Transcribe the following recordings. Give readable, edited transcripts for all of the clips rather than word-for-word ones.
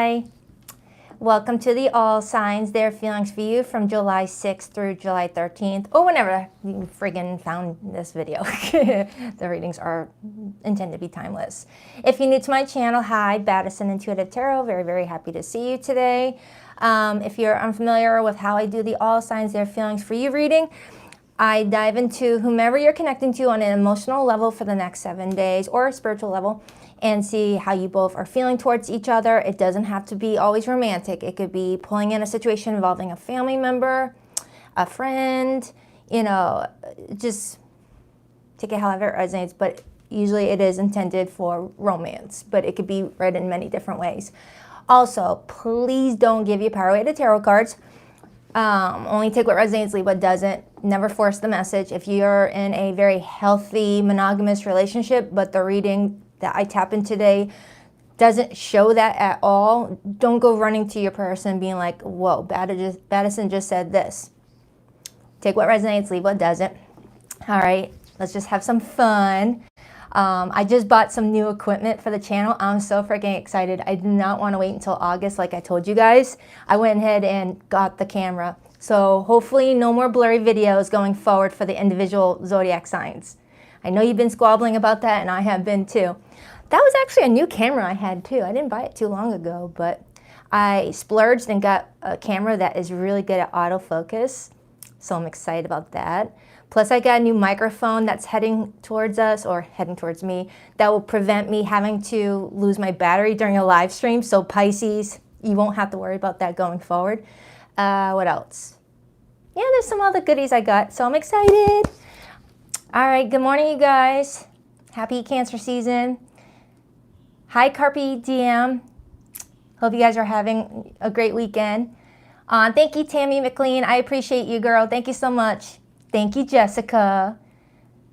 Hi. Welcome to the All Signs, their feelings for you from July 6th through July 13th, or whenever you friggin' found this video. The readings are intended to be timeless. If you're new to my channel, hi, Baddison Intuitive Tarot. Very, very happy to see you today. If you're unfamiliar with how I do the All Signs, their feelings for you reading, I dive into whomever you're connecting to on an emotional level for the next 7 days, or a spiritual level, and see how you both are feeling towards each other. It doesn't have to be always romantic. It could be pulling in a situation involving a family member, a friend, you know, just take it however it resonates, but usually it is intended for romance, but it could be read in many different ways. Also, please don't give your power away to tarot cards. Only take what resonates, leave what doesn't. Never force the message. If you're in a very healthy monogamous relationship, but the reading that I tap in today doesn't show that at all, don't go running to your person being like, whoa, Baddison just said this. Take what resonates, leave what doesn't. All right, let's just have some fun. I just bought some new equipment for the channel. I'm so freaking excited. I did not want to wait until August like I told you guys. I went ahead and got the camera. So hopefully no more blurry videos going forward for the individual zodiac signs. I know you've been squabbling about that, and I have been too. That was actually a new camera I had too. I didn't buy it too long ago, but I splurged and got a camera that is really good at autofocus. So I'm excited about that. Plus I got a new microphone that's heading towards us, or heading towards me, that will prevent me having to lose my battery during a live stream. So Pisces, you won't have to worry about that going forward. What else? Yeah, there's some other goodies I got, so I'm excited. All right, good morning, you guys. Happy Cancer season. Hi, Carpe Diem. Hope you guys are having a great weekend. Thank you, Tammy McLean. I appreciate you, girl. Thank you so much. Thank you, Jessica.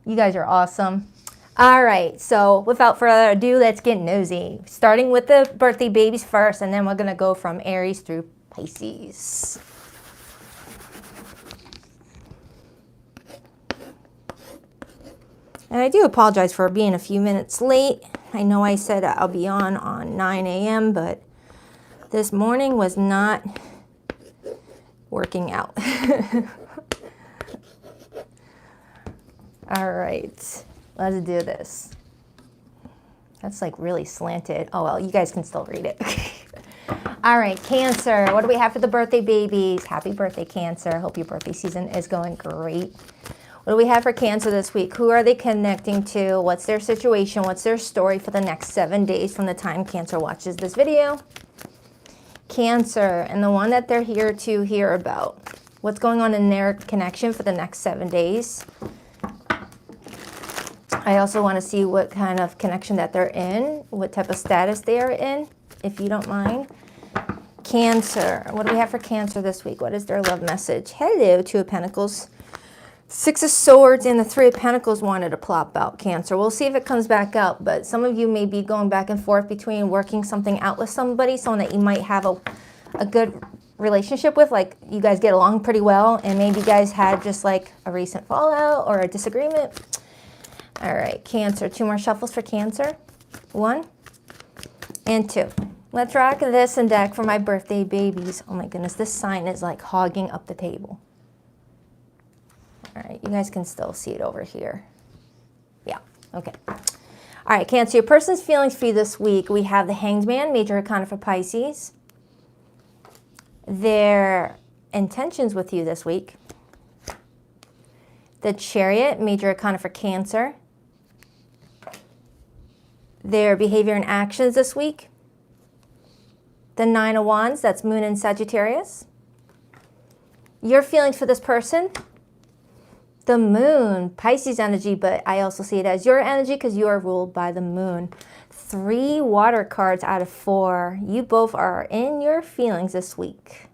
You guys are awesome. All right, so without further ado, let's get nosy. Starting with the birthday babies first, and then we're gonna go from Aries through Pisces. And I do apologize for being a few minutes late. I know I said I'll be on 9 a.m., but this morning was not working out. All right, let's do this. That's like really slanted. Oh, well, you guys can still read it. All right, Cancer, what do we have for the birthday babies? Happy birthday, Cancer. Hope your birthday season is going great. What do we have for Cancer this week? Who are they connecting to? What's their situation? What's their story for the next 7 days from the time Cancer watches this video? Cancer, and the one that they're here to hear about. What's going on in their connection for the next 7 days? I also want to see what kind of connection that they're in, what type of status they are in, if you don't mind. Cancer, what do we have for Cancer this week? What is their love message? Hello, Two of Pentacles. Six of Swords and the Three of Pentacles wanted to plop out, Cancer. We'll see if it comes back out, but some of you may be going back and forth between working something out with somebody, someone that you might have a good relationship with, like you guys get along pretty well, and maybe you guys had just like a recent fallout or a disagreement. All right, Cancer, 2 more shuffles for Cancer. 1 and 2. Let's rock this and deck for my birthday babies. Oh my goodness, this sign is like hogging up the table. All right, you guys can still see it over here. Yeah, okay. All right, Cancer, your person's feelings for you this week. We have the Hanged Man, Major Arcana for Pisces. Their intentions with you this week. The Chariot, Major Arcana for Cancer. Their behavior and actions this week. The Nine of Wands, that's Moon in Sagittarius. Your feelings for this person. The Moon, Pisces energy, but I also see it as your energy because you are ruled by the Moon. 3 water cards out of 4. You both are in your feelings this week.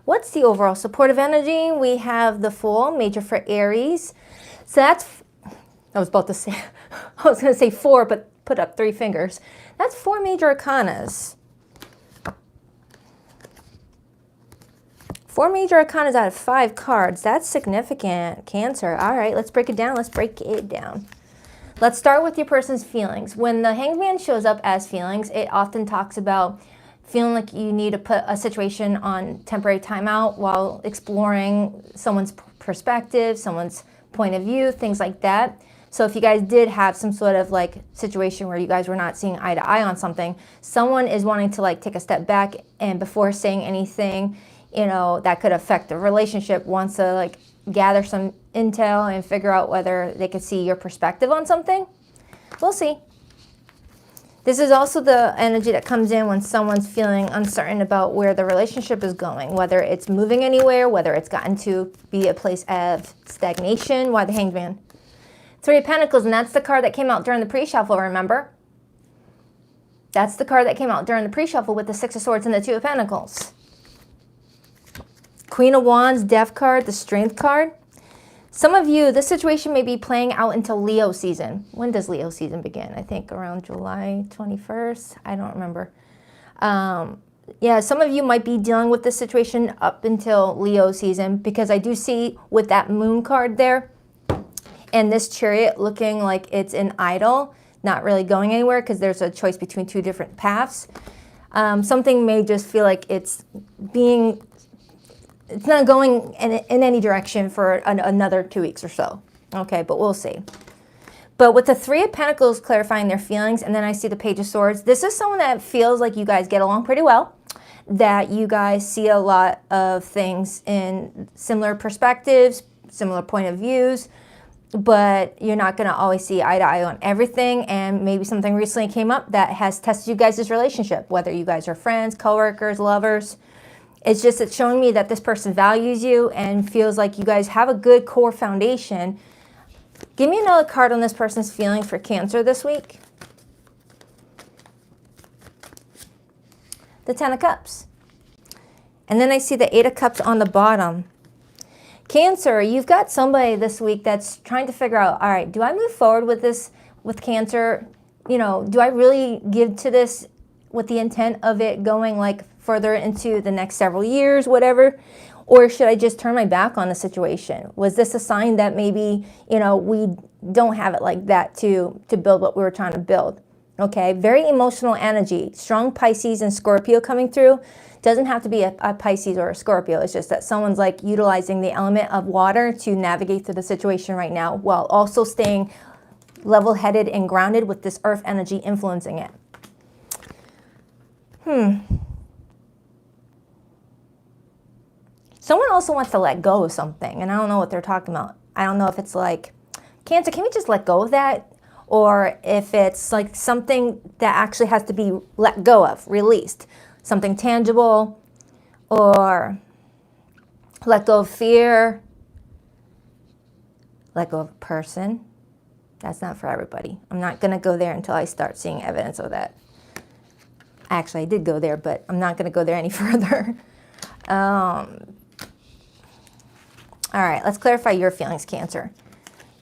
What's the overall supportive energy? We have the Fool, Major for Aries. So that's, I was about to say, I was going to say 4, but put up 3 fingers. That's 4 major arcanas. 4 major arcanas out of 5 cards. That's significant, Cancer. All right, let's break it down. Let's break it down. Let's start with your person's feelings. When the Hanged Man shows up as feelings, it often talks about feeling like you need to put a situation on temporary timeout while exploring someone's perspective, someone's point of view, things like that. So if you guys did have some sort of like situation where you guys were not seeing eye to eye on something, someone is wanting to like take a step back, and before saying anything, you know, that could affect the relationship, wants to like gather some intel and figure out whether they could see your perspective on something. We'll see. This is also the energy that comes in when someone's feeling uncertain about where the relationship is going, whether it's moving anywhere, whether it's gotten to be a place of stagnation. Why the Hanged Man? Three of Pentacles, and that's the card that came out during the pre-shuffle, remember? That's the card that came out during the pre-shuffle with the Six of Swords and the Two of Pentacles. Queen of Wands, Death card, the Strength card. Some of you, this situation may be playing out until Leo season. When does Leo season begin? I think around July 21st. I don't remember. Yeah, some of you might be dealing with this situation up until Leo season, because I do see with that Moon card there and this Chariot looking like it's an idol, not really going anywhere because there's a choice between two different paths. Something may just feel like it's not going in any direction for another 2 weeks or so. Okay, but we'll see. But with the Three of Pentacles clarifying their feelings, and then I see the Page of Swords, this is someone that feels like you guys get along pretty well, that you guys see a lot of things in similar perspectives, similar point of views, but you're not going to always see eye to eye on everything, and maybe something recently came up that has tested you guys' relationship, whether you guys are friends, coworkers, lovers. It's showing me that this person values you and feels like you guys have a good core foundation. Give me another card on this person's feelings for Cancer this week. The Ten of Cups. And then I see the Eight of Cups on the bottom. Cancer, you've got somebody this week that's trying to figure out, all right, do I move forward with this with Cancer? You know, do I really give to this with the intent of it going like further into the next several years, whatever? Or should I just turn my back on the situation? Was this a sign that maybe, you know, we don't have it like that to build what we were trying to build? Okay, very emotional energy. Strong Pisces and Scorpio coming through. Doesn't have to be a Pisces or a Scorpio. It's just that someone's like utilizing the element of water to navigate through the situation right now, while also staying level-headed and grounded with this earth energy influencing it. Someone also wants to let go of something, and I don't know what they're talking about. I don't know if it's like, Cancer, can we just let go of that? Or if it's like something that actually has to be let go of, released. Something tangible, or let go of fear, let go of a person. That's not for everybody. I'm not going to go there until I start seeing evidence of that. Actually, I did go there, but I'm not going to go there any further. All right, let's clarify your feelings, Cancer.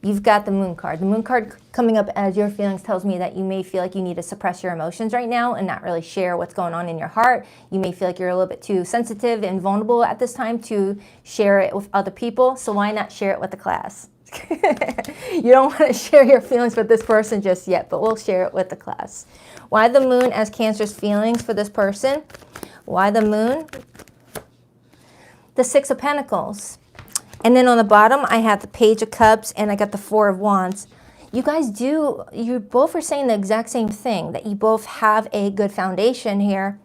You've got the Moon card. The Moon card coming up as your feelings tells me that you may feel like you need to suppress your emotions right now and not really share what's going on in your heart. You may feel like you're a little bit too sensitive and vulnerable at this time to share it with other people. So why not share it with the class? You don't want to share your feelings with this person just yet, but we'll share it with the class. Why the Moon as Cancer's feelings for this person? Why the Moon? The Six of Pentacles. And then on the bottom, I have the Page of Cups, and I got the Four of Wands. You guys you both are saying the exact same thing, that you both have a good foundation here.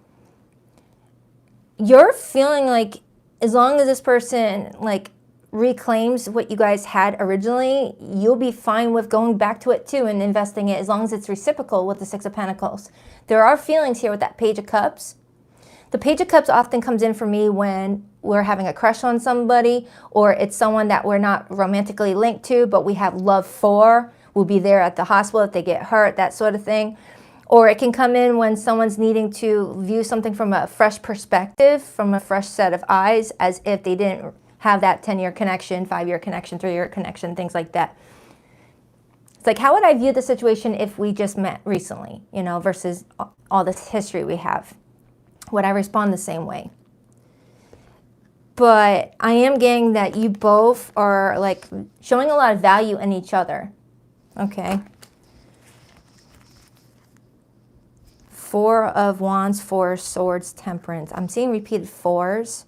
You're feeling like as long as this person like reclaims what you guys had originally, you'll be fine with going back to it too and investing it, as long as it's reciprocal with the Six of Pentacles. There are feelings here with that Page of Cups. The Page of Cups often comes in for me when we're having a crush on somebody, or it's someone that we're not romantically linked to, but we have love for. We'll be there at the hospital if they get hurt, that sort of thing. Or it can come in when someone's needing to view something from a fresh perspective, from a fresh set of eyes, as if they didn't have that 10-year connection, 5-year connection, 3-year connection, things like that. It's like, how would I view the situation if we just met recently, you know, versus all this history we have? Would I respond the same way? But I am getting that you both are like showing a lot of value in each other. Okay. Four of Wands, Four of Swords, Temperance. I'm seeing repeated fours.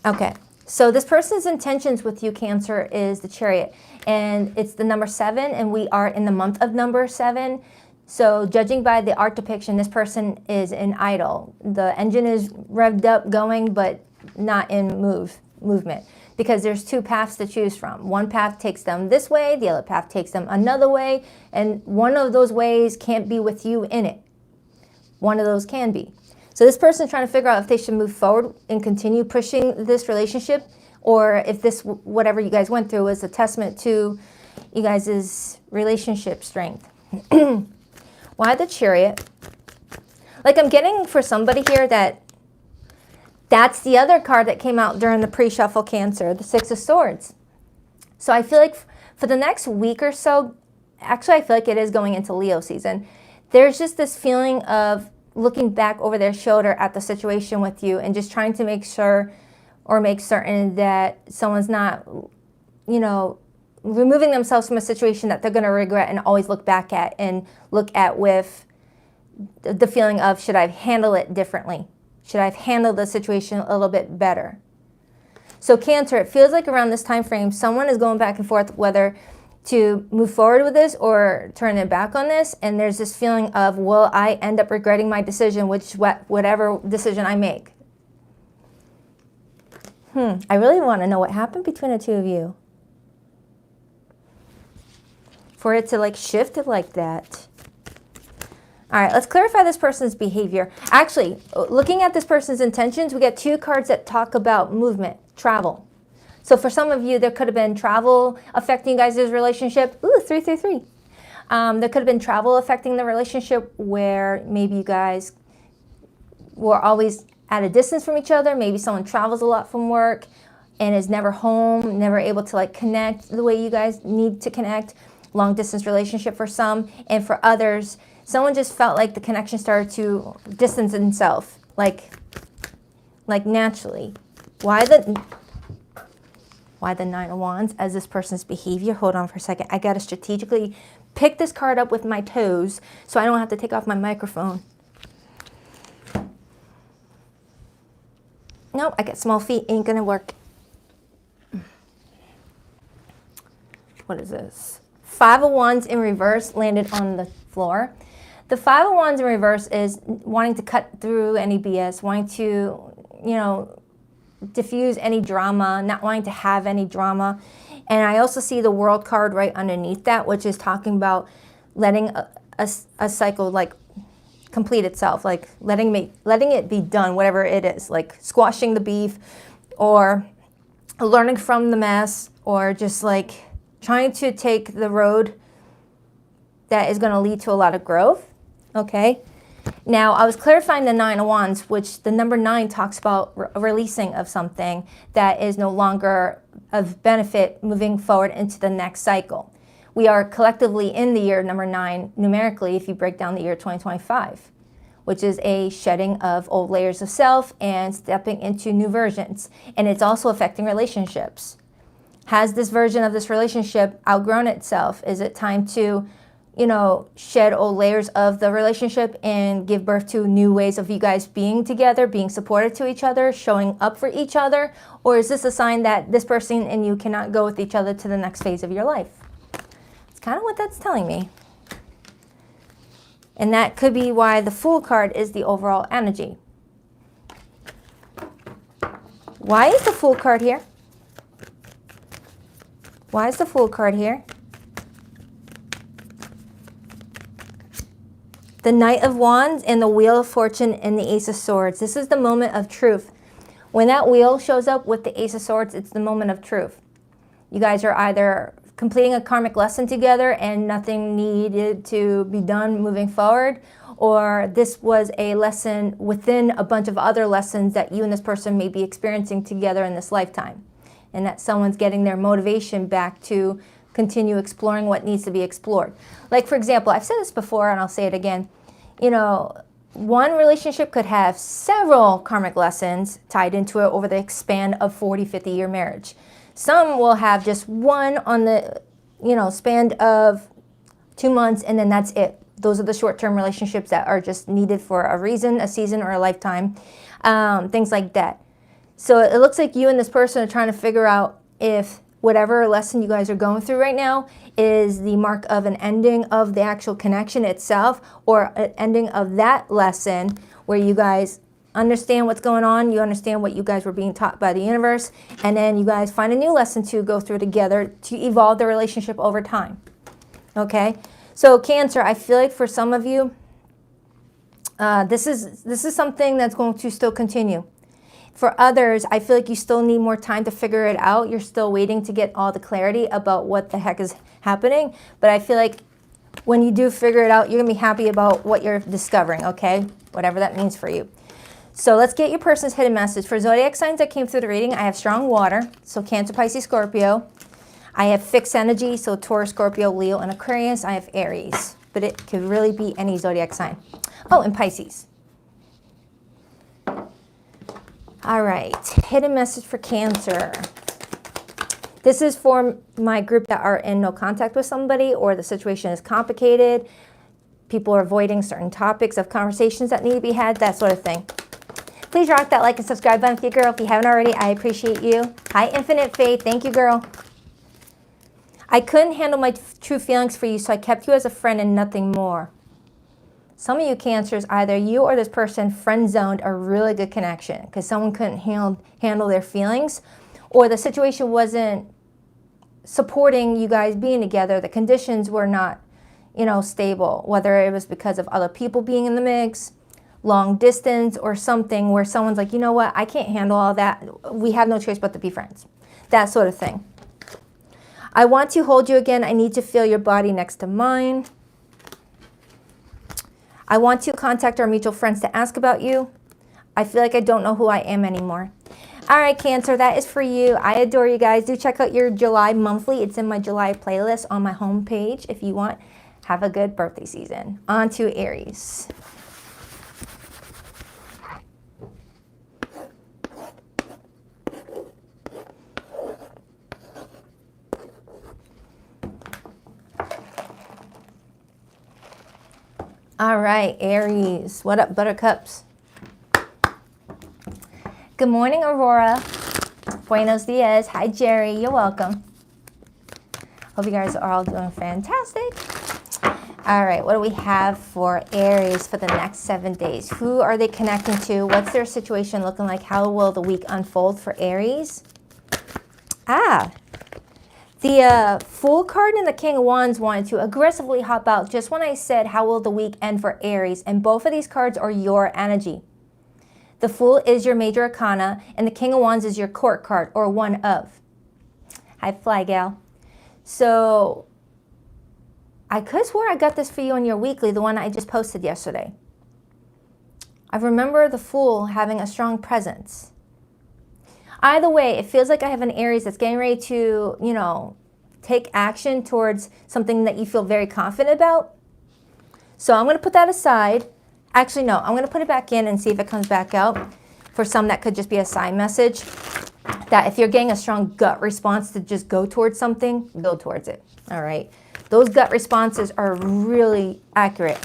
Okay, so this person's intentions with you, Cancer, is the Chariot. And it's the number 7, and we are in the month of number 7. So judging by the art depiction, this person is in idle. The engine is revved up, going, but not in movement. Because there's two paths to choose from. One path takes them this way, the other path takes them another way, and one of those ways can't be with you in it. One of those can be. So this person's trying to figure out if they should move forward and continue pushing this relationship, or if this, whatever you guys went through, is a testament to you guys' relationship strength. Why the Chariot? Like, I'm getting for somebody here that's the other card that came out during the pre-shuffle, Cancer, the Six of Swords. So I feel like for the next week or so, actually I feel like it is going into Leo season, there's just this feeling of looking back over their shoulder at the situation with you and just trying to make sure or make certain that someone's not, you know, removing themselves from a situation that they're going to regret and always look back at and look at with the feeling of, should I handle it differently? Should I have handled the situation a little bit better? So Cancer, it feels like around this time frame, someone is going back and forth whether to move forward with this or turn it back on this. And there's this feeling of, will I end up regretting my decision, whatever decision I make? I really want to know what happened between the two of you. For it to like shift it like that. All right, let's clarify this person's behavior. Actually, looking at this person's intentions, we get two cards that talk about movement, travel. So for some of you, there could have been travel affecting you guys' relationship. Ooh, 333. There could have been travel affecting the relationship where maybe you guys were always at a distance from each other. Maybe someone travels a lot from work and is never home, never able to like connect the way you guys need to connect. Long distance relationship for some, and for others, someone just felt like the connection started to distance itself, like naturally. Why the Nine of Wands as this person's behavior? Hold on for a second. I gotta strategically pick this card up with my toes so I don't have to take off my microphone. Nope, I got small feet, ain't gonna work. What is this? Five of Wands in reverse landed on the floor. The Five of Wands in reverse is wanting to cut through any BS, wanting to, you know, diffuse any drama, not wanting to have any drama. And I also see the World card right underneath that, which is talking about letting a cycle like complete itself, like letting it be done, whatever it is, like squashing the beef or learning from the mess, or just like trying to take the road that is going to lead to a lot of growth. Okay. Now, I was clarifying the Nine of Wands, which the number 9 talks about releasing of something that is no longer of benefit moving forward into the next cycle. We are collectively in the year number 9, numerically, if you break down the year 2025, which is a shedding of old layers of self and stepping into new versions. And it's also affecting relationships. Has this version of this relationship outgrown itself? Is it time to, you know, shed old layers of the relationship and give birth to new ways of you guys being together, being supportive to each other, showing up for each other? Or is this a sign that this person and you cannot go with each other to the next phase of your life? It's kind of what that's telling me. And that could be why the Fool card is the overall energy. Why is the Fool card here? Why is the Fool card here? The Knight of Wands and the Wheel of Fortune and the Ace of Swords. This is the moment of truth. When that wheel shows up with the Ace of Swords, it's the moment of truth. You guys are either completing a karmic lesson together and nothing needed to be done moving forward, or this was a lesson within a bunch of other lessons that you and this person may be experiencing together in this lifetime. And that someone's getting their motivation back to continue exploring what needs to be explored. Like, for example, I've said this before and I'll say it again. You know, one relationship could have several karmic lessons tied into it over the span of 40, 50-year marriage. Some will have just one on the, you know, span of 2 months, and then that's it. Those are the short-term relationships that are just needed for a reason, a season, or a lifetime. Things like that. So it looks like you and this person are trying to figure out if whatever lesson you guys are going through right now is the mark of an ending of the actual connection itself, or an ending of that lesson where you guys understand what's going on, you understand what you guys were being taught by the universe, and then you guys find a new lesson to go through together to evolve the relationship over time. Okay? So Cancer, I feel like for some of you, this is something that's going to still continue. For others, I feel like you still need more time to figure it out. You're still waiting to get all the clarity about what the heck is happening. But I feel like when you do figure it out, you're going to be happy about what you're discovering, okay? Whatever that means for you. So let's get your person's hidden message. For zodiac signs that came through the reading, I have strong water, so Cancer, Pisces, Scorpio. I have fixed energy, so Taurus, Scorpio, Leo, and Aquarius. I have Aries, but it could really be any zodiac sign. Oh, and Pisces. All right, hidden message for Cancer. This is for my group that are in no contact with somebody, or the situation is complicated. People are avoiding certain topics of conversations that need to be had, that sort of thing. Please rock that like and subscribe button for you, girl. If you haven't already, I appreciate you. Hi, Infinite Faith. Thank you, girl. I couldn't handle my true feelings for you, so I kept you as a friend and nothing more. Some of you Cancers, either you or this person friend-zoned a really good connection because someone couldn't handle their feelings, or the situation wasn't supporting you guys being together. The conditions were not, stable, whether it was because of other people being in the mix, long distance, or something where someone's like, you know what, I can't handle all that. We have no choice but to be friends. That sort of thing. I want to hold you again. I need to feel your body next to mine. I want to contact our mutual friends to ask about you. I feel like I don't know who I am anymore. All right, Cancer, that is for you. I adore you guys. Do check out your July monthly. It's in my July playlist on my homepage if you want. Have a good birthday season. On to Aries. All right, Aries. What up, buttercups? Good morning, Aurora. Buenos dias. Hi, Jerry. You're welcome. Hope you guys are all doing fantastic. All right, what do we have for Aries for the next 7 days? Who are they connecting to? What's their situation looking like? How will the week unfold for Aries? The Fool card and the King of Wands wanted to aggressively hop out just when I said, how will the week end for Aries? And both of these cards are your energy. The Fool is your major arcana, and the King of Wands is your court card, or one of. Hi, Fly Gal. So, I could have swore I got this for you on your weekly, the one I just posted yesterday. I remember the Fool having a strong presence. Either way, it feels like I have an Aries that's getting ready to, take action towards something that you feel very confident about. So I'm going to put that aside. Actually, no, I'm going to put it back in and see if it comes back out. For some, that could just be a side message. That if you're getting a strong gut response to just go towards something, go towards it. All right. Those gut responses are really accurate.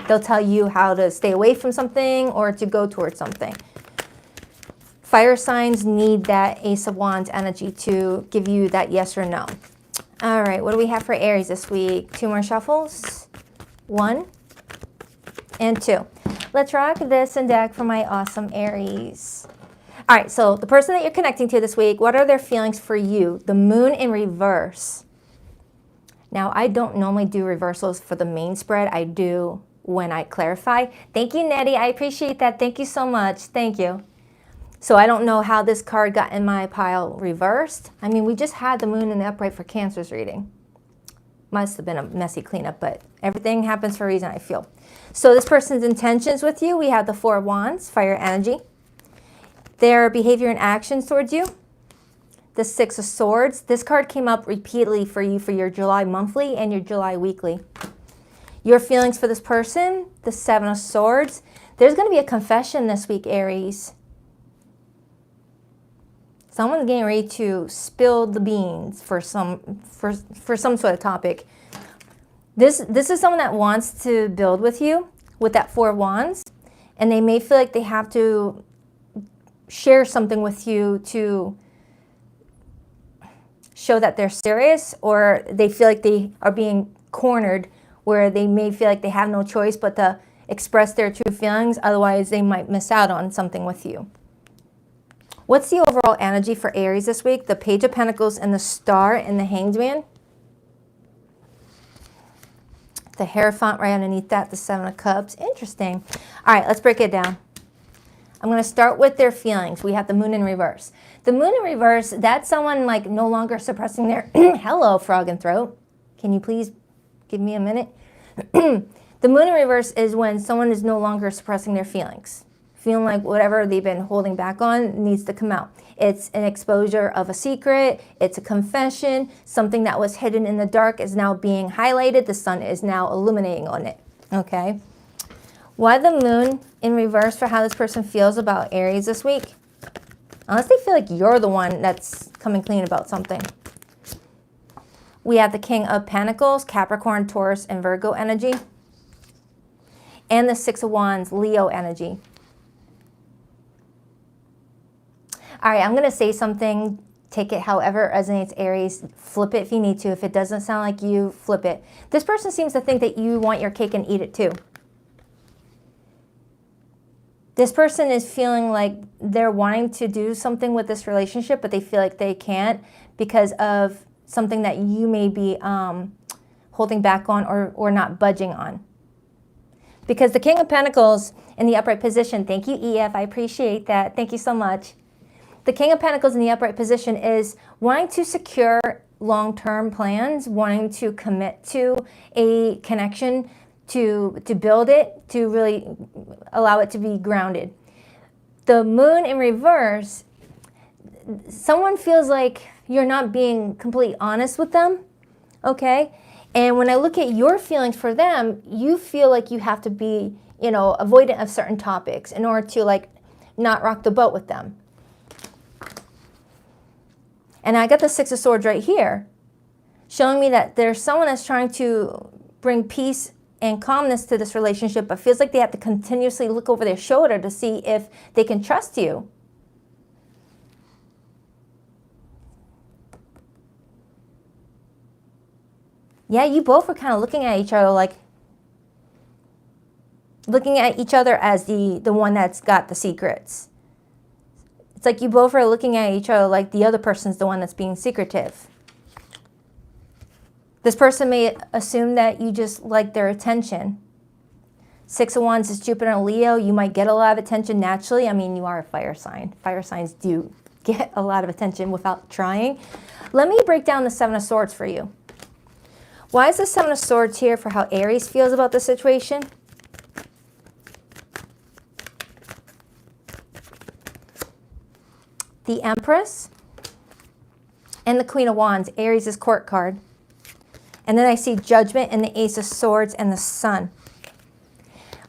They'll tell you how to stay away from something or to go towards something. Fire signs need that Ace of Wands energy to give you that yes or no. All right, what do we have for Aries this week? 2 more shuffles. 1 and 2. Let's rock this and deck for my awesome Aries. All right, so the person that you're connecting to this week, what are their feelings for you? The Moon in reverse. Now, I don't normally do reversals for the main spread. I do when I clarify. Thank you, Nettie. I appreciate that. Thank you so much. Thank you. So I don't know how this card got in my pile reversed. I mean, we just had the Moon in the upright for Cancer's reading. Must have been a messy cleanup, but everything happens for a reason, I feel. So this person's intentions with you, we have the 4 of Wands, fire energy. Their behavior and actions towards you, the 6 of Swords. This card came up repeatedly for you for your July monthly and your July weekly. Your feelings for this person, the 7 of Swords. There's going to be a confession this week, Aries. Someone's getting ready to spill the beans for some sort of topic. This is someone that wants to build with you with that Four of Wands, and they may feel like they have to share something with you to show that they're serious, or they feel like they are being cornered where they may feel like they have no choice but to express their true feelings, otherwise they might miss out on something with you. What's the overall energy for Aries this week? The Page of Pentacles and the Star and the Hanged Man. The Hierophant right underneath that, the Seven of Cups. Interesting. All right, let's break it down. I'm going to start with their feelings. We have the Moon in reverse. The Moon in reverse, that's someone like no longer suppressing their... Hello, frog and throat. Can you please give me a minute? The Moon in reverse is when someone is no longer suppressing their feelings. Feeling like whatever they've been holding back on needs to come out. It's an exposure of a secret. It's a confession. Something that was hidden in the dark is now being highlighted. The sun is now illuminating on it. Okay? Why the Moon in reverse for how this person feels about Aries this week? Unless they feel like you're the one that's coming clean about something. We have the King of Pentacles, Capricorn, Taurus, and Virgo energy. And the Six of Wands, Leo energy. All right, I'm going to say something. Take it however it resonates, Aries. Flip it if you need to. If it doesn't sound like you, flip it. This person seems to think that you want your cake and eat it too. This person is feeling like they're wanting to do something with this relationship, but they feel like they can't because of something that you may be holding back on or not budging on. Because the King of Pentacles in the upright position, thank you, EF, I appreciate that. Thank you so much. The King of Pentacles in the upright position is wanting to secure long-term plans, wanting to commit to a connection, to build it, to really allow it to be grounded. The Moon in reverse, someone feels like you're not being completely honest with them, okay? And when I look at your feelings for them, you feel like you have to be, you know, avoidant of certain topics in order to like not rock the boat with them. And I got the Six of Swords right here, showing me that there's someone that's trying to bring peace and calmness to this relationship, but feels like they have to continuously look over their shoulder to see if they can trust you. Yeah, you both were kind of looking at each other like, looking at each other as the one that's got the secrets. It's like you both are looking at each other like the other person's the one that's being secretive. This person may assume that you just like their attention. Six of Wands is Jupiter and Leo. You might get a lot of attention naturally. I mean, you are a fire sign. Fire signs do get a lot of attention without trying. Let me break down the Seven of Swords for you. Why is the Seven of Swords here for how Aries feels about the situation? The Empress and the Queen of Wands, Aries' court card. And then I see Judgment and the Ace of Swords and the Sun.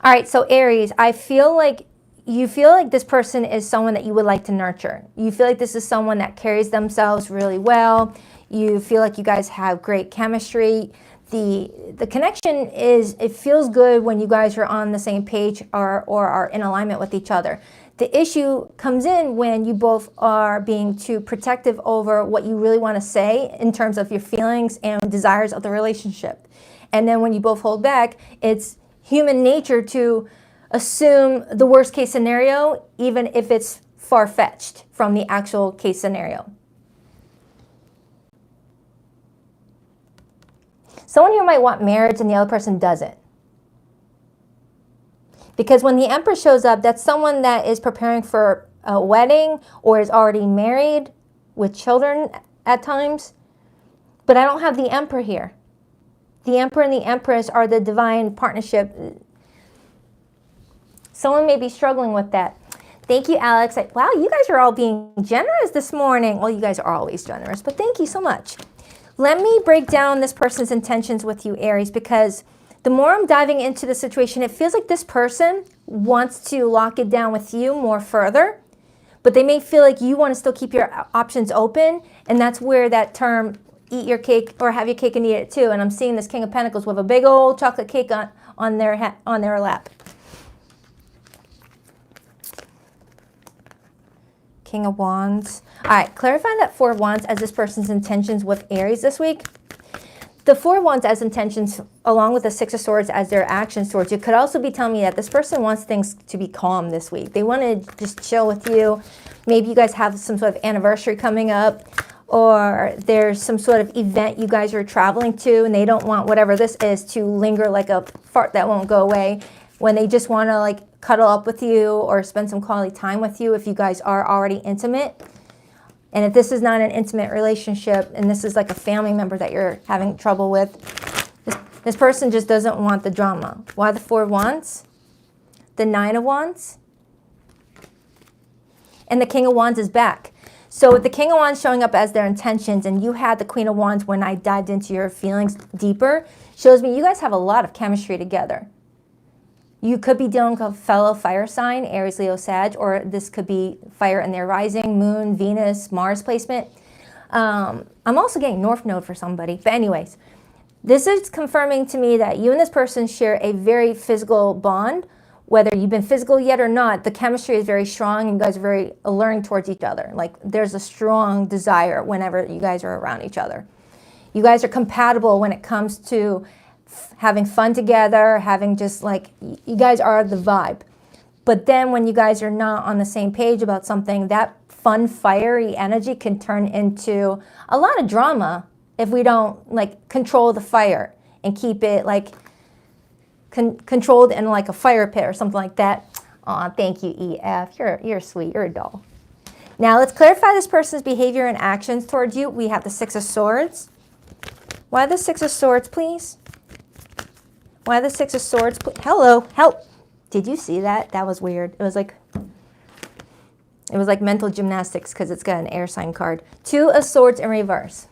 All right, so Aries, I feel like you feel like this person is someone that you would like to nurture. You feel like this is someone that carries themselves really well. You feel like you guys have great chemistry. The connection is, it feels good when you guys are on the same page or are in alignment with each other. The issue comes in when you both are being too protective over what you really want to say in terms of your feelings and desires of the relationship. And then when you both hold back, it's human nature to assume the worst case scenario, even if it's far-fetched from the actual case scenario. Someone here might want marriage and the other person doesn't. Because when the Empress shows up, that's someone that is preparing for a wedding or is already married with children at times. But I don't have the Emperor here. The Emperor and the Empress are the divine partnership. Someone may be struggling with that. Thank you, Alex. Wow, you guys are all being generous this morning. Well, you guys are always generous, but thank you so much. Let me break down this person's intentions with you, Aries, because the more I'm diving into the situation, it feels like this person wants to lock it down with you more further, but they may feel like you want to still keep your options open, and that's where that term eat your cake or have your cake and eat it too. And I'm seeing this King of Pentacles with a big old chocolate cake on their lap. King of Wands. All right, clarify that Four of Wands as this person's intentions with Aries this week. The Four of Wands as intentions, along with the Six of Swords as their actions towards you, could also be telling me that this person wants things to be calm this week. They want to just chill with you. Maybe you guys have some sort of anniversary coming up, or there's some sort of event you guys are traveling to, and they don't want whatever this is to linger like a fart that won't go away, when they just want to like cuddle up with you or spend some quality time with you if you guys are already intimate. And if this is not an intimate relationship and this is like a family member that you're having trouble with, this person just doesn't want the drama. Why the Four of Wands? The Nine of Wands? And the King of Wands is back. So with the King of Wands showing up as their intentions, and you had the Queen of Wands when I dived into your feelings deeper, shows me you guys have a lot of chemistry together. You could be dealing with a fellow fire sign, Aries, Leo, Sag, or this could be fire in their rising, Moon, Venus, Mars placement. I'm also getting North Node for somebody. But anyways, this is confirming to me that you and this person share a very physical bond. Whether you've been physical yet or not, the chemistry is very strong and you guys are very alluring towards each other. Like there's a strong desire whenever you guys are around each other. You guys are compatible when it comes to having fun together, having just like, you guys are the vibe. But then when you guys are not on the same page about something, that fun, fiery energy can turn into a lot of drama if we don't like control the fire and keep it like controlled in like a fire pit or something like that. Aw, thank you, EF. You're sweet. You're a doll. Now let's clarify this person's behavior and actions towards you. We have the Six of Swords. Why the Six of Swords, please? Why the Six of Swords? Hello, help. Did you see that? That was weird. It was like mental gymnastics because it's got an air sign card. Two of Swords in reverse.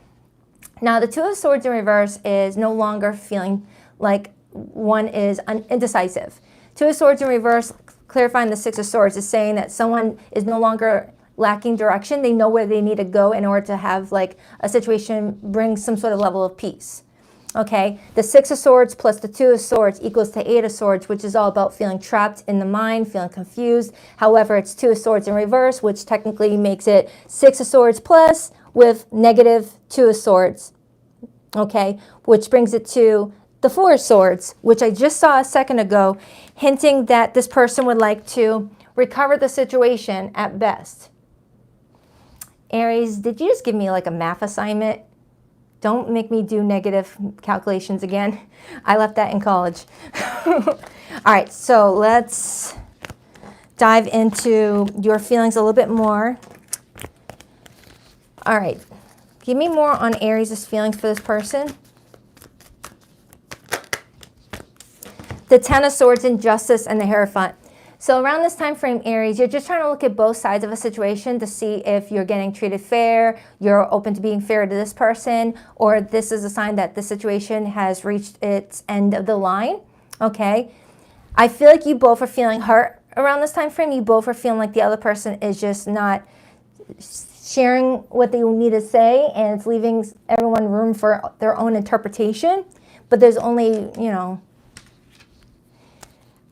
Now the Two of Swords in reverse is no longer feeling like one is indecisive. Two of Swords in reverse, clarifying the Six of Swords, is saying that someone is no longer lacking direction. They know where they need to go in order to have like a situation bring some sort of level of peace. Okay, the Six of Swords plus the Two of Swords equals to Eight of Swords, which is all about feeling trapped in the mind, feeling confused. However, it's Two of Swords in reverse, which technically makes it Six of Swords plus with negative Two of Swords. Okay, which brings it to the Four of Swords, which I just saw a second ago, hinting that this person would like to recover the situation at best. Aries, did you just give me like a math assignment? Don't make me do negative calculations again. I left that in college. All right, so let's dive into your feelings a little bit more. All right, give me more on Aries' feelings for this person. The Ten of Swords, Injustice, and the Hierophant. So around this time frame, Aries, you're just trying to look at both sides of a situation to see if you're getting treated fair, you're open to being fair to this person, or this is a sign that the situation has reached its end of the line, okay? I feel like you both are feeling hurt around this time frame. You both are feeling like the other person is just not sharing what they need to say, and it's leaving everyone room for their own interpretation. But there's only, you know,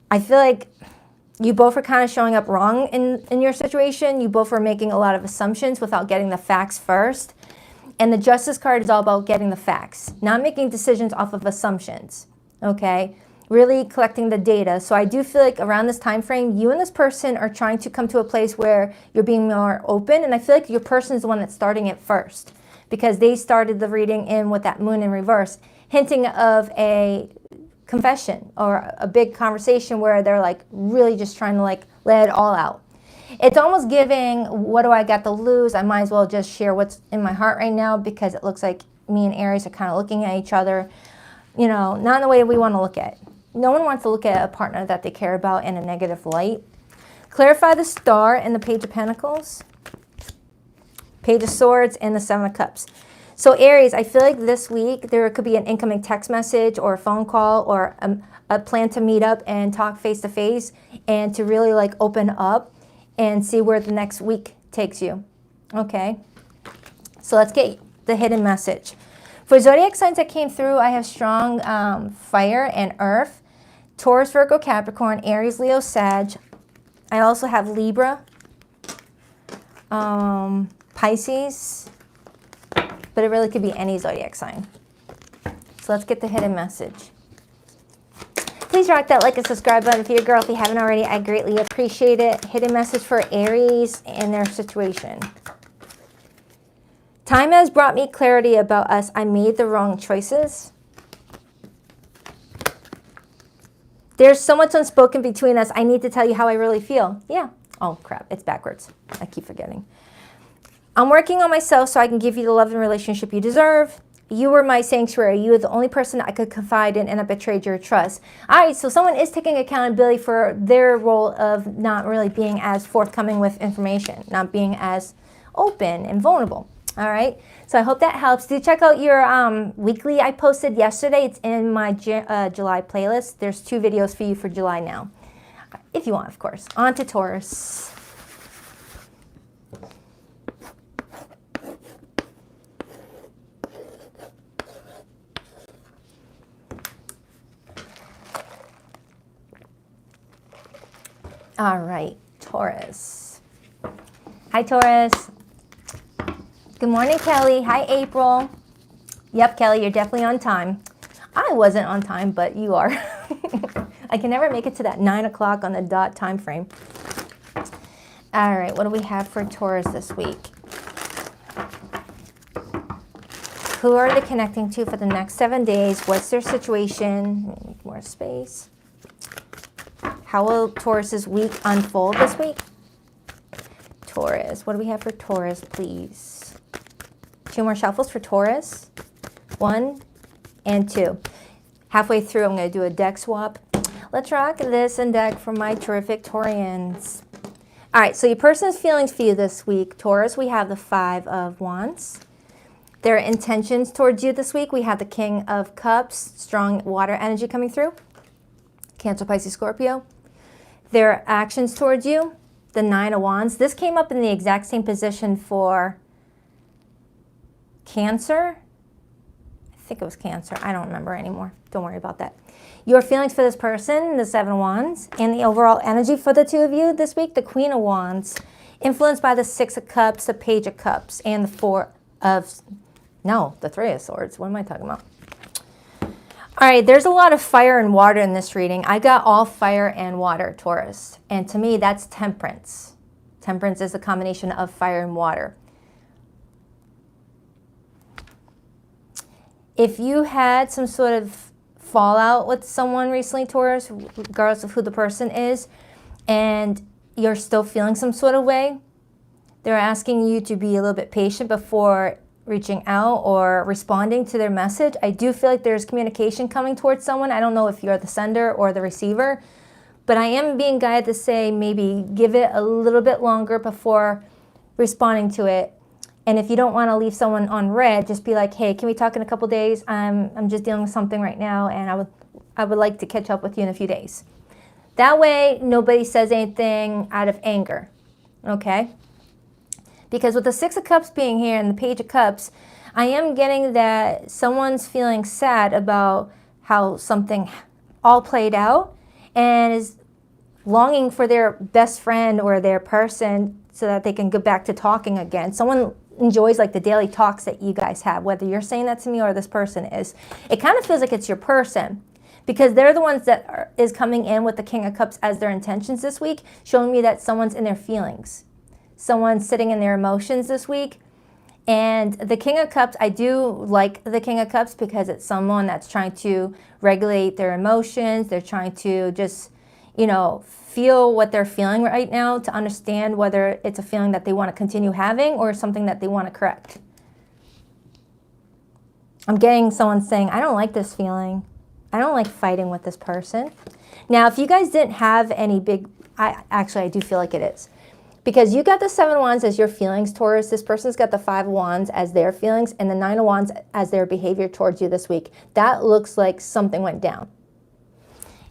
I feel like you both are kind of showing up wrong in your situation. You both are making a lot of assumptions without getting the facts first. And the Justice card is all about getting the facts, not making decisions off of assumptions, okay? Really collecting the data. So I do feel like around this time frame, you and this person are trying to come to a place where you're being more open. And I feel like your person is the one that's starting it first because they started the reading in with that Moon in reverse, hinting of a confession or a big conversation where they're like really just trying to like let it all out. It's almost giving, what do I got to lose? I might as well just share what's in my heart right now, because it looks like me and Aries are kind of looking at each other, you know, not in the way we want to look at it. No one wants to look at a partner that they care about in a negative light. Clarify the Star and the Page of Pentacles, Page of Swords, and the Seven of Cups. So Aries, I feel like this week there could be an incoming text message or a phone call or a plan to meet up and talk face to face and to really like open up and see where the next week takes you. Okay, so let's get the hidden message. For zodiac signs that came through, I have strong fire and earth. Taurus, Virgo, Capricorn, Aries, Leo, Sag. I also have Libra, Pisces, but it really could be any zodiac sign. So let's get the hidden message. Please rock that like and subscribe button for your girl if you haven't already. I greatly appreciate it. Hidden message for Aries and their situation. Time has brought me clarity about us. I made the wrong choices. There's so much unspoken between us. I need to tell you how I really feel. Yeah. Oh, crap. It's backwards. I keep forgetting. I'm working on myself so I can give you the love and relationship you deserve. You were my sanctuary. You were the only person I could confide in, and I betrayed your trust. All right, so someone is taking accountability for their role of not really being as forthcoming with information, not being as open and vulnerable. All right, so I hope that helps. Do check out your weekly I posted yesterday. It's in my July playlist. There's 2 videos for you for July now, if you want, of course. On to Taurus. All right, Taurus. Hi, Taurus. Good morning, Kelly. Hi, April. Yep, Kelly, you're definitely on time. I wasn't on time, but you are. I can never make it to that 9 o'clock on the dot time frame. All right, what do we have for Taurus this week? Who are they connecting to for the next 7 days? What's their situation? Let me make more space. How will Taurus's week unfold this week? Taurus, what do we have for Taurus, please? 2 more shuffles for Taurus. 1 and 2. Halfway through, I'm going to do a deck swap. Let's rock this and deck for my terrific Taurians. All right, so your person's feelings for you this week. Taurus, we have the 5 of Wands. Their intentions towards you this week, we have the King of Cups, strong water energy coming through. Cancer, Pisces, Scorpio. Their actions towards you, the 9 of Wands. This came up in the exact same position for Cancer. I think it was Cancer. I don't remember anymore. Don't worry about that. Your feelings for this person, the 7 of Wands, and the overall energy for the 2 of you this week, the Queen of Wands, influenced by the 6 of Cups, the Page of Cups, and the 3 of Swords. What am I talking about? All right, there's a lot of fire and water in this reading. I got all fire and water, Taurus. And to me, that's temperance. Temperance is a combination of fire and water. If you had some sort of fallout with someone recently, Taurus, regardless of who the person is, and you're still feeling some sort of way, they're asking you to be a little bit patient before reaching out or responding to their message. I do feel like there's communication coming towards someone. I don't know if you're the sender or the receiver, but I am being guided to say maybe give it a little bit longer before responding to it. And if you don't want to leave someone on red, just be like, hey, can we talk in a couple days? I'm just dealing with something right now, and I would like to catch up with you in a few days. That way, nobody says anything out of anger, okay? Because with the 6 of Cups being here and the Page of Cups, I am getting that someone's feeling sad about how something all played out and is longing for their best friend or their person so that they can go back to talking again. Someone enjoys like the daily talks that you guys have, whether you're saying that to me or this person is. It kind of feels like it's your person because they're the ones that is coming in with the King of Cups as their intentions this week, showing me that someone's in their feelings. Someone's sitting in their emotions this week. And the King of Cups, I do like the King of Cups because it's someone that's trying to regulate their emotions. They're trying to just, you know, feel what they're feeling right now to understand whether it's a feeling that they want to continue having or something that they want to correct. I'm getting someone saying, I don't like this feeling. I don't like fighting with this person. Now, if you guys didn't have any big, I do feel like it is. Because you got the 7 of Wands as your feelings, Taurus. This person's got the 5 of Wands as their feelings and the 9 of Wands as their behavior towards you this week. That looks like something went down.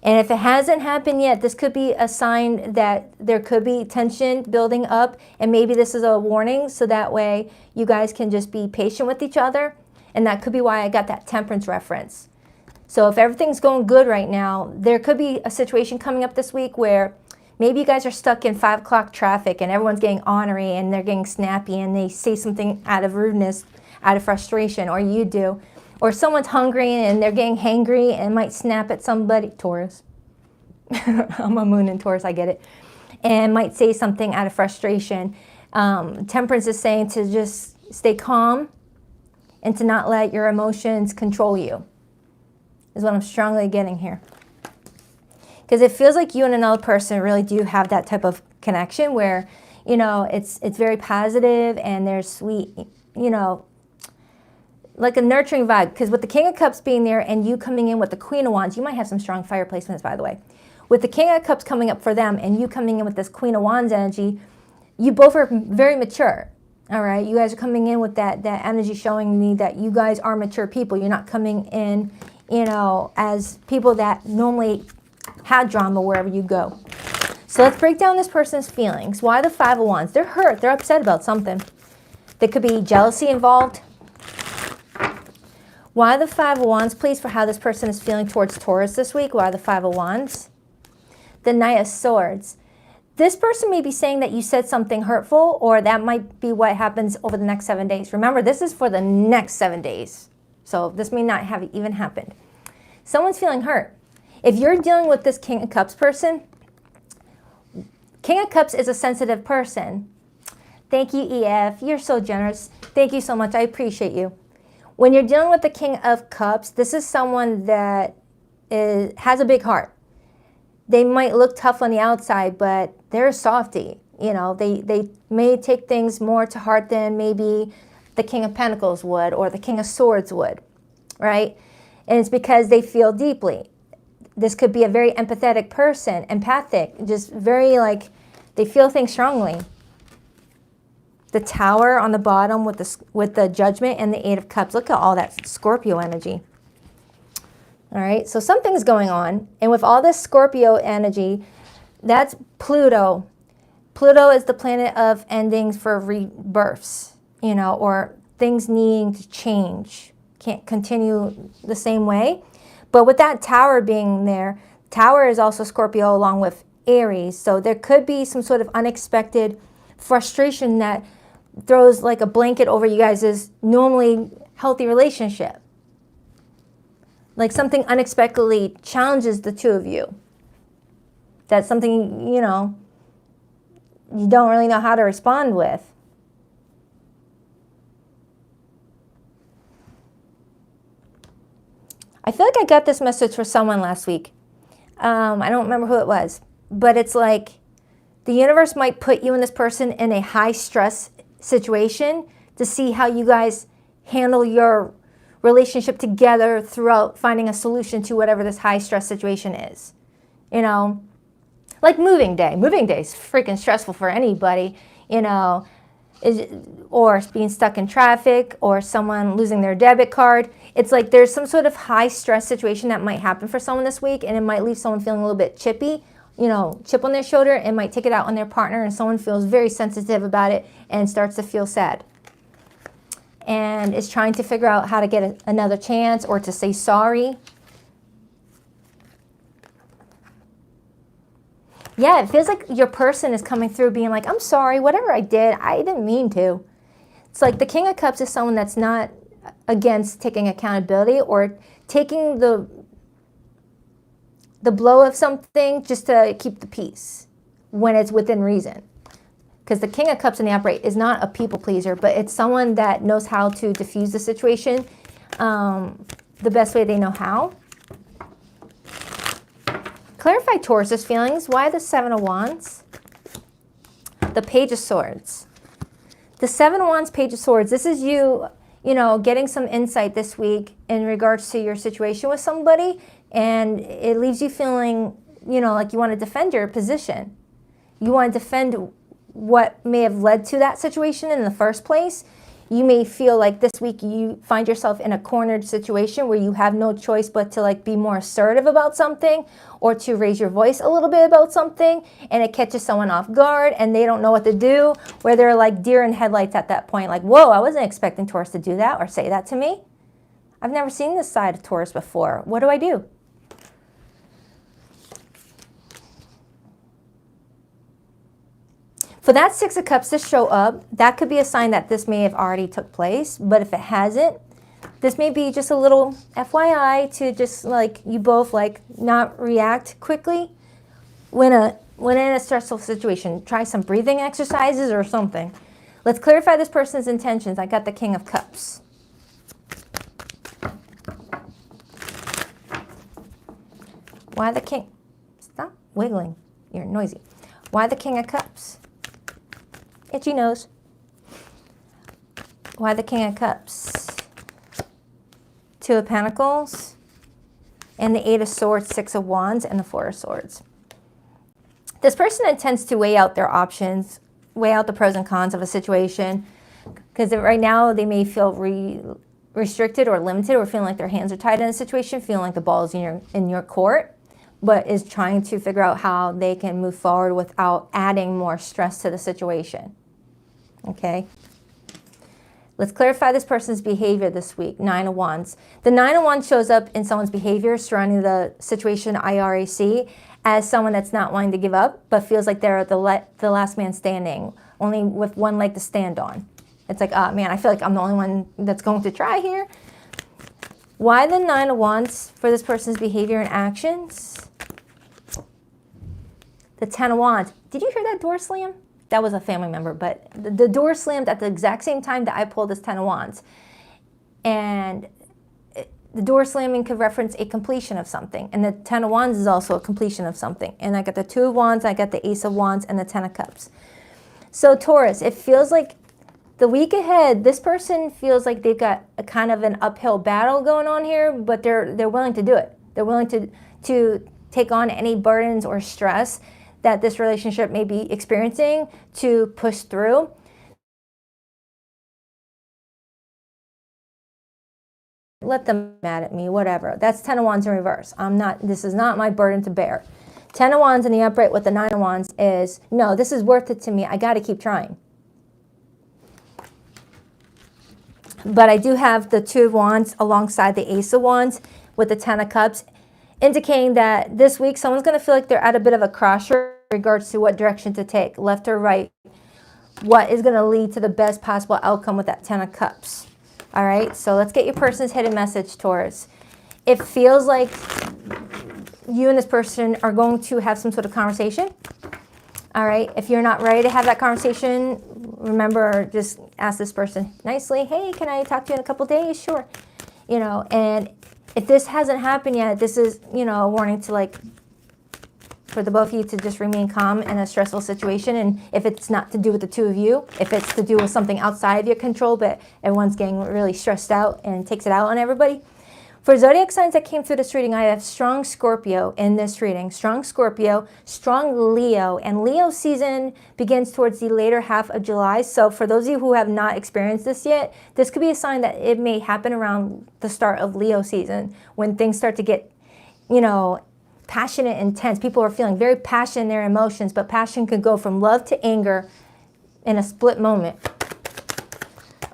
And if it hasn't happened yet, this could be a sign that there could be tension building up. And maybe this is a warning so that way you guys can just be patient with each other And that could be why I got that temperance reference. So if everything's going good right now, there could be a situation coming up this week where maybe you guys are stuck in 5 o'clock traffic and everyone's getting ornery and they're getting snappy and they say something out of rudeness, out of frustration, or you do. Or someone's hungry and they're getting hangry and might snap at somebody. Taurus. I'm a moon in Taurus, I get it. And might say something out of frustration. Temperance is saying to just stay calm and to not let your emotions control you, is what I'm strongly getting here. Because it feels like you and another person really do have that type of connection where, you know, it's very positive and there's sweet, you know, like a nurturing vibe. Because with the King of Cups being there and you coming in with the Queen of Wands, you might have some strong fire placements, by the way. With the King of Cups coming up for them and you coming in with this Queen of Wands energy, you both are very mature, all right? You guys are coming in with that energy showing me that you guys are mature people. You're not coming in, you know, as people that normally had drama wherever you go. So let's break down this person's feelings. Why the Five of Wands? They're hurt. They're upset about something. There could be jealousy involved. Why the Five of Wands, please, for how this person is feeling towards Taurus this week? Why the Five of Wands? The Knight of Swords. This person may be saying that you said something hurtful, or that might be what happens over the next 7 days. Remember, this is for the next 7 days. So this may not have even happened. Someone's feeling hurt. If you're dealing with this King of Cups person, King of Cups is a sensitive person. Thank you, EF. You're so generous. Thank you so much. I appreciate you. When you're dealing with the King of Cups, this is someone that has a big heart. They might look tough on the outside, but they're a softie. You know, they may take things more to heart than maybe the King of Pentacles would or the King of Swords would, right? And it's because they feel deeply. This could be a very empathetic person, empathic, just very like, they feel things strongly. The Tower on the bottom with the Judgment and the Eight of Cups. Look at all that Scorpio energy. All right, so something's going on. And with all this Scorpio energy, that's Pluto. Pluto is the planet of endings for rebirths, you know, or things needing to change. Can't continue the same way. But with that Tower being there, Tower is also Scorpio along with Aries. So there could be some sort of unexpected frustration that throws like a blanket over you guys' normally healthy relationship. Like something unexpectedly challenges the two of you. That's something, you know, you don't really know how to respond with. I feel like I got this message for someone last week. I don't remember who it was. But it's like the universe might put you and this person in a high stress situation to see how you guys handle your relationship together throughout finding a solution to whatever this high stress situation is. You know, like moving day. Moving day is freaking stressful for anybody, you know, or being stuck in traffic or someone losing their debit card. It's like there's some sort of high stress situation that might happen for someone this week, and it might leave someone feeling a little bit chippy, you know, chip on their shoulder. It might take it out on their partner, and someone feels very sensitive about it and starts to feel sad. And is trying to figure out how to get another chance or to say sorry. Yeah, it feels like your person is coming through being like, I'm sorry, whatever I did, I didn't mean to. It's like the King of Cups is someone that's not against taking accountability or taking the blow of something just to keep the peace when it's within reason. Because the King of Cups in the upright is not a people pleaser, but it's someone that knows how to diffuse the situation the best way they know how. Clarify Taurus's feelings. Why the Seven of Wands? The Page of Swords. The Seven of Wands, Page of Swords. This is you, you know, getting some insight this week in regards to your situation with somebody, and it leaves you feeling, you know, like you want to defend your position. You want to defend what may have led to that situation in the first place. You may feel like this week you find yourself in a cornered situation where you have no choice but to like be more assertive about something or to raise your voice a little bit about something, and it catches someone off guard and they don't know what to do, where they're like deer in headlights at that point, like, whoa, I wasn't expecting Taurus to do that or say that to me. I've never seen this side of Taurus before. What do I do? For that Six of Cups to show up, that could be a sign that this may have already took place. But if it hasn't, this may be just a little FYI to just like you both like not react quickly when in a stressful situation. Try some breathing exercises or something. Let's clarify this person's intentions. I got the King of Cups. Why the King? Stop wiggling. You're noisy. Why the King of Cups? Itchy nose. Why the King of Cups? Two of Pentacles, and the Eight of Swords, Six of Wands, and the Four of Swords. This person intends to weigh out their options, weigh out the pros and cons of a situation, because right now they may feel restricted or limited, or feeling like their hands are tied in a situation, feeling like the ball is in your court, but is trying to figure out how they can move forward without adding more stress to the situation. Okay? Let's clarify this person's behavior this week. Nine of Wands. The Nine of Wands shows up in someone's behavior surrounding the situation IRAC as someone that's not wanting to give up, but feels like they're the last man standing, only with one leg to stand on. It's like, oh man, I feel like I'm the only one that's going to try here. Why the Nine of Wands for this person's behavior and actions? The Ten of Wands. Did you hear that door slam? That was a family member, but the door slammed at the exact same time that I pulled this Ten of Wands. And the door slamming could reference a completion of something. And the Ten of Wands is also a completion of something. And I got the Two of Wands, I got the Ace of Wands, and the Ten of Cups. So Taurus, it feels like the week ahead, this person feels like they've got a kind of an uphill battle going on here, but they're willing to do it. They're willing to take on any burdens or stress that this relationship may be experiencing to push through. Let them mad at me, whatever. That's Ten of Wands in reverse. This is not my burden to bear. Ten of Wands in the upright with the Nine of Wands is, no, this is worth it to me. I got to keep trying. But I do have the Two of Wands alongside the Ace of Wands with the Ten of Cups, indicating that this week someone's going to feel like they're at a bit of a crossroads in regards to what direction to take, left or right, what is going to lead to the best possible outcome with that Ten of Cups. All right, so let's get your person's hidden message, Taurus. It feels like you and this person are going to have some sort of conversation. All right, if you're not ready to have that conversation, remember, just ask this person nicely, hey, can I talk to you in a couple days? Sure. You know, and if this hasn't happened yet, this is, you know, a warning to, like, for the both of you to just remain calm in a stressful situation. And if it's not to do with the two of you, if it's to do with something outside of your control, but everyone's getting really stressed out and takes it out on everybody. For zodiac signs that came through this reading, I have strong Scorpio in this reading. Strong Scorpio, strong Leo. And Leo season begins towards the later half of July. So for those of you who have not experienced this yet, this could be a sign that it may happen around the start of Leo season when things start to get, you know, passionate, intense. People are feeling very passionate in their emotions, but passion could go from love to anger in a split moment.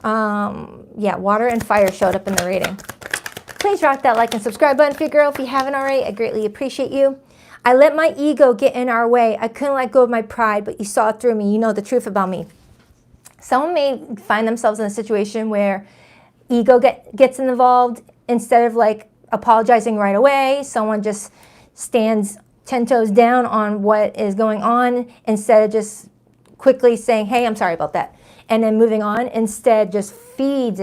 Yeah, water and fire showed up in the reading. Please rock that like and subscribe button for your girl if you haven't already. I greatly appreciate you. I let my ego get in our way. I couldn't let go of my pride, but you saw through me. You know the truth about me. Someone may find themselves in a situation where ego gets involved. Instead of like apologizing right away, someone just stands 10 toes down on what is going on instead of just quickly saying, hey, I'm sorry about that, and then moving on. Instead, just feeds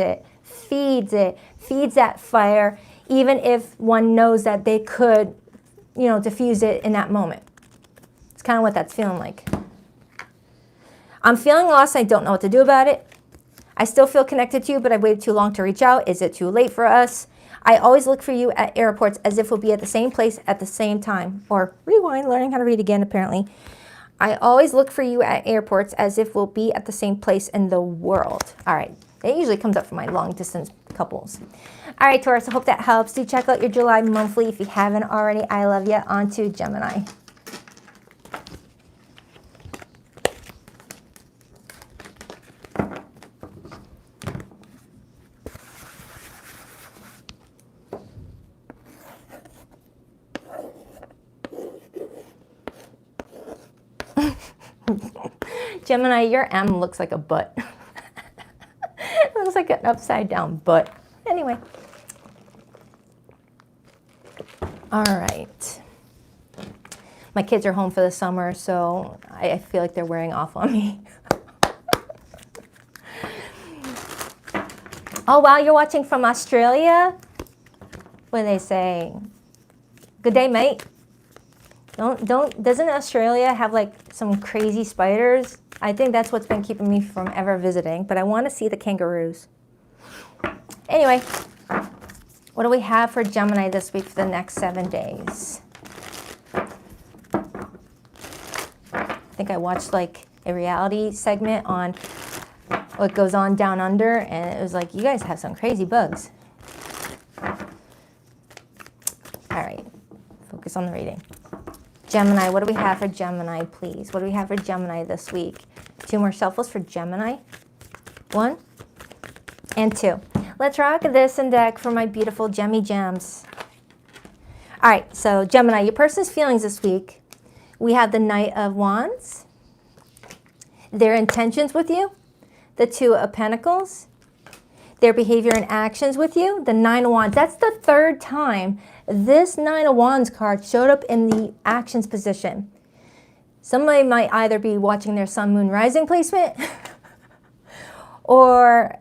that fire, even if one knows that they could, you know, diffuse it in that moment. It's kind of what that's feeling like. I'm feeling lost. I don't know what to do about it. I still feel connected to you, but I waited too long to reach out. Is it too late for us? I always look for you at airports as if we'll be at the same place at the same time. Or rewind, learning how to read again, apparently. I always look for you at airports as if we'll be at the same place in the world. All right. It usually comes up for my long distance couples. All right, Taurus, I hope that helps. Do check out your July monthly if you haven't already. I love you. On to Gemini. Gemini, your M looks like a butt. It looks like an upside down butt. Anyway. All right. My kids are home for the summer, so I feel like they're wearing off on me. Oh, wow, you're watching from Australia? What do they say? Good day, mate. Doesn't Australia have like some crazy spiders? I think that's what's been keeping me from ever visiting, but I want to see the kangaroos. Anyway, what do we have for Gemini this week for the next 7 days? I think I watched like a reality segment on what goes on down under, and it was like, you guys have some crazy bugs. All right, focus on the reading. Gemini, what do we have for Gemini, please? What do we have for Gemini this week? 2 more shuffles for Gemini. 1 and 2. Let's rock this and deck for my beautiful Gemmy Gems. All right, so Gemini, your person's feelings this week. We have the Knight of Wands, their intentions with you, the 2 of Pentacles, their behavior and actions with you, the 9 of Wands. That's the 3rd time this 9 of Wands card showed up in the actions position. Somebody might either be watching their Sun, Moon, Rising placement or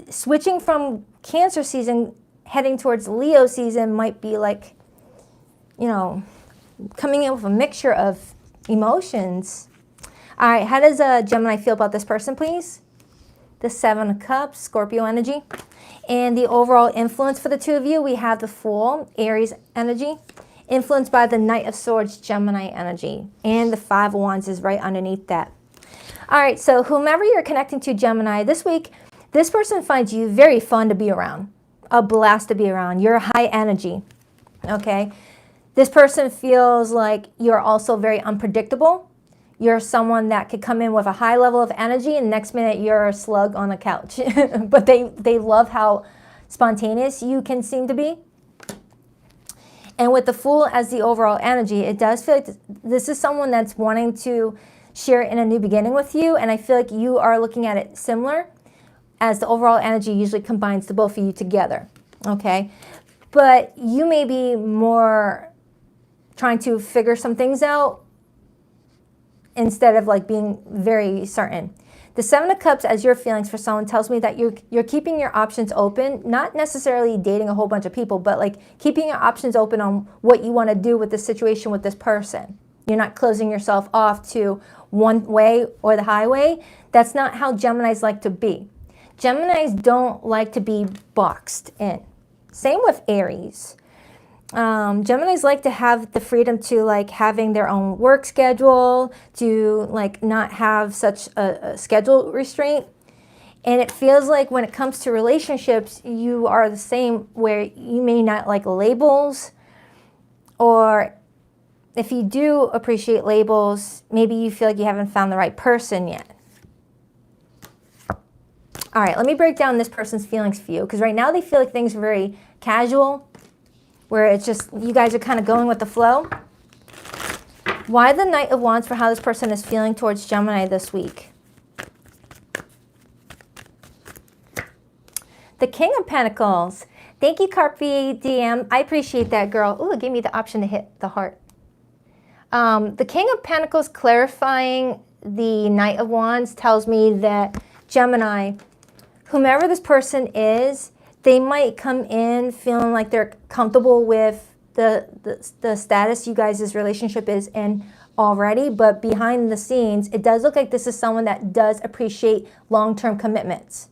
switching from Cancer season, heading towards Leo season might be like, you know, coming in with a mixture of emotions. All right, how does Gemini feel about this person, please? The 7 of Cups, Scorpio energy. And the overall influence for the 2 of you, we have the Fool, Aries energy, influenced by the Knight of Swords, Gemini energy. And the 5 of Wands is right underneath that. All right, so whomever you're connecting to, Gemini, this week, this person finds you very fun to be around, a blast to be around. You're high energy, okay? This person feels like you're also very unpredictable. You're someone that could come in with a high level of energy and next minute you're a slug on a couch. But they love how spontaneous you can seem to be. And with the Fool as the overall energy, it does feel like this is someone that's wanting to share in a new beginning with you. And I feel like you are looking at it similar, as the overall energy usually combines the both of you together, okay? But you may be more trying to figure some things out instead of like being very certain. The 7 of Cups as your feelings for someone tells me that you're keeping your options open, not necessarily dating a whole bunch of people, but like keeping your options open on what you want to do with the situation with this person. You're not closing yourself off to one way or the highway. That's not how Geminis like to be. Geminis don't like to be boxed in. Same with Aries. Geminis like to have the freedom to like having their own work schedule, to like not have such a schedule restraint. And it feels like when it comes to relationships, you are the same, where you may not like labels, or if you do appreciate labels, maybe you feel like you haven't found the right person yet. All right, let me break down this person's feelings for you, because right now they feel like things are very casual, where it's just you guys are kind of going with the flow. Why the Knight of Wands for how this person is feeling towards Gemini this week? The King of Pentacles. Thank you, Carpe Diem. I appreciate that, girl. Ooh, it gave me the option to hit the heart. The King of Pentacles clarifying the Knight of Wands tells me that Gemini, whomever this person is, they might come in feeling like they're comfortable with the status you guys' relationship is in already, but behind the scenes, it does look like this is someone that does appreciate long-term commitments.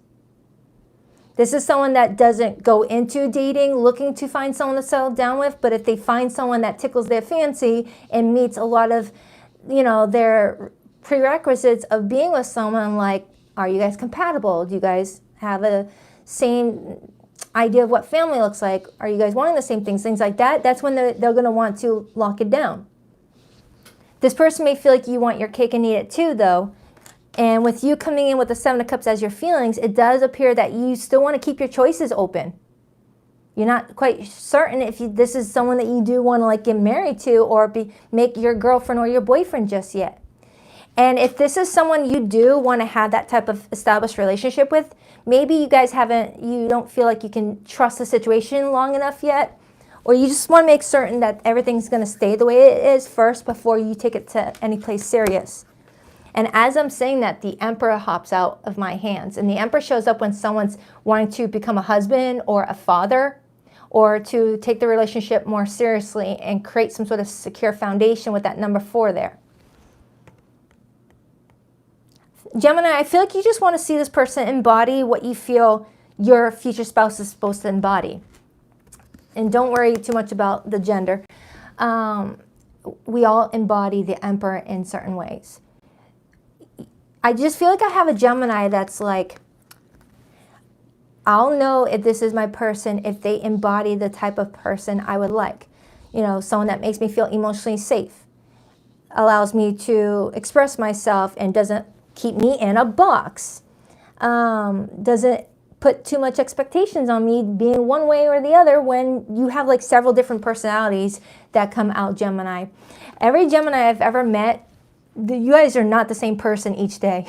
This is someone that doesn't go into dating looking to find someone to settle down with, but if they find someone that tickles their fancy and meets a lot of, you know, their prerequisites of being with someone, like, are you guys compatible? Do you guys have a same idea of what family looks like? Are you guys wanting the same things? Things like that. That's when they're going to want to lock it down. This person may feel like you want your cake and eat it too, though. And with you coming in with the 7 of Cups as your feelings, it does appear that you still want to keep your choices open. You're not quite certain if this is someone that you do want to like get married to or make your girlfriend or your boyfriend just yet. And if this is someone you do want to have that type of established relationship with, maybe you guys you don't feel like you can trust the situation long enough yet, or you just want to make certain that everything's going to stay the way it is first before you take it to any place serious. And as I'm saying that, the Emperor hops out of my hands. And the Emperor shows up when someone's wanting to become a husband or a father, or to take the relationship more seriously and create some sort of secure foundation with that number 4 there. Gemini, I feel like you just want to see this person embody what you feel your future spouse is supposed to embody. And don't worry too much about the gender. We all embody the Emperor in certain ways. I just feel like I have a Gemini that's like, I'll know if this is my person if they embody the type of person I would like. You know, someone that makes me feel emotionally safe, allows me to express myself and doesn't keep me in a box, doesn't put too much expectations on me being one way or the other when you have like several different personalities that come out Gemini. Every Gemini I've ever met, you guys are not the same person each day.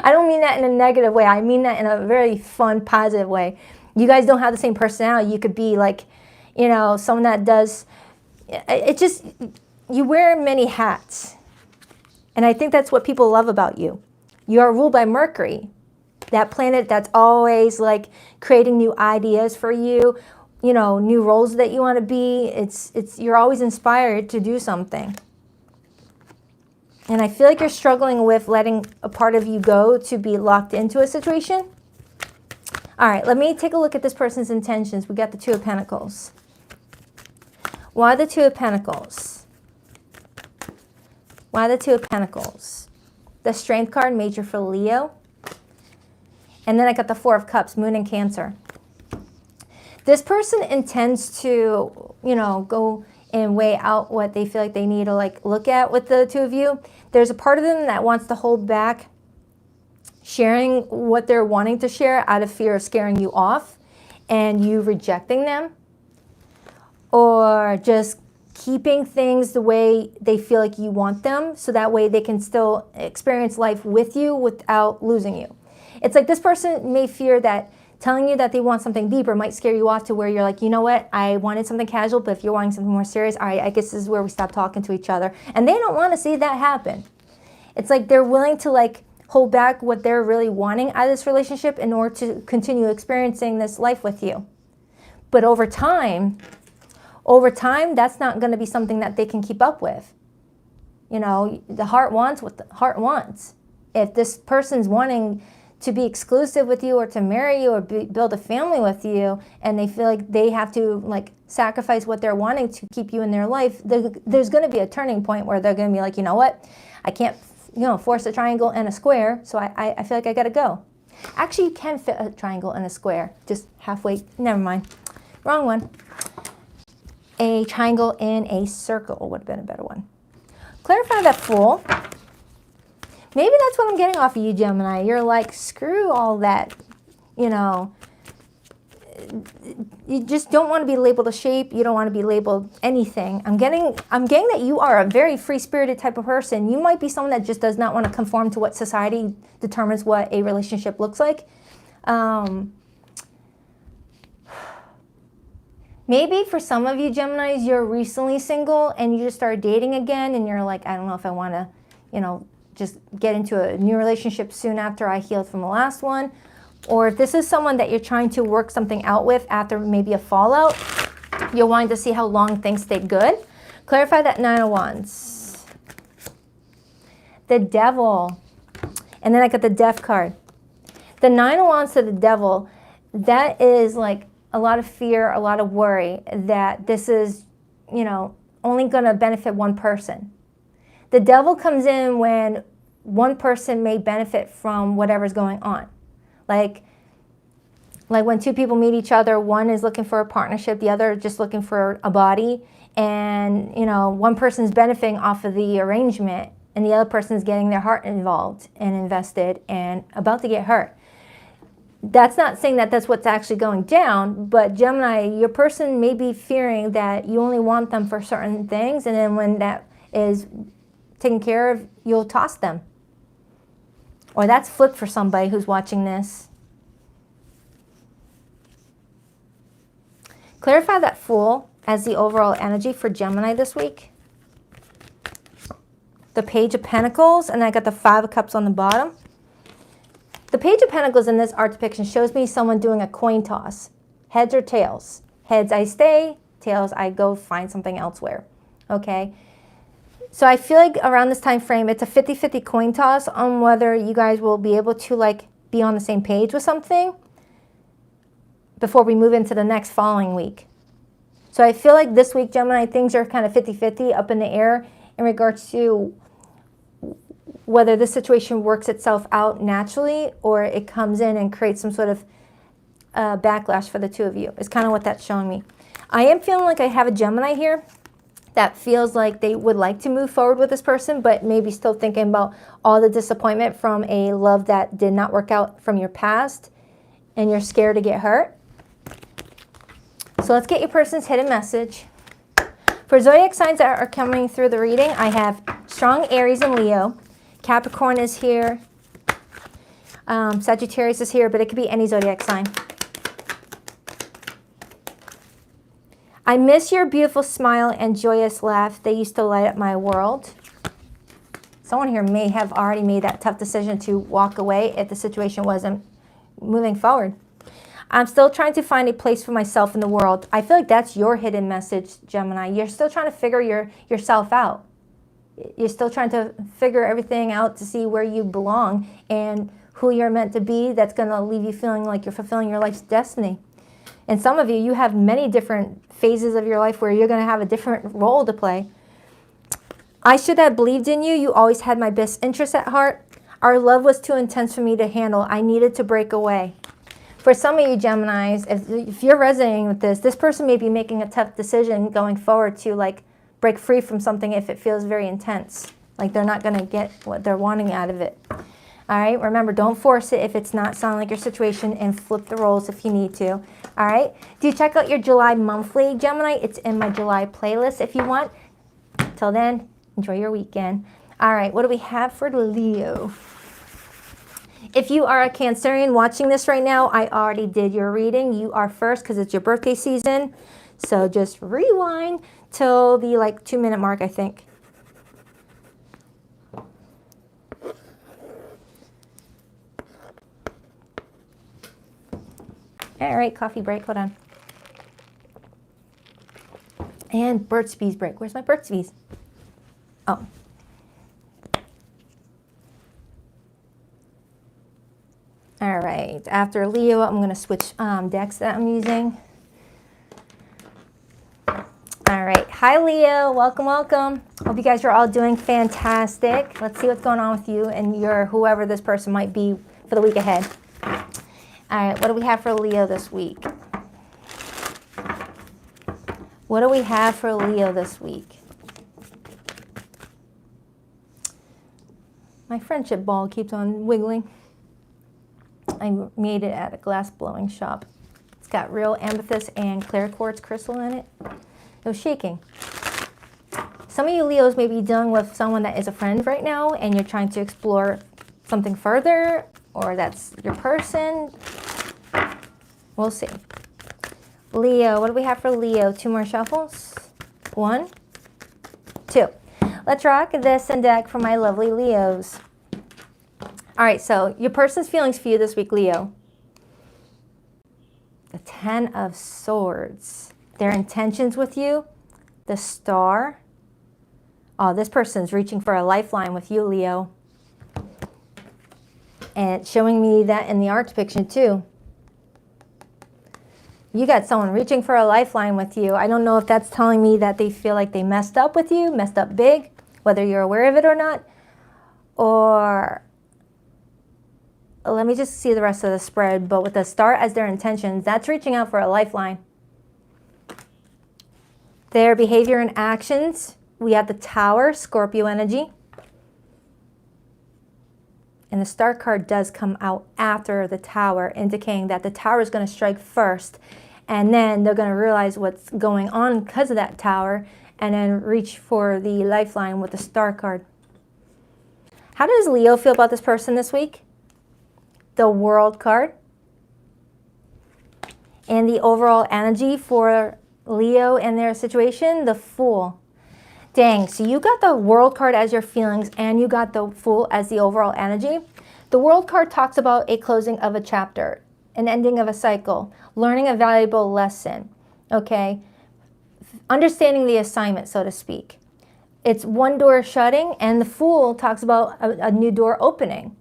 I don't mean that in a negative way. I mean that in a very fun, positive way. You guys don't have the same personality. You could be like, you know, someone that does, you wear many hats. And I think that's what people love about you. You are ruled by Mercury, that planet that's always like creating new ideas for you, you know, new roles that you want to be. You're always inspired to do something. And I feel like you're struggling with letting a part of you go to be locked into a situation. All right, let me take a look at this person's intentions. We got the 2 of Pentacles. Why the 2 of Pentacles? Why the 2 of Pentacles? The Strength card, major for Leo. And then I got the 4 of Cups, Moon and Cancer. This person intends to, you know, go and weigh out what they feel like they need to like look at with the 2 of you. There's a part of them that wants to hold back sharing what they're wanting to share out of fear of scaring you off and you rejecting them, or just keeping things the way they feel like you want them, so that way they can still experience life with you without losing you. It's like this person may fear that telling you that they want something deeper might scare you off to where you're like, you know what, I wanted something casual, but if you're wanting something more serious, all right, I guess this is where we stop talking to each other. And they don't want to see that happen. It's like they're willing to like hold back what they're really wanting out of this relationship in order to continue experiencing this life with you. But over time, that's not going to be something that they can keep up with. You know, the heart wants what the heart wants. If this person's wanting to be exclusive with you or to marry you or build a family with you, and they feel like they have to like sacrifice what they're wanting to keep you in their life, there's going to be a turning point where they're going to be like, you know what, I can't, you know, force a triangle and a square, so I feel like I got to go. Actually, you can fit a triangle and a square, just halfway, never mind, wrong one. A triangle in a circle would have been a better one. Clarify that Fool. Maybe that's what I'm getting off of you, Gemini. You're like, screw all that, you know. You just don't want to be labeled a shape. You don't want to be labeled anything. I'm getting that you are a very free-spirited type of person. You might be someone that just does not want to conform to what society determines what a relationship looks like. Maybe for some of you Geminis, you're recently single and you just started dating again and you're like, I don't know if I want to, you know, just get into a new relationship soon after I healed from the last one. Or if this is someone that you're trying to work something out with after maybe a fallout, you're wanting to see how long things stay good. Clarify that 9 of Wands. The Devil. And then I got the Death card. The 9 of Wands to the Devil, that is like a lot of fear, a lot of worry that this is, you know, only going to benefit one person. The Devil comes in when one person may benefit from whatever's going on. Like when 2 people meet each other, one is looking for a partnership, the other just looking for a body. And, you know, one person's benefiting off of the arrangement and the other person's getting their heart involved and invested and about to get hurt. That's not saying that that's what's actually going down, but Gemini, your person may be fearing that you only want them for certain things, and then when that is taken care of, you'll toss them. Or that's flipped for somebody who's watching this. Clarify that Fool as the overall energy for Gemini this week. The Page of Pentacles, and I got the Five of Cups on the bottom. The Page of Pentacles in this art depiction shows me someone doing a coin toss. Heads or tails. Heads, I stay. Tails, I go find something elsewhere. Okay? So I feel like around this time frame, it's a 50-50 coin toss on whether you guys will be able to like be on the same page with something before we move into the next following week. So I feel like this week, Gemini, things are kind of 50-50 up in the air in regards to whether this situation works itself out naturally or it comes in and creates some sort of backlash for the two of you. It's kind of what that's showing me. I am feeling like I have a Gemini here that feels like they would like to move forward with this person, but maybe still thinking about all the disappointment from a love that did not work out from your past, and you're scared to get hurt. So let's get your person's hidden message. For zodiac signs that are coming through the reading, I have strong Aries and Leo. Capricorn is here. Sagittarius is here, but it could be any zodiac sign. I miss your beautiful smile and joyous laugh. They used to light up my world. Someone here may have already made that tough decision to walk away if the situation wasn't moving forward. I'm still trying to find a place for myself in the world. I feel like that's your hidden message, Gemini. You're still trying to figure yourself out. You're still trying to figure everything out to see where you belong and who you're meant to be. That's going to leave you feeling like you're fulfilling your life's destiny. And some of you, you have many different phases of your life where you're going to have a different role to play. I should have believed in you. You always had my best interest at heart. Our love was too intense for me to handle. I needed to break away. For some of you Geminis, if you're resonating with this person may be making a tough decision going forward to like break free from something if it feels very intense. Like they're not going to get what they're wanting out of it. All right, remember, don't force it if it's not sounding like your situation, and flip the roles if you need to. All right, do check out your July monthly, Gemini. It's in my July playlist if you want. Till then, enjoy your weekend. All right, what do we have for Leo? If you are a Cancerian watching this right now, I already did your reading. You are first because it's your birthday season. So just rewind till the like 2-minute mark, I think. All right, coffee break, hold on. And Burt's Bees break. Where's my Burt's Bees? Oh. All right, after Leo, I'm gonna switch decks that I'm using. All right, hi Leo, welcome, welcome. Hope you guys are all doing fantastic. Let's see what's going on with you and your whoever this person might be for the week ahead. All right, what do we have for Leo this week? What do we have for Leo this week? My friendship ball keeps on wiggling. I made it at a glass blowing shop. It's got real amethyst and clear quartz crystal in it. It was shaking. Some of you Leos may be dealing with someone that is a friend right now and you're trying to explore something further, or that's your person. We'll see. Leo, what do we have for Leo? 2 more shuffles. 1, 2. Let's rock this and deck for my lovely Leos. All right, so your person's feelings for you this week, Leo. The 10 of Swords. Their intentions with you. The Star. Oh, this person's reaching for a lifeline with you, Leo. And it's showing me that in the art depiction, too. You got someone reaching for a lifeline with you. I don't know if that's telling me that they feel like they messed up with you, messed up big, whether you're aware of it or not. Or let me just see the rest of the spread. But with the Star as their intentions, that's reaching out for a lifeline. Their behavior and actions, we have the Tower, Scorpio energy. And the Star card does come out after the Tower, indicating that the Tower is going to strike first. And then they're going to realize what's going on because of that Tower, and then reach for the lifeline with the Star card. How does Leo feel about this person this week? The World card. And the overall energy for Leo and their situation, the Fool. Dang, so you got the World card as your feelings and you got the Fool as the overall energy. The World card talks about a closing of a chapter, an ending of a cycle, learning a valuable lesson, okay? Understanding the assignment, so to speak. It's one door shutting, and the Fool talks about a new door opening,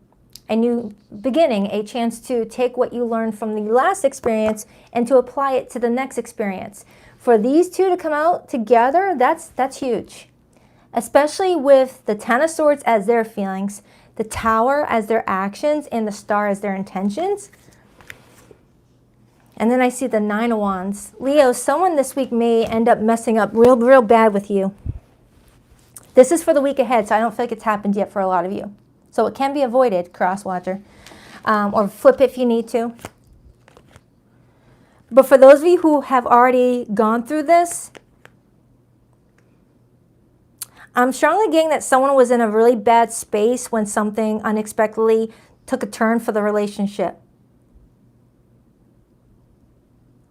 a new beginning, a chance to take what you learned from the last experience and to apply it to the next experience. For these two to come out together, that's huge. Especially with the Ten of Swords as their feelings, the Tower as their actions, and the Star as their intentions. And then I see the Nine of Wands. Leo, someone this week may end up messing up real bad with you. This is for the week ahead, so I don't feel like it's happened yet for a lot of you. So it can be avoided, cross-watcher, or flip if you need to. But for those of you who have already gone through this, I'm strongly getting that someone was in a really bad space when something unexpectedly took a turn for the relationship.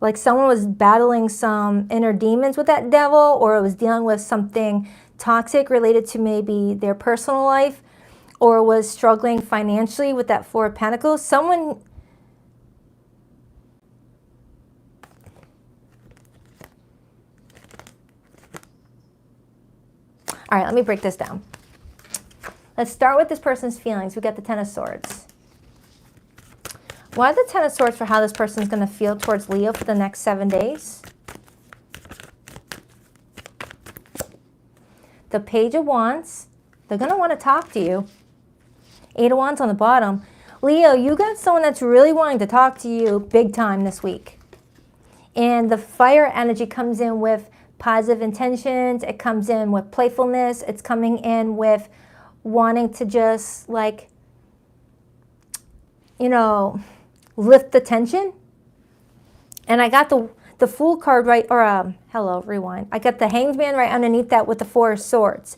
Like someone was battling some inner demons with that devil, or it was dealing with something toxic related to maybe their personal life, or was struggling financially with that Four of Pentacles. Someone... All right, let me break this down. Let's start with this person's feelings. We got the Ten of Swords. Why the Ten of Swords for how this person is going to feel towards Leo for the next 7 days? The Page of Wands. They're going to want to talk to you. Eight of Wands on the bottom. Leo, you got someone that's really wanting to talk to you big time this week. And the fire energy comes in with positive intentions. It comes in with playfulness. It's coming in with wanting to just, like, you know, lift the tension. And I got the Fool card right, or hello, rewind. I got the Hanged Man right underneath that with the Four of Swords.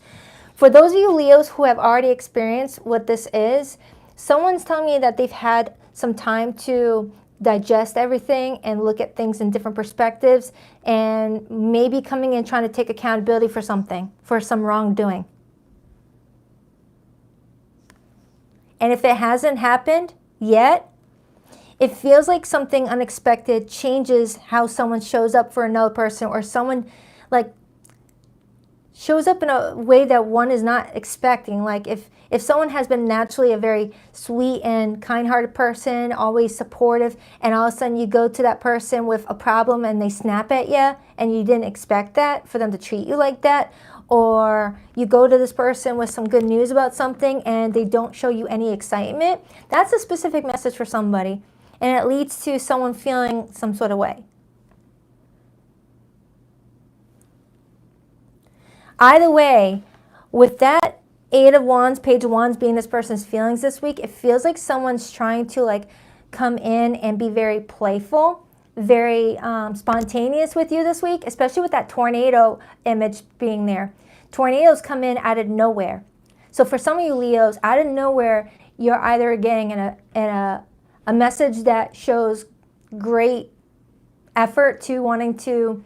For those of you Leos who have already experienced what this is, someone's telling me that they've had some time to digest everything and look at things in different perspectives, and maybe coming in trying to take accountability for something, for some wrongdoing. And if it hasn't happened yet, it feels like something unexpected changes how someone shows up for another person, or someone like shows up in a way that one is not expecting. Like if someone has been naturally a very sweet and kind-hearted person, always supportive, and all of a sudden you go to that person with a problem and they snap at you and you didn't expect that, for them to treat you like that, or you go to this person with some good news about something and they don't show you any excitement, that's a specific message for somebody, and it leads to someone feeling some sort of way. Either way, with that Eight of Wands, Page of Wands being this person's feelings this week, it feels like someone's trying to like come in and be very playful, very spontaneous with you this week, especially with that tornado image being there. Tornadoes come in out of nowhere. So for some of you Leos, out of nowhere, you're either getting a message that shows great effort to wanting to,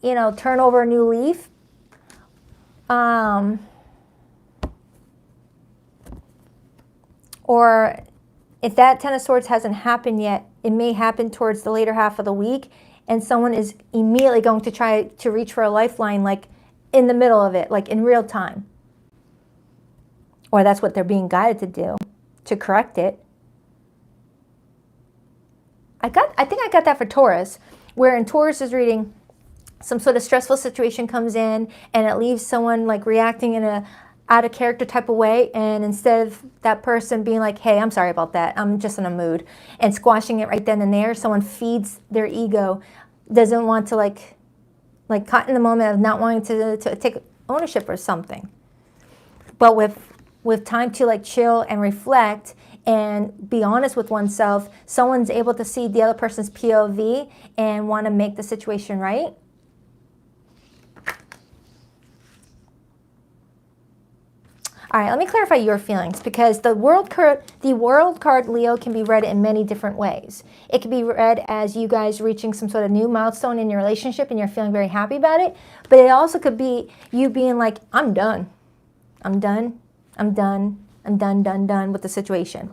you know, turn over a new leaf. Or if that Ten of Swords hasn't happened yet, it may happen towards the later half of the week, and someone is immediately going to try to reach for a lifeline, like in the middle of it, like in real time. Or that's what they're being guided to do, to correct it. I think I got that for Taurus, where in Taurus's reading, some sort of stressful situation comes in and it leaves someone like reacting in a out of character type of way, and instead of that person being like, hey, I'm sorry about that, I'm just in a mood, and squashing it right then and there, someone feeds their ego, doesn't want to like caught in the moment of not wanting to take ownership or something. But with time to like chill and reflect and be honest with oneself, someone's able to see the other person's POV and want to make the situation right. All right, let me clarify your feelings, because the world card, Leo, can be read in many different ways. It can be read as you guys reaching some sort of new milestone in your relationship and you're feeling very happy about it. But it also could be you being like, I'm done. I'm done. I'm done. I'm done with the situation.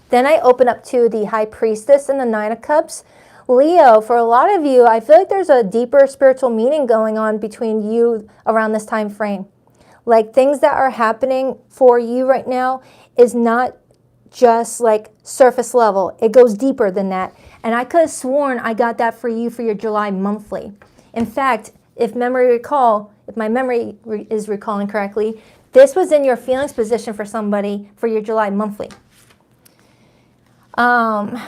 Then I open up to the High Priestess and the Nine of Cups. Leo, for a lot of you, I feel like there's a deeper spiritual meaning going on between you around this time frame. Like, things that are happening for you right now is not just like surface level. It goes deeper than that. And I could have sworn I got that for you for your July monthly. In fact, if my memory is recalling correctly, this was in your feelings position for somebody for your July monthly. For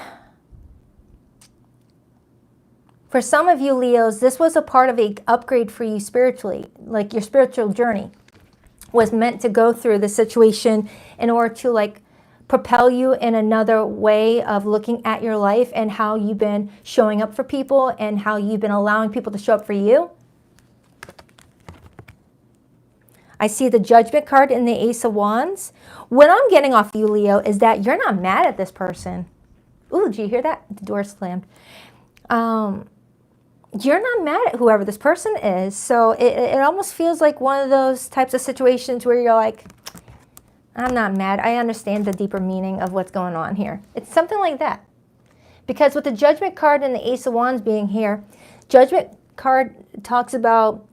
some of you Leos, this was a part of an upgrade for you spiritually, like your spiritual journey was meant to go through the situation in order to like propel you in another way of looking at your life and how you've been showing up for people and how you've been allowing people to show up for you. I see the Judgment card in the Ace of Wands. What I'm getting off you, Leo, is that you're not mad at this person. Ooh, did you hear that? The door slammed. You're not mad at whoever this person is. So it almost feels like one of those types of situations where you're like, I'm not mad. I understand the deeper meaning of what's going on here. It's something like that. Because with the Judgment card and the Ace of Wands being here, Judgment card talks about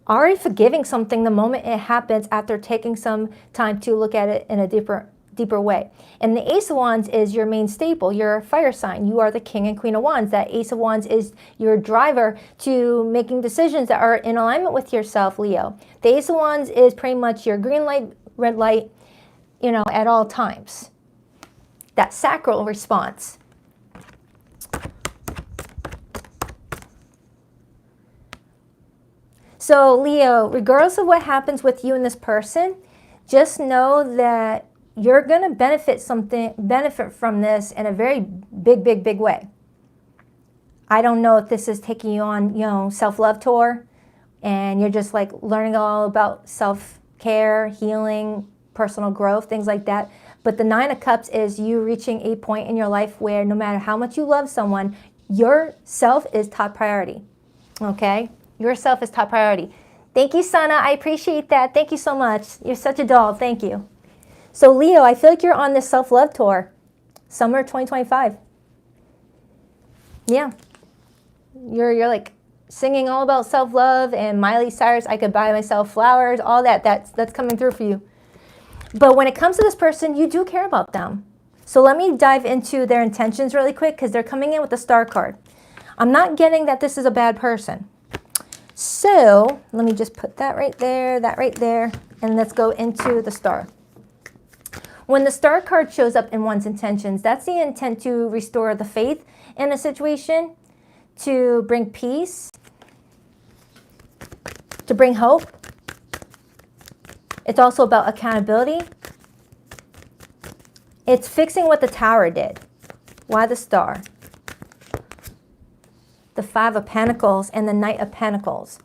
already forgiving something the moment it happens after taking some time to look at it in a deeper way. And the Ace of Wands is your main staple. You're a fire sign. You are the King and Queen of Wands. That Ace of Wands is your driver to making decisions that are in alignment with yourself, Leo. The Ace of Wands is pretty much your green light, red light, you know, at all times. That sacral response. So Leo, regardless of what happens with you and this person, just know that you're going to benefit from this in a very big way. I don't know if this is taking you on, you know, self-love tour and you're just like learning all about self-care, healing, personal growth, things like that. But the Nine of Cups is you reaching a point in your life where no matter how much you love someone, yourself is top priority. Okay? Yourself is top priority. Thank you, Sana. I appreciate that. Thank you so much. You're such a doll. Thank you. So Leo, I feel like you're on this self-love tour. Summer 2025. Yeah. You're like singing all about self-love and Miley Cyrus, I could buy myself flowers, all that. That's coming through for you. But when it comes to this person, you do care about them. So let me dive into their intentions really quick because they're coming in with the Star card. I'm not getting that this is a bad person. So let me just put that right there, and let's go into the Star. When the Star card shows up in one's intentions, that's the intent to restore the faith in a situation, to bring peace, to bring hope. It's also about accountability. It's fixing what the Tower did. Why the Star? The Five of Pentacles and the Knight of Pentacles.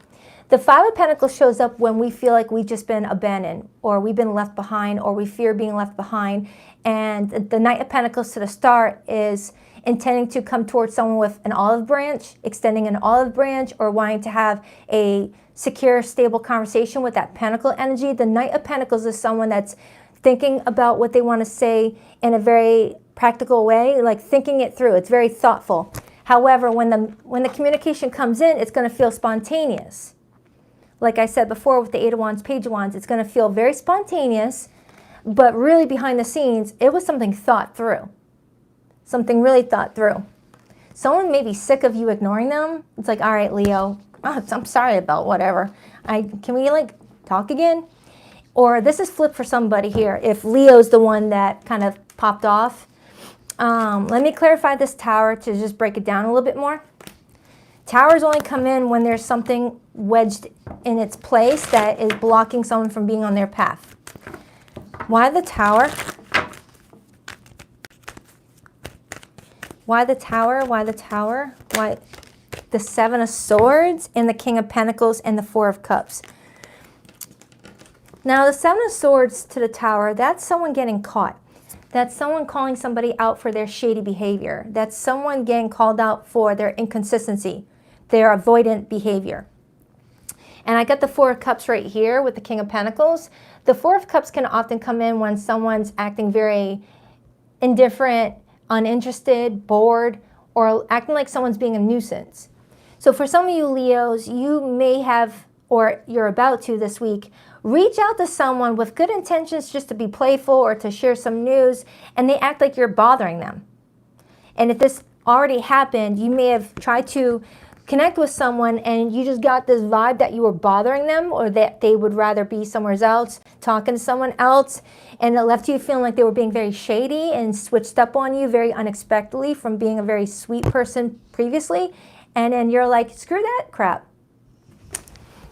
The Five of Pentacles shows up when we feel like we've just been abandoned or we've been left behind or we fear being left behind. And the Knight of Pentacles to the Star is intending to come towards someone with an olive branch, extending an olive branch, or wanting to have a secure, stable conversation with that Pentacle energy. The Knight of Pentacles is someone that's thinking about what they want to say in a very practical way, like thinking it through. It's very thoughtful. However, when the communication comes in, it's going to feel spontaneous. Like I said before with the Eight of Wands, Page of Wands, it's going to feel very spontaneous, but really behind the scenes, it was something thought through. Something really thought through. Someone may be sick of you ignoring them. It's like, all right, Leo, I'm sorry about whatever. Can we like talk again? Or this is flipped for somebody here. If Leo's the one that kind of popped off. Let me clarify this Tower to just break it down a little bit more. Towers only come in when there's something wedged in its place that is blocking someone from being on their path. Why the Tower? Why the Tower? Why the Tower? Why the Seven of Swords and the King of Pentacles and the Four of Cups? Now, the Seven of Swords to the Tower, that's someone getting caught. That's someone calling somebody out for their shady behavior. That's someone getting called out for their inconsistency, their avoidant behavior. And I got the Four of Cups right here with the King of Pentacles. The Four of Cups can often come in when someone's acting very indifferent, uninterested, bored, or acting like someone's being a nuisance. So for some of you Leos, you may have, or you're about to this week, reach out to someone with good intentions just to be playful or to share some news, and they act like you're bothering them. And if this already happened, you may have tried to connect with someone and you just got this vibe that you were bothering them, or that they would rather be somewhere else, talking to someone else, and it left you feeling like they were being very shady and switched up on you very unexpectedly from being a very sweet person previously. And then you're like, screw that crap.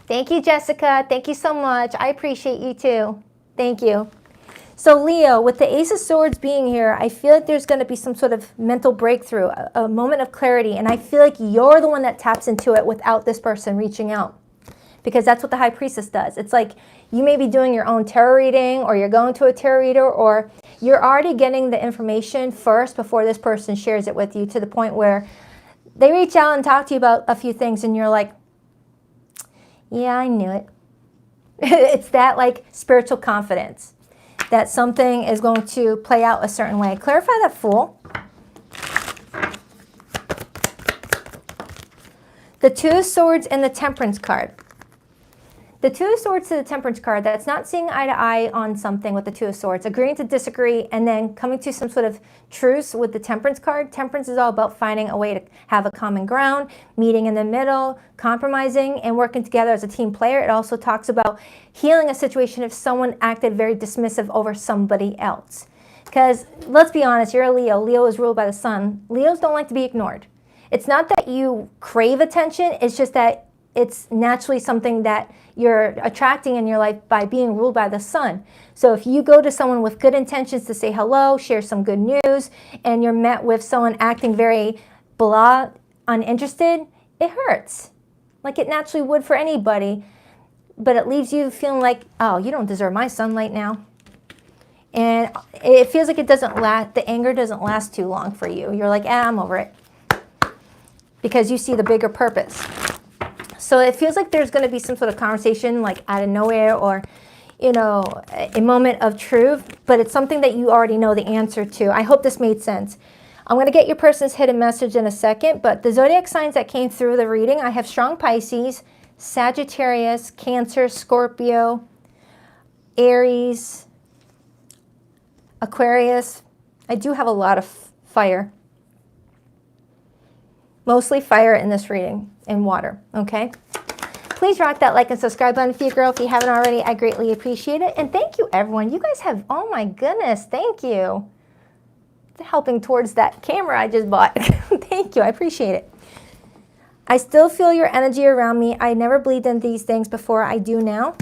Thank you, Jessica. Thank you so much. I appreciate you too. Thank you. So Leo, with the Ace of Swords being here, I feel like there's going to be some sort of mental breakthrough, a moment of clarity. And I feel like you're the one that taps into it without this person reaching out. Because that's what the High Priestess does. It's like you may be doing your own tarot reading, or you're going to a tarot reader, or you're already getting the information first before this person shares it with you, to the point where they reach out and talk to you about a few things and you're like, yeah, I knew it. It's that like spiritual confidence that something is going to play out a certain way. Clarify that, Fool. The Two of Swords and the Temperance card. The Two of Swords to the Temperance card, that's not seeing eye to eye on something with the Two of Swords, agreeing to disagree, and then coming to some sort of truce with the Temperance card. Temperance is all about finding a way to have a common ground, meeting in the middle, compromising, and working together as a team player. It also talks about healing a situation if someone acted very dismissive over somebody else. Because let's be honest, you're a Leo. Leo is ruled by the sun. Leos don't like to be ignored. It's not that you crave attention, it's just that it's naturally something that you're attracting in your life by being ruled by the sun. So if you go to someone with good intentions to say hello, share some good news, and you're met with someone acting very blah, uninterested, it hurts. Like it naturally would for anybody, but it leaves you feeling like, oh, you don't deserve my sunlight now. And it feels like it doesn't last, the anger doesn't last too long for you. You're like, I'm over it. Because you see the bigger purpose. So it feels like there's going to be some sort of conversation like out of nowhere, or, you know, a moment of truth, but it's something that you already know the answer to. I hope this made sense. I'm going to get your person's hidden message in a second, but the zodiac signs that came through the reading, I have strong Pisces, Sagittarius, Cancer, Scorpio, Aries, Aquarius. I do have a lot of fire. Mostly fire in this reading, and water, okay? Please rock that like and subscribe button for you, girl, if you haven't already. I greatly appreciate it. And thank you, everyone. You guys have, oh my goodness, thank you. Helping towards that camera I just bought. Thank you, I appreciate it. I still feel your energy around me. I never believed in these things before. I do now.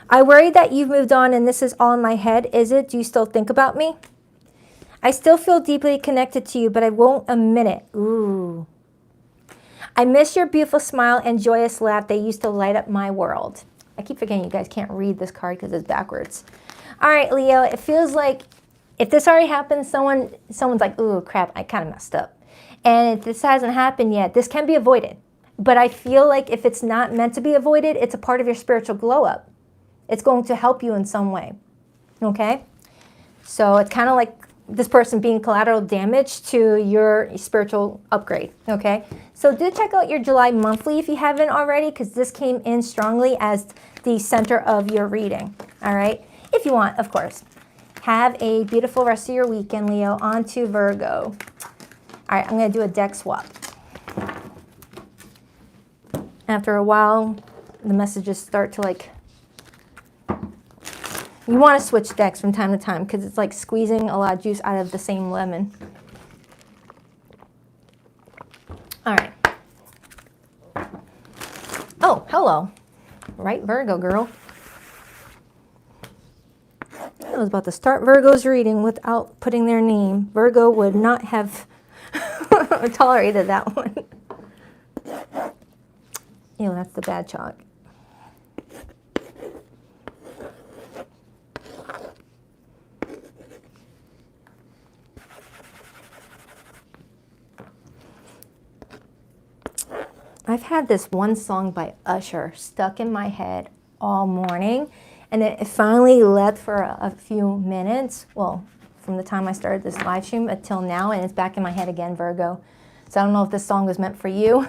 I worry that you've moved on and this is all in my head. Is it? Do you still think about me? I still feel deeply connected to you, but I won't admit it. Ooh. I miss your beautiful smile and joyous laugh. They used to light up my world. I keep forgetting you guys can't read this card because it's backwards. All right, Leo, it feels like if this already happened, someone's like, ooh, crap, I kind of messed up. And if this hasn't happened yet, this can be avoided. But I feel like if it's not meant to be avoided, it's a part of your spiritual glow up. It's going to help you in some way, okay? So it's kind of like this person being collateral damage to your spiritual upgrade, okay? So do check out your July monthly if you haven't already, because this came in strongly as the center of your reading, all right? If you want, of course. Have a beautiful rest of your weekend, Leo. On to Virgo. All right, I'm going to do a deck swap. After a while, the messages start to like... You want to switch decks from time to time because it's like squeezing a lot of juice out of the same lemon. All right. Oh, hello. Right, Virgo girl. I was about to start Virgo's reading without putting their name. Virgo would not have tolerated that one. Ew, that's the bad chalk. I've had this one song by Usher stuck in my head all morning, and it finally left for a few minutes. Well, from the time I started this live stream until now, and it's back in my head again, Virgo. So I don't know if this song was meant for you.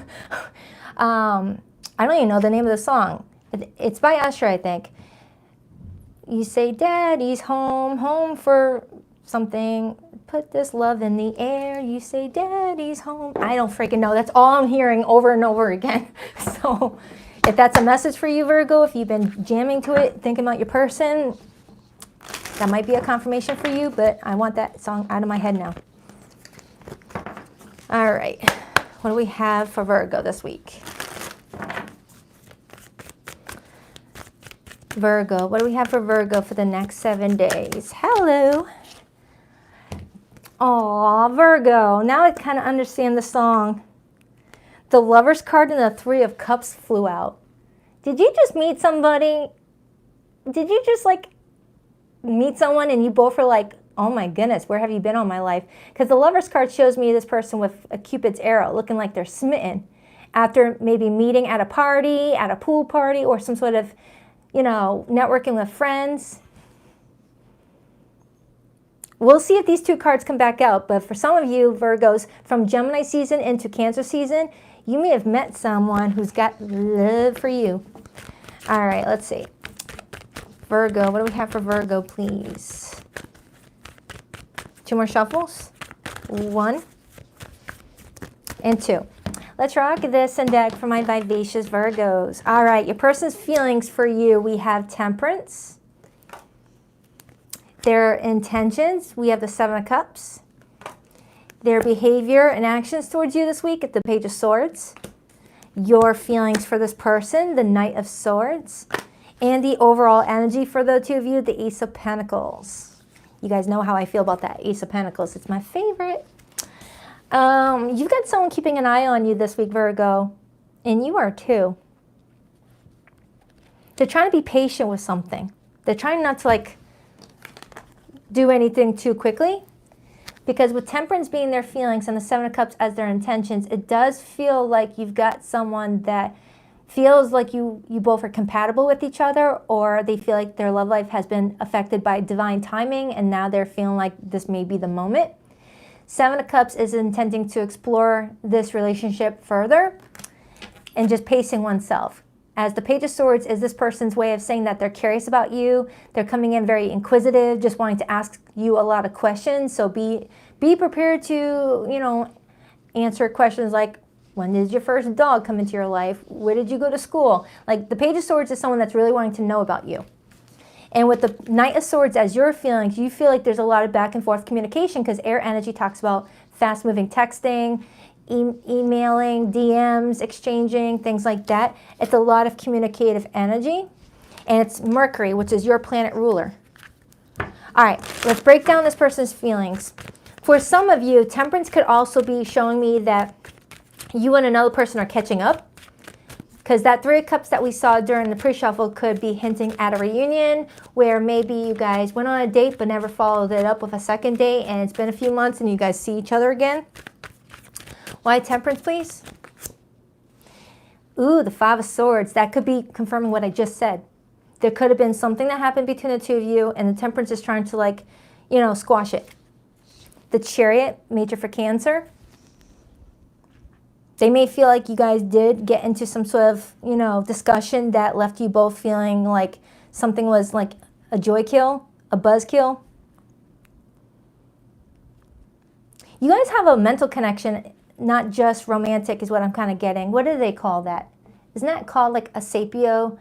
I don't even know the name of the song. It's by Usher, I think. You say, Daddy's home, home for something. Put this love in the air. You say, Daddy's home. I don't freaking know. That's all I'm hearing over and over again. So if that's a message for you, Virgo, if you've been jamming to it, thinking about your person, that might be a confirmation for you, but I want that song out of my head now. All right. What do we have for Virgo this week? Virgo, what do we have for Virgo for the next 7 days? Hello. Aw, Virgo. Now I kind of understand the song. The Lover's card and the Three of Cups flew out. Did you just meet somebody? Did you just like meet someone and you both were like, oh my goodness, where have you been all my life? Because the Lover's card shows me this person with a Cupid's arrow looking like they're smitten after maybe meeting at a party, at a pool party, or some sort of, you know, networking with friends. We'll see if these two cards come back out, but for some of you Virgos, from Gemini season into Cancer season, you may have met someone who's got love for you. All right, let's see. Virgo, what do we have for Virgo, please? 2 more shuffles. 1 and 2. Let's rock this and deck for my vivacious Virgos. All right, your person's feelings for you. We have Temperance. Their intentions, we have the 7 of Cups. Their behavior and actions towards you this week at the Page of Swords. Your feelings for this person, the Knight of Swords. And the overall energy for the two of you, the Ace of Pentacles. You guys know how I feel about that Ace of Pentacles. It's my favorite. You've got someone keeping an eye on you this week, Virgo. And you are too. They're trying to be patient with something. They're trying not to like do anything too quickly, because with Temperance being their feelings and the 7 of Cups as their intentions, it does feel like you've got someone that feels like you both are compatible with each other, or they feel like their love life has been affected by divine timing and now they're feeling like this may be the moment. 7 of Cups is intending to explore this relationship further and just pacing oneself. As the Page of Swords is this person's way of saying that they're curious about you. They're coming in very inquisitive, just wanting to ask you a lot of questions. So be prepared to, you know, answer questions like, when did your first dog come into your life? Where did you go to school? Like, the Page of Swords is someone that's really wanting to know about you. And with the Knight of Swords as your feelings, you feel like there's a lot of back and forth communication, because air energy talks about fast-moving texting, emailing, DMs, exchanging, things like that. It's a lot of communicative energy. And it's Mercury, which is your planet ruler. All right, let's break down this person's feelings. For some of you, Temperance could also be showing me that you and another person are catching up, because that 3 of Cups that we saw during the pre-shuffle could be hinting at a reunion where maybe you guys went on a date but never followed it up with a second date, and it's been a few months and you guys see each other again. Why Temperance, please? Ooh, the 5 of Swords. That could be confirming what I just said. There could have been something that happened between the two of you, and the Temperance is trying to, like, you know, squash it. The Chariot, major for Cancer. They may feel like you guys did get into some sort of, you know, discussion that left you both feeling like something was like a joy kill, a buzz kill. You guys have a mental connection, not just romantic is what I'm kind of getting. What do they call that? Isn't that called like a sapio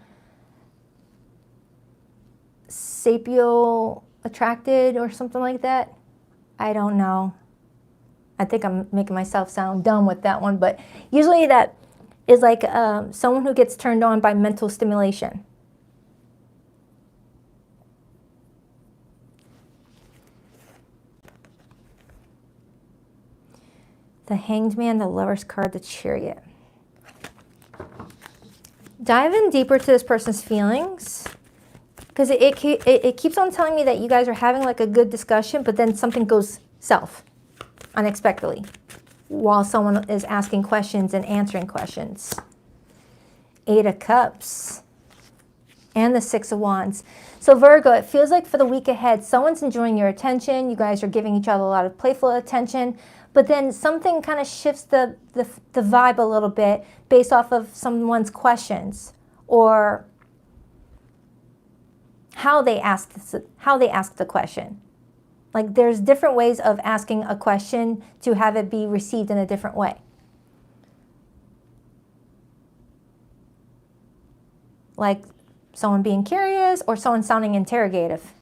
attracted or something like that? I don't know. I think I'm making myself sound dumb with that one, but usually that is like someone who gets turned on by mental stimulation. The Hanged Man, the Lover's card, the Chariot. Dive in deeper to this person's feelings, because it keeps on telling me that you guys are having like a good discussion, but then something goes south unexpectedly while someone is asking questions and answering questions. Eight of Cups and the Six of Wands. So Virgo, it feels like for the week ahead, someone's enjoying your attention. You guys are giving each other a lot of playful attention. But then something kind of shifts the vibe a little bit based off of someone's questions or how they ask the question. Like there's different ways of asking a question to have it be received in a different way. Like someone being curious or someone sounding interrogative.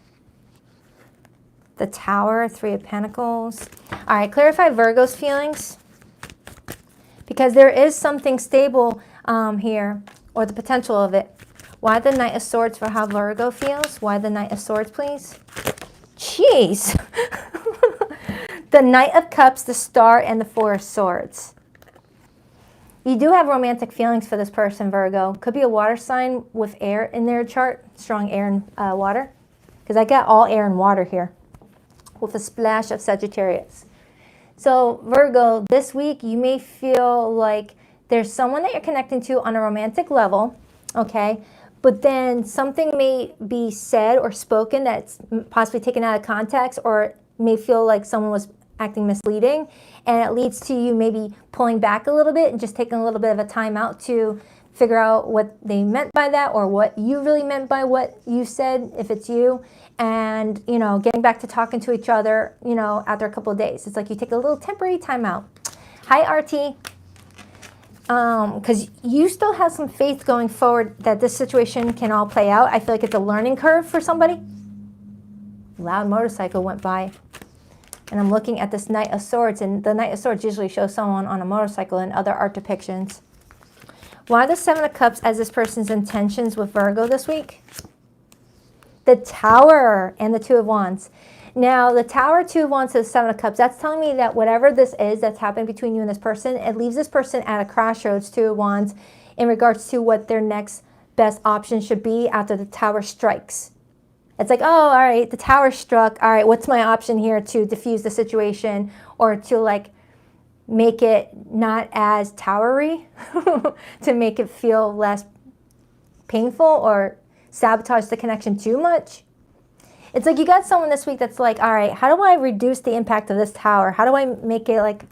The Tower, Three of Pentacles. All right, clarify Virgo's feelings. Because there is something stable here, or the potential of it. Why the Knight of Swords for how Virgo feels? Why the Knight of Swords, please? Jeez. The Knight of Cups, the Star, and the Four of Swords. You do have romantic feelings for this person, Virgo. Could be a water sign with air in their chart. Strong air and water. Because I got all air and water here. With a splash of Sagittarius. So Virgo, this week you may feel like there's someone that you're connecting to on a romantic level, okay? But then something may be said or spoken that's possibly taken out of context, or may feel like someone was acting misleading, and it leads to you maybe pulling back a little bit and just taking a little bit of a time out to figure out what they meant by that, or what you really meant by what you said, if it's you. And, you know, getting back to talking to each other, you know, after a couple of days. It's like you take a little temporary time out. Hi, RT. Because you still have some faith going forward that this situation can all play out. I feel like it's a learning curve for somebody. Loud motorcycle went by. And I'm looking at this Knight of Swords. And the Knight of Swords usually shows someone on a motorcycle in other art depictions. Why the Seven of Cups as this person's intentions with Virgo this week? The Tower and the Two of Wands. Now, the Tower, Two of Wands, to the Seven of Cups, that's telling me that whatever this is that's happened between you and this person, it leaves this person at a crossroads, Two of Wands, in regards to what their next best option should be after the Tower strikes. It's like, oh, all right, the Tower struck. All right, what's my option here to diffuse the situation or to like make it not as towery, to make it feel less painful or sabotage the connection too much? It's like you got someone this week that's like, all right, how do I reduce the impact of this tower? How do I make it like,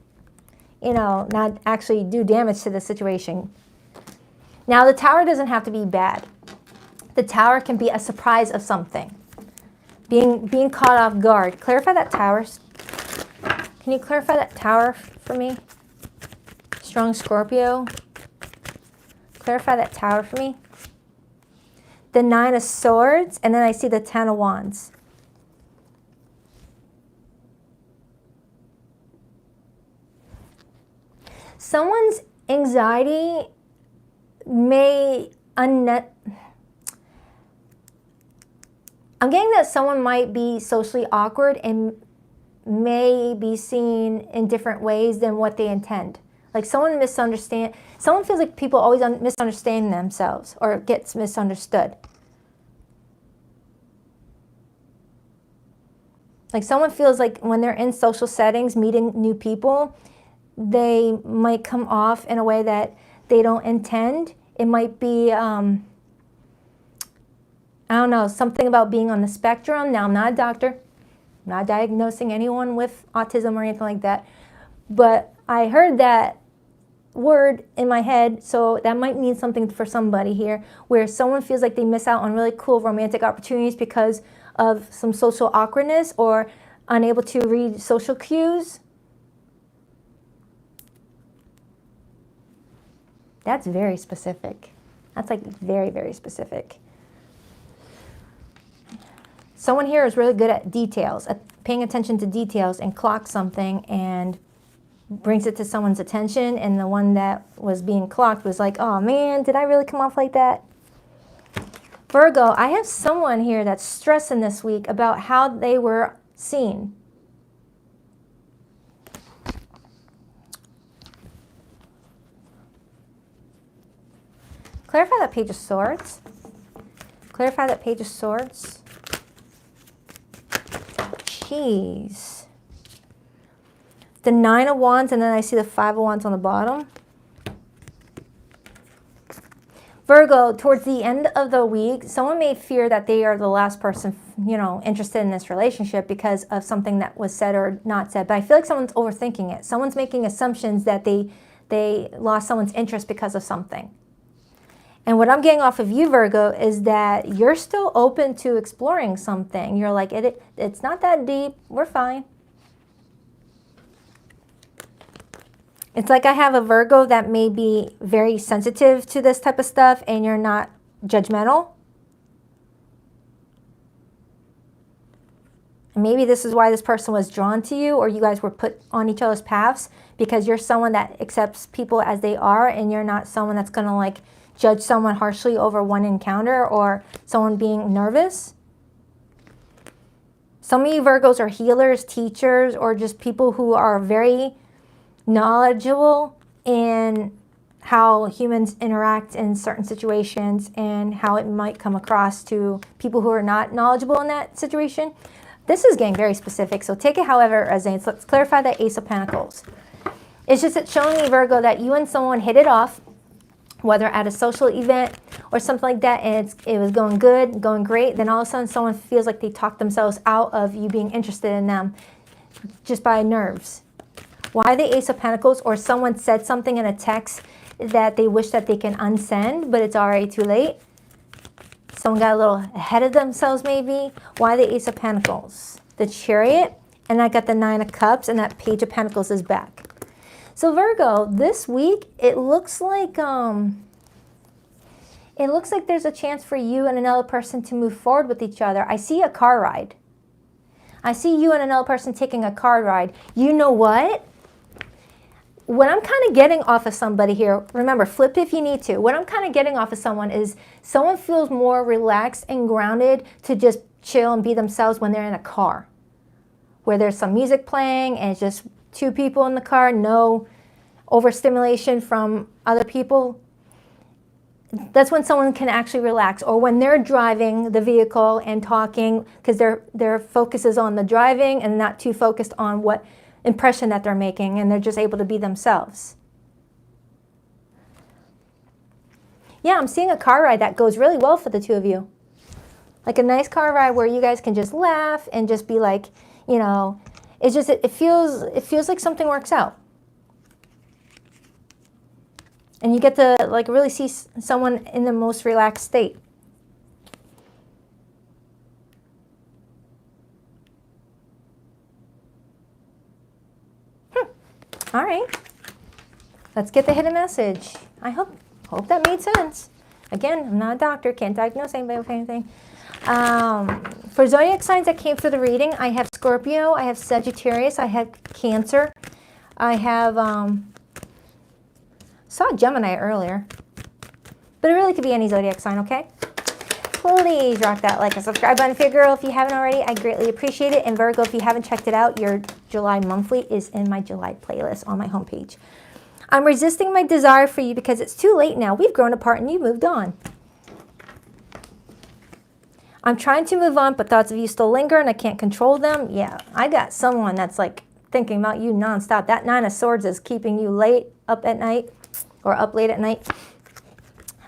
you know, not actually do damage to the situation? Now, the Tower doesn't have to be bad. The Tower can be a surprise of something. Being caught off guard. Clarify that Tower. Can you clarify that Tower for me? Strong Scorpio. Clarify that Tower for me. The Nine of Swords, and then I see the Ten of Wands. Someone's anxiety may I'm getting that someone might be socially awkward and may be seen in different ways than what they intend. Like someone feels like people always misunderstand themselves or gets misunderstood. Like someone feels like when they're in social settings, meeting new people, they might come off in a way that they don't intend. It might be, I don't know, something about being on the spectrum. Now, I'm not a doctor. I'm not diagnosing anyone with autism or anything like that. But I heard that word in my head, so that might mean something for somebody here, where someone feels like they miss out on really cool romantic opportunities because of some social awkwardness or unable to read social cues. That's very specific. That's like very, very specific. Someone here is really good at details, at paying attention to details, and clocks something and brings it to someone's attention, and the one that was being clocked was like, oh man, did I really come off like that? Virgo, I have someone here that's stressing this week about how they were seen. Clarify that Page of Swords. Clarify that Page of Swords. Jeez. The Nine of Wands, and then I see the Five of Wands on the bottom. Virgo, towards the end of the week, someone may fear that they are the last person, you know, interested in this relationship because of something that was said or not said. But I feel like someone's overthinking it. Someone's making assumptions that they lost someone's interest because of something. And what I'm getting off of you, Virgo, is that you're still open to exploring something. You're like, it's not that deep. We're fine. It's like I have a Virgo that may be very sensitive to this type of stuff and you're not judgmental. And maybe this is why this person was drawn to you, or you guys were put on each other's paths, because you're someone that accepts people as they are and you're not someone that's going to like judge someone harshly over one encounter or someone being nervous. Some of you Virgos are healers, teachers, or just people who are very knowledgeable in how humans interact in certain situations and how it might come across to people who are not knowledgeable in that situation. This is getting very specific, so take it however it resonates. Let's clarify that Ace of Pentacles. It's just it's showing me, Virgo, that you and someone hit it off, whether at a social event or something like that, and it was going good, going great. Then all of a sudden someone feels like they talked themselves out of you being interested in them just by nerves. Why the Ace of Pentacles? Or someone said something in a text that they wish that they can unsend, but it's already too late. Someone got a little ahead of themselves maybe. Why the Ace of Pentacles? The Chariot, and I got the Nine of Cups, and that Page of Pentacles is back. So Virgo, this week it looks like there's a chance for you and another person to move forward with each other. I see a car ride. I see you and another person taking a car ride. You know what? What I'm kind of getting off of somebody here, remember, flip if you need to. What I'm kind of getting off of someone is someone feels more relaxed and grounded to just chill and be themselves when they're in a car, where there's some music playing and it's just two people in the car, no overstimulation from other people. That's when someone can actually relax. Or when they're driving the vehicle and talking, because their focus is on the driving and not too focused on what impression that they're making, and they're just able to be themselves. Yeah, I'm seeing a car ride that goes really well for the two of you. Like a nice car ride where you guys can just laugh and just be like, you know, it's just, it feels like something works out. And you get to like really see someone in the most relaxed state. All right, let's get the hidden message. I hope that made sense. Again, I'm not a doctor, can't diagnose anybody with anything. For zodiac signs that came through the reading, I have Scorpio, I have Sagittarius, I have Cancer, I have, saw Gemini earlier, but it really could be any zodiac sign, okay? Please rock that like and subscribe button for your girl if you haven't already. I greatly appreciate it. And Virgo, if you haven't checked it out, your July monthly is in my July playlist on my homepage. I'm resisting my desire for you because it's too late now. We've grown apart and you moved on. I'm trying to move on, but thoughts of you still linger and I can't control them. Yeah, I got someone that's like thinking about you nonstop. That Nine of Swords is keeping you late up at night or up late at night.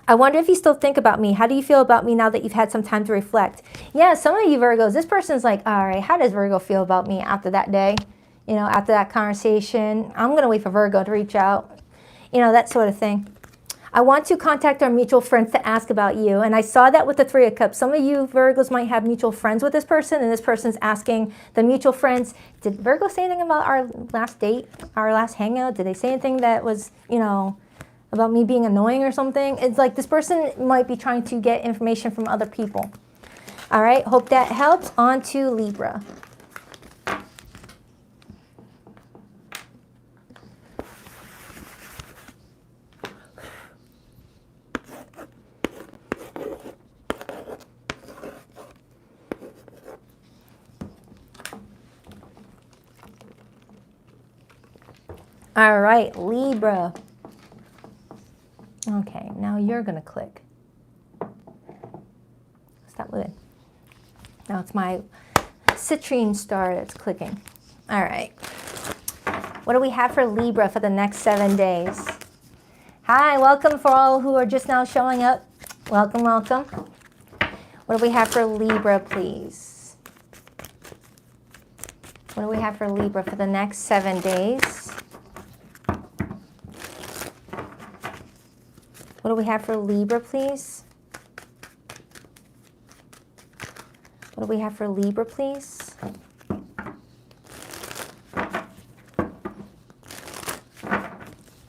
I wonder if you still think about me. How do you feel about me now that you've had some time to reflect? Yeah, some of you Virgos, this person's like, all right, how does Virgo feel about me after that day? You know, after that conversation. I'm going to wait for Virgo to reach out. You know, that sort of thing. I want to contact our mutual friends to ask about you. And I saw that with the Three of Cups. Some of you Virgos might have mutual friends with this person, and this person's asking the mutual friends, did Virgo say anything about our last date, our last hangout? Did they say anything that was, you know, about me being annoying or something? It's like this person might be trying to get information from other people. All right, hope that helps. On to Libra. All right, Libra. Okay, now you're going to click. Stop moving. Now it's my citrine star that's clicking. All right. What do we have for Libra for the next 7 days? Hi, welcome for all who are just now showing up. Welcome, welcome. What do we have for Libra, please? What do we have for Libra for the next 7 days? What do we have for Libra, please? What do we have for Libra, please?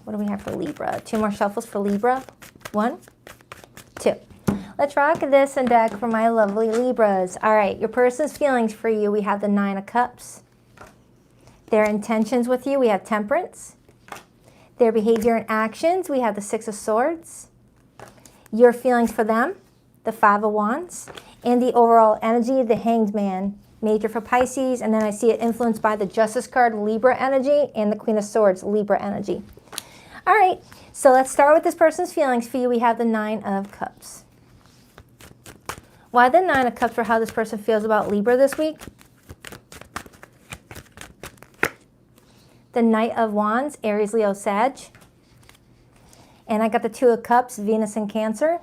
What do we have for Libra? 2 more shuffles for Libra. 1, 2. Let's rock this and deck for my lovely Libras. All right, your person's feelings for you. We have the 9 of Cups. Their intentions with you, we have Temperance. Their behavior and actions, we have the 6 of Swords. Your feelings for them, the 5 of Wands. And the overall energy, the Hanged Man, major for Pisces. And then I see it influenced by the Justice card, Libra energy, and the Queen of Swords, Libra energy. All right, so let's start with this person's feelings for you. We have the 9 of Cups. Why the 9 of Cups for how this person feels about Libra this week? The Knight of Wands, Aries, Leo, Sag. And I got the 2 of Cups, Venus and Cancer.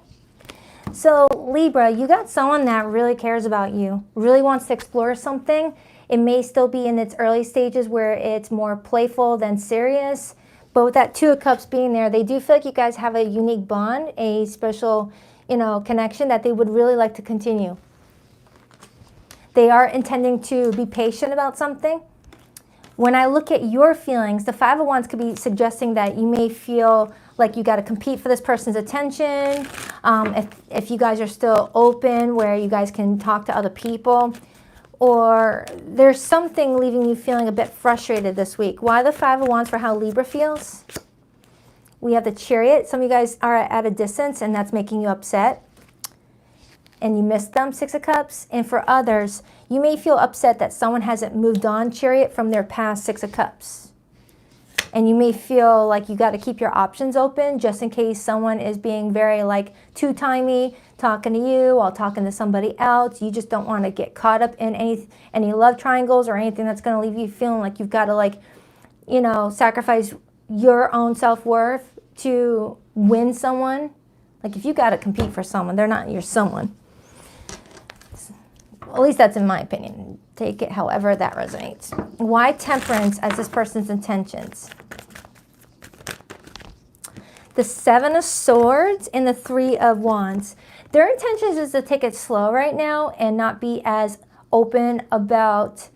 So Libra, you got someone that really cares about you, really wants to explore something. It may still be in its early stages where it's more playful than serious. But with that 2 of Cups being there, they do feel like you guys have a unique bond, a special, connection that they would really like to continue. They are intending to be patient about something. When I look at your feelings, the 5 of Wands could be suggesting that you may feel like you got to compete for this person's attention. If you guys are still open where you guys can talk to other people, or there's something leaving you feeling a bit frustrated this week. Why the 5 of Wands for how Libra feels? We have the Chariot. Some of you guys are at a distance and that's making you upset. And you missed them, 6 of Cups. And for others, you may feel upset that someone hasn't moved on, Chariot, from their past 6 of Cups. And you may feel like you got to keep your options open just in case someone is being very two-timey, talking to you while talking to somebody else. You just don't want to get caught up in any love triangles or anything that's going to leave you feeling like you've got to sacrifice your own self-worth to win someone. Like if you got to compete for someone, they're not your someone. At least that's in my opinion. Take it however that resonates. Why Temperance as this person's intentions? The 7 of Swords and the 3 of Wands. Their intentions is to take it slow right now and not be as open about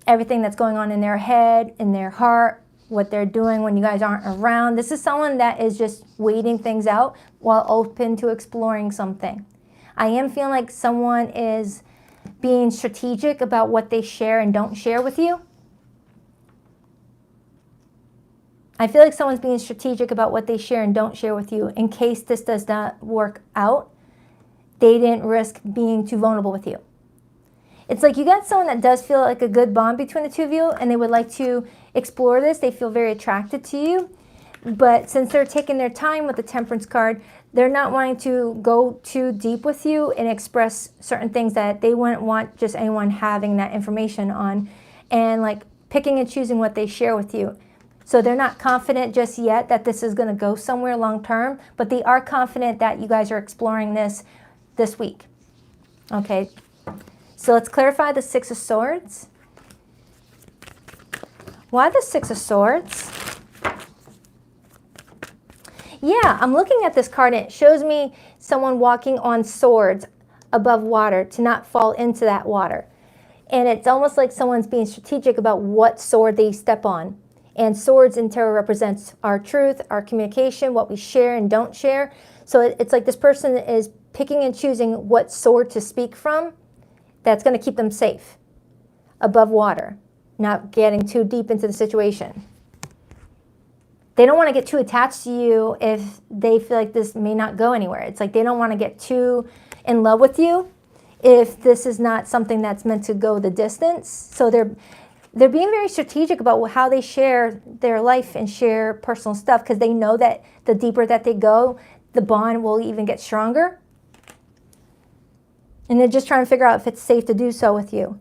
everything that's going on in their head, in their heart, what they're doing when you guys aren't around. This is someone that is just waiting things out while open to exploring something. I am feeling like someone is being strategic about what they share and don't share with you. I feel like someone's being strategic about what they share and don't share with you in case this does not work out. They didn't risk being too vulnerable with you. It's like you got someone that does feel like a good bond between the two of you and they would like to explore this. They feel very attracted to you. But since they're taking their time with the Temperance card, they're not wanting to go too deep with you and express certain things that they wouldn't want just anyone having that information on, and picking and choosing what they share with you. So they're not confident just yet that this is going to go somewhere long term, but they are confident that you guys are exploring this week. Okay, so let's clarify the 6 of Swords. Why the 6 of Swords? Yeah, I'm looking at this card and it shows me someone walking on swords above water to not fall into that water. And it's almost like someone's being strategic about what sword they step on. And swords in tarot represents our truth, our communication, what we share and don't share. So it's like this person is picking and choosing what sword to speak from that's going to keep them safe above water, not getting too deep into the situation. They don't want to get too attached to you if they feel like this may not go anywhere. It's like they don't want to get too in love with you if this is not something that's meant to go the distance. So they're being very strategic about how they share their life and share personal stuff because they know that the deeper that they go, the bond will even get stronger. And they're just trying to figure out if it's safe to do so with you.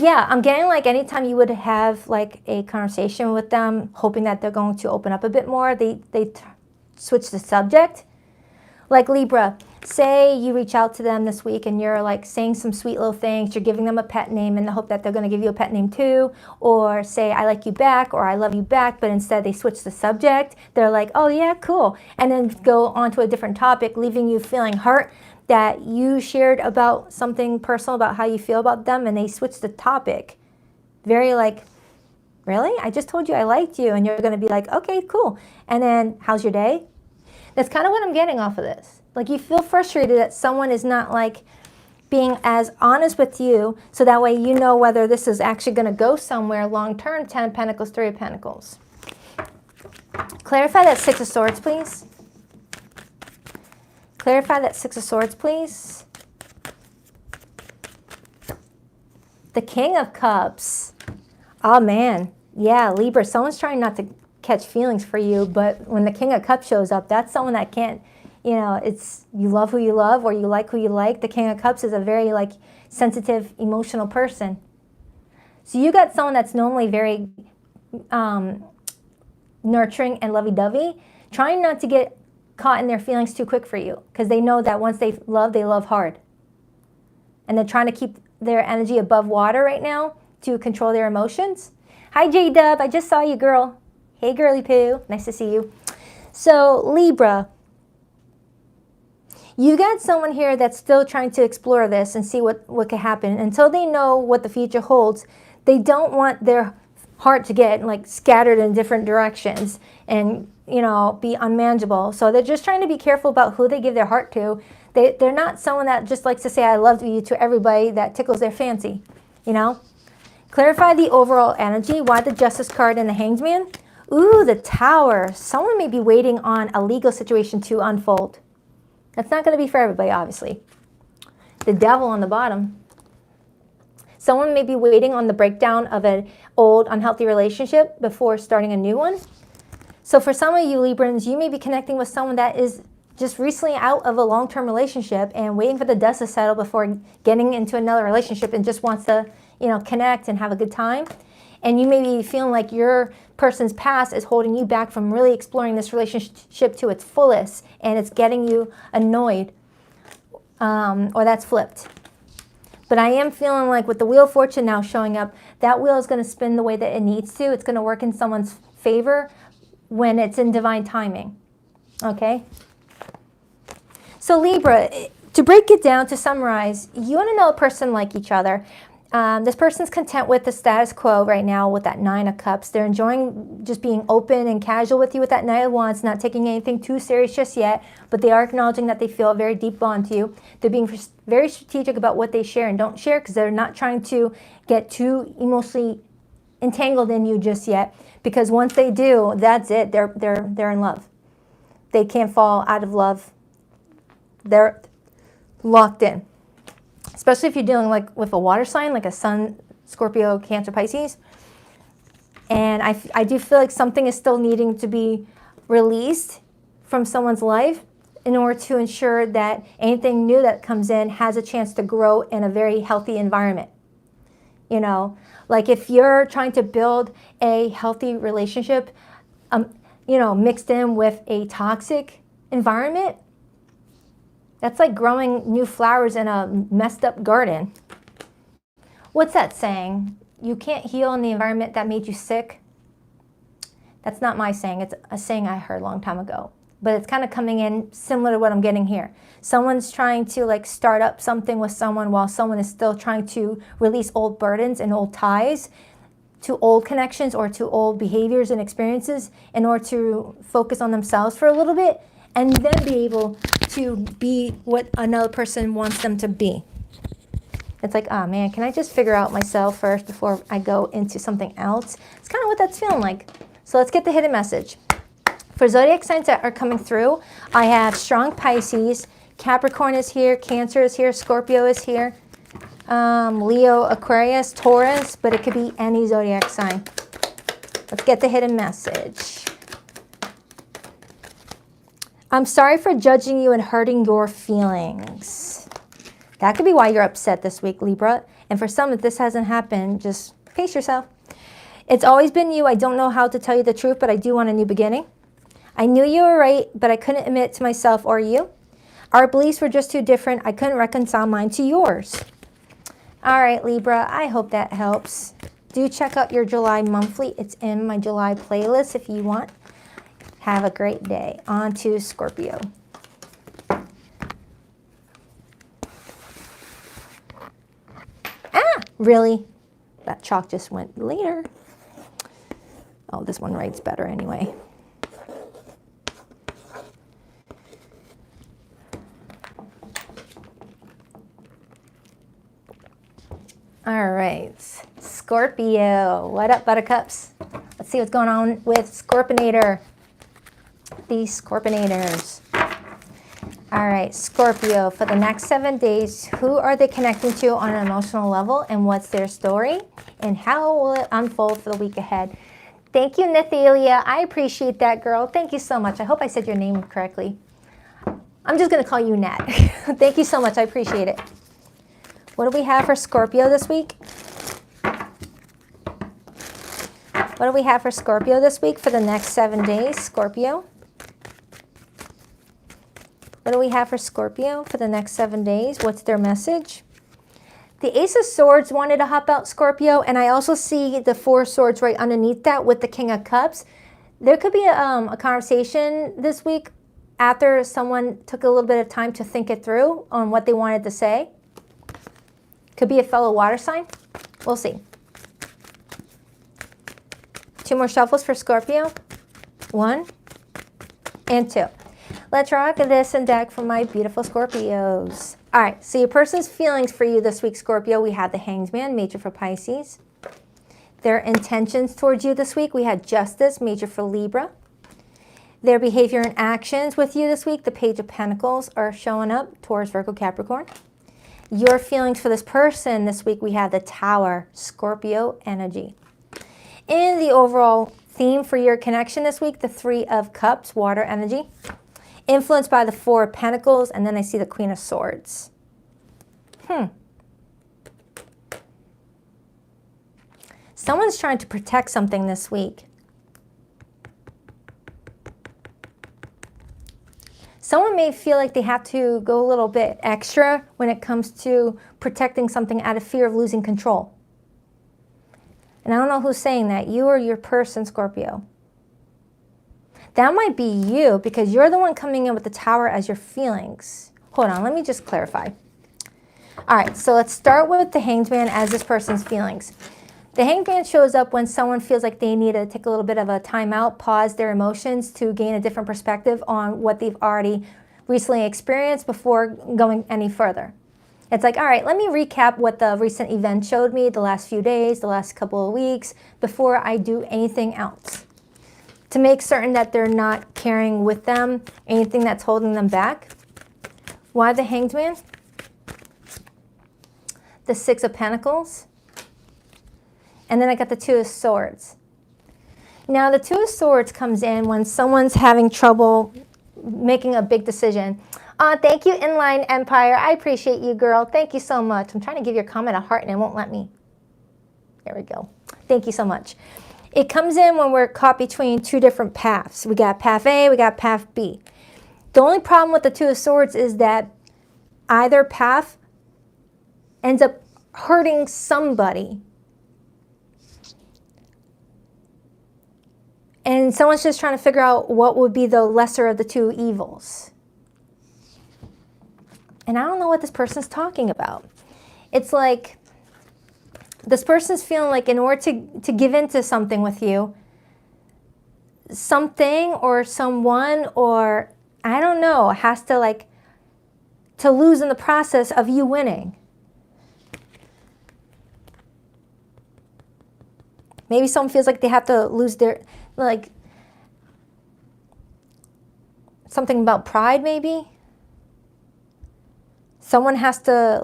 Yeah, I'm getting like anytime you would have like a conversation with them, hoping that they're going to open up a bit more, they switch the subject. Like Libra, say you reach out to them this week and you're like saying some sweet little things, you're giving them a pet name in the hope that they're going to give you a pet name too, or say I like you back or I love you back, but instead they switch the subject. They're like, oh yeah, cool, and then go on to a different topic, leaving you feeling hurt that you shared about something personal about how you feel about them, and they switch the topic. Very like, really? I just told you I liked you, and you're going to be like, okay, cool, and then how's your day? That's kind of what I'm getting off of this. Like you feel frustrated that someone is not like being as honest with you, so that way you know whether this is actually going to go somewhere long term. 10 of Pentacles, 3 of Pentacles. Clarify that 6 of Swords, please. Clarify that 6 of Swords, please. The King of Cups. Oh man, yeah, Libra, someone's trying not to catch feelings for you, but when the King of Cups shows up, that's someone that can't, you know, it's you love who you love or you like who you like. The King of Cups is a very like sensitive, emotional person. So you got someone that's normally very nurturing and lovey-dovey, trying not to get caught in their feelings too quick for you, because they know that once they love hard. And they're trying to keep their energy above water right now to control their emotions. Hi J-Dub, I just saw you, girl. Hey girly poo, nice to see you. So Libra, you got someone here that's still trying to explore this and see what could happen. Until they know what the future holds, they don't want their heart to get like scattered in different directions and, you know, be unmanageable. So they're just trying to be careful about who they give their heart to. They're not someone that just likes to say I love you to everybody that tickles their fancy, you know. Clarify the overall energy. Why the Justice card and the Hanged Man? Ooh, the Tower. Someone may be waiting on a legal situation to unfold. That's not going to be for everybody, obviously. The Devil on the bottom. Someone may be waiting on the breakdown of an old, unhealthy relationship before starting a new one. So for some of you Librans, you may be connecting with someone that is just recently out of a long-term relationship and waiting for the dust to settle before getting into another relationship and just wants to, you know, connect and have a good time. And you may be feeling like your person's past is holding you back from really exploring this relationship to its fullest, and it's getting you annoyed, or that's flipped. But I am feeling like with the Wheel of Fortune now showing up, that wheel is going to spin the way that it needs to. It's going to work in someone's favor when it's in divine timing. Okay? So Libra, to break it down, to summarize, you want to know a person like each other. This person's content with the status quo right now with that 9 of Cups. They're enjoying just being open and casual with you with that 9 of Wands, not taking anything too serious just yet, but they are acknowledging that they feel a very deep bond to you. They're being very strategic about what they share and don't share, because they're not trying to get too emotionally entangled in you just yet, because once they do, that's it. They're in love. They can't fall out of love. They're locked in. Especially if you're dealing like with a water sign, like a Sun, Scorpio, Cancer, Pisces. And I do feel like something is still needing to be released from someone's life in order to ensure that anything new that comes in has a chance to grow in a very healthy environment. You know, like if you're trying to build a healthy relationship, you know, mixed in with a toxic environment, that's like growing new flowers in a messed up garden. What's that saying? You can't heal in the environment that made you sick. That's not my saying. It's a saying I heard a long time ago. But it's kind of coming in similar to what I'm getting here. Someone's trying to like start up something with someone while someone is still trying to release old burdens and old ties to old connections or to old behaviors and experiences in order to focus on themselves for a little bit and then be able to be what another person wants them to be. It's like, oh man, can I just figure out myself first before I go into something else? It's kind of what that's feeling like. So let's get the hidden message. For zodiac signs that are coming through, I have strong Pisces, Capricorn is here, Cancer is here, Scorpio is here, Leo, Aquarius, Taurus, but it could be any zodiac sign. Let's get the hidden message. I'm sorry for judging you and hurting your feelings. That could be why you're upset this week, Libra. And for some, if this hasn't happened, just pace yourself. It's always been you. I don't know how to tell you the truth, but I do want a new beginning. I knew you were right, but I couldn't admit it to myself or you. Our beliefs were just too different. I couldn't reconcile mine to yours. All right, Libra, I hope that helps. Do check out your July monthly. It's in my July playlist if you want. Have a great day. On to Scorpio. Really? That chalk just went later. Oh, this one writes better anyway. All right, Scorpio. What up, buttercups? Let's see what's going on with Scorpionator. These Scorpionators. All right, Scorpio, for the next 7 days, who are they connecting to on an emotional level, and what's their story, and how will it unfold for the week ahead? Thank you, Nathalia. I appreciate that, girl. Thank you so much. I hope I said your name correctly. I'm just going to call you Nat. Thank you so much. I appreciate it. What do we have for Scorpio this week? What do we have for Scorpio this week for the next 7 days, Scorpio? What do we have for Scorpio for the next 7 days? What's their message? The Ace of Swords wanted to hop out, Scorpio, and I also see the Four of Swords right underneath that with the King of Cups. There could be a conversation this week after someone took a little bit of time to think it through on what they wanted to say. Could be a fellow water sign. We'll see. 2 more shuffles for Scorpio. 1 and 2. Let's rock this and deck for my beautiful Scorpios. All right, so your person's feelings for you this week, Scorpio. We have the Hanged Man, major for Pisces. Their intentions towards you this week, we had Justice, major for Libra. Their behavior and actions with you this week, the Page of Pentacles, are showing up, Taurus, Virgo, Capricorn. Your feelings for this person this week, we have the Tower, Scorpio energy. In the overall theme for your connection this week, the Three of Cups, water energy. Influenced by the Four of Pentacles, and then I see the Queen of Swords. Someone's trying to protect something this week. Someone may feel like they have to go a little bit extra when it comes to protecting something out of fear of losing control. And I don't know who's saying that, you or your person, Scorpio. That might be you because you're the one coming in with the Tower as your feelings. Hold on, let me just clarify. All right, so let's start with the Hanged Man as this person's feelings. The Hanged Man shows up when someone feels like they need to take a little bit of a time out, pause their emotions to gain a different perspective on what they've already recently experienced before going any further. It's like, all right, let me recap what the recent event showed me the last few days, the last couple of weeks, before I do anything else. To make certain that they're not carrying with them anything that's holding them back. Why the Hanged Man? The Six of Pentacles. And then I got the Two of Swords. Now the Two of Swords comes in when someone's having trouble making a big decision. Thank you, Inline Empire. I appreciate you, girl. Thank you so much. I'm trying to give your comment a heart and it won't let me. There we go. Thank you so much. It comes in when we're caught between two different paths. We got path A, we got path B. The only problem with the Two of Swords is that either path ends up hurting somebody. And someone's just trying to figure out what would be the lesser of the two evils. And I don't know what this person's talking about. It's like this person's feeling like in order to give into something with you, something or someone or I don't know, has to lose in the process of you winning. Maybe someone feels like they have to lose their, something about pride maybe. Someone has to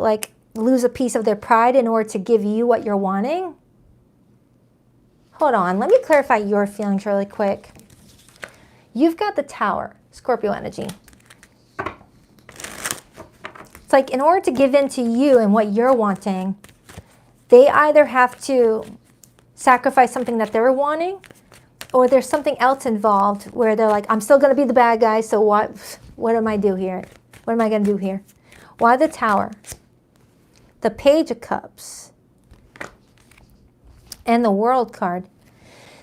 lose a piece of their pride in order to give you what you're wanting. Hold on, let me clarify your feelings really quick. You've got the Tower, Scorpio energy. It's like in order to give in to you and what you're wanting, they either have to sacrifice something that they're wanting, or there's something else involved where they're like, I'm still going to be the bad guy, so what am I do here? What am I going to do here? Why the Tower? The Page of Cups. And the World card.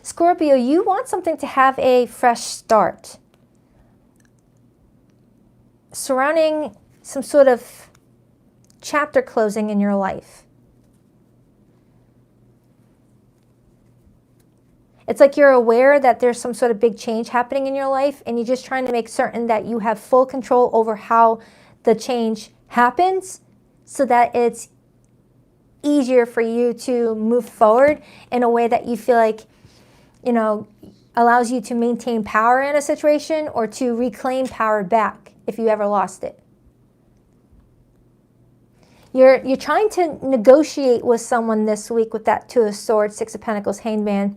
Scorpio, you want something to have a fresh start. Surrounding some sort of chapter closing in your life. It's like you're aware that there's some sort of big change happening in your life, and you're just trying to make certain that you have full control over how the change happens so that it's easier for you to move forward in a way that you feel like, you know, allows you to maintain power in a situation or to reclaim power back if you ever lost it. You're trying to negotiate with someone this week with that Two of Swords, Six of Pentacles, Hanged Man,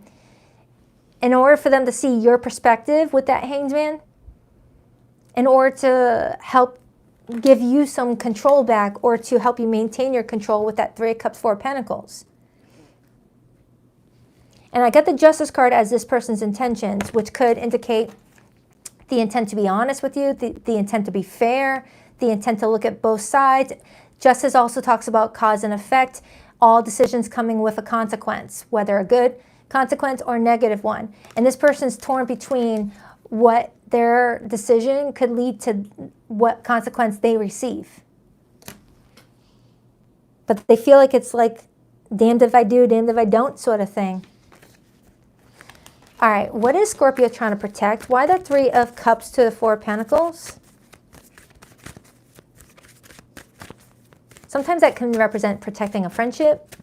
in order for them to see your perspective with that Hanged Man, in order to help give you some control back or to help you maintain your control with that Three of Cups, Four of Pentacles. And I got the Justice card as this person's intentions, which could indicate the intent to be honest with you, the intent to be fair, the intent to look at both sides. Justice also talks about cause and effect, all decisions coming with a consequence, whether a good consequence or negative one. And this person's torn between what their decision could lead to what consequence they receive. But they feel like it's like, damned if I do, damned if I don't sort of thing. All right, what is Scorpio trying to protect? Why the Three of Cups to the Four of Pentacles? Sometimes that can represent protecting a friendship.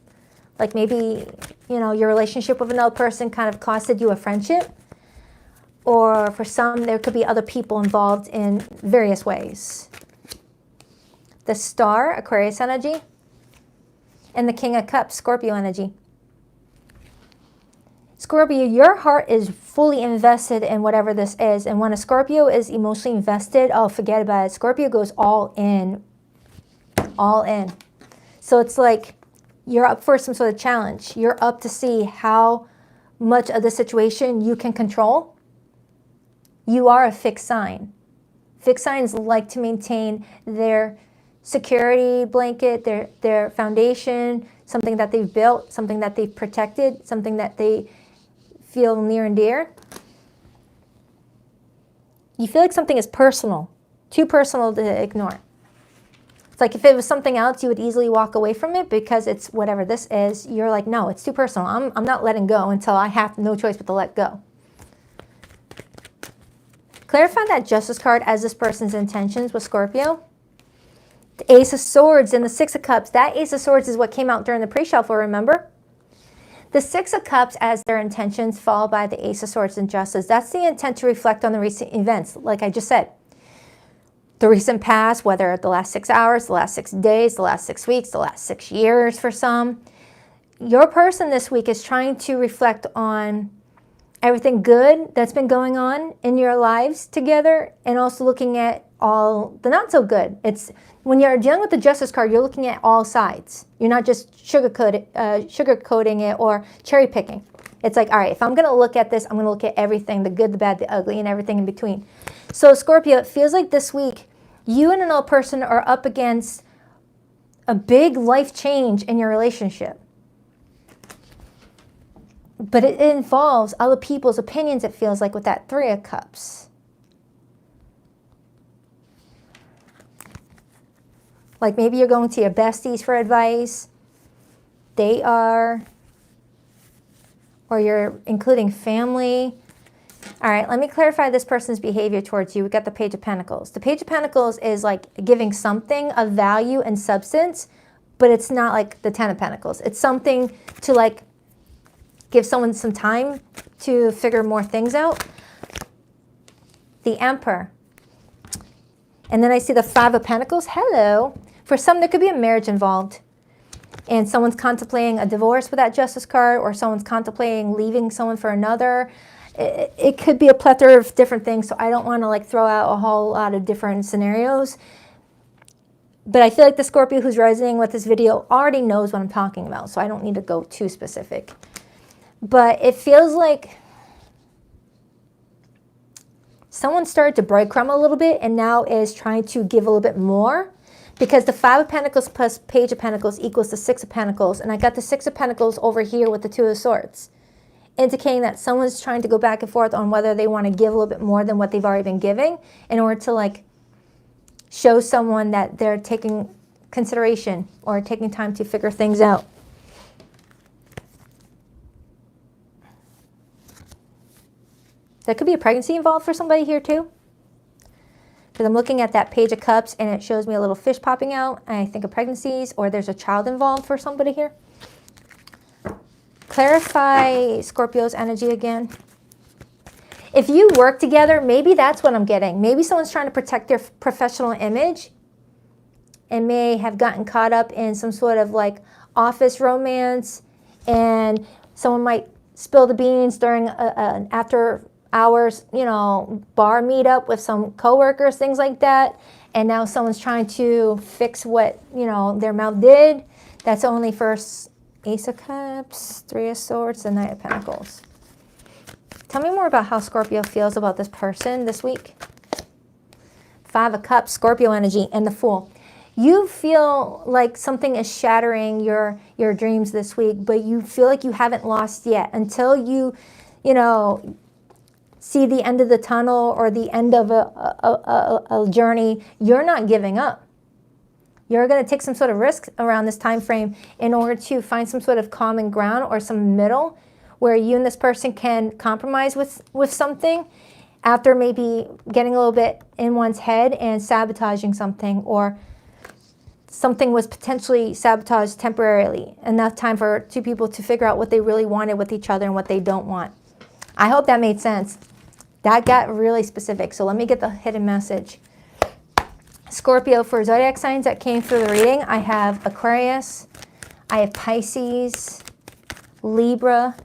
Like maybe, you know, your relationship with another person kind of costed you a friendship. Or for some, there could be other people involved in various ways. The Star, Aquarius energy. And the King of Cups, Scorpio energy. Scorpio, your heart is fully invested in whatever this is. And when a Scorpio is emotionally invested, oh, forget about it. Scorpio goes all in. All in. So it's like you're up for some sort of challenge. You're up to see how much of the situation you can control. You are a fixed sign. Fixed signs like to maintain their security blanket, their foundation, something that they've built, something that they've protected, something that they feel near and dear. You feel like something is personal, too personal to ignore. It's like if it was something else, you would easily walk away from it because it's whatever this is. You're like, no, it's too personal. I'm not letting go until I have no choice but to let go. Clarify that Justice card as this person's intentions with Scorpio. The Ace of Swords and the Six of Cups. That Ace of Swords is what came out during the pre-shuffle, remember? The Six of Cups as their intentions, followed by the Ace of Swords and Justice. That's the intent to reflect on the recent events, like I just said. The recent past, whether the last 6 hours, the last 6 days, the last 6 weeks, the last 6 years for some. Your person this week is trying to reflect on everything good that's been going on in your lives together, and also looking at all the not so good. It's when you're dealing with the Justice card, you're looking at all sides. You're not just sugarcoating it or cherry picking. It's like, all right, if I'm going to look at this, I'm going to look at everything, the good, the bad, the ugly, and everything in between. So Scorpio, it feels like this week, you and another person are up against a big life change in your relationship. But it involves other people's opinions, it feels like, with that Three of Cups. Like maybe you're going to your besties for advice. They are. Or you're including family. All right, let me clarify this person's behavior towards you. We got the Page of Pentacles. The Page of Pentacles is like giving something of value and substance, but it's not like the Ten of Pentacles. It's something to like give someone some time to figure more things out. The Emperor. And then I see the Five of Pentacles. Hello. For some, there could be a marriage involved. And someone's contemplating a divorce with that Justice card, or someone's contemplating leaving someone for another. It could be a plethora of different things, so I don't want to like throw out a whole lot of different scenarios. But I feel like the Scorpio who's resonating with this video already knows what I'm talking about, so I don't need to go too specific. But it feels like someone started to breadcrumb a little bit and now is trying to give a little bit more, because the 5 of Pentacles plus Page of Pentacles equals the 6 of Pentacles. And I got the 6 of Pentacles over here with the 2 of Swords, indicating that someone's trying to go back and forth on whether they want to give a little bit more than what they've already been giving in order to like show someone that they're taking consideration or taking time to figure things out. There could be a pregnancy involved for somebody here too, because I'm looking at that Page of Cups and it shows me a little fish popping out. I think of pregnancies, or there's a child involved for somebody here. Clarify Scorpio's energy again. If you work together, maybe that's what I'm getting. Maybe someone's trying to protect their professional image and may have gotten caught up in some sort of like office romance, and someone might spill the beans during an after hours, you know, bar meetup with some coworkers, things like that. And now someone's trying to fix what, you know, their mouth did. That's only for Ace of Cups, 3 of Swords, and Knight of Pentacles. Tell me more about how Scorpio feels about this person this week. 5 of Cups, Scorpio energy, and the Fool. You feel like something is shattering your dreams this week, but you feel like you haven't lost yet until you know, see the end of the tunnel or the end of a journey. You're not giving up. You're going to take some sort of risk around this time frame in order to find some sort of common ground or some middle where you and this person can compromise with something after maybe getting a little bit in one's head and sabotaging something, or something was potentially sabotaged temporarily. Enough time for 2 people to figure out what they really wanted with each other and what they don't want. I hope that made sense. That got really specific. So let me get the hidden message. Scorpio, for zodiac signs that came through the reading, I have Aquarius, I have Pisces, Libra,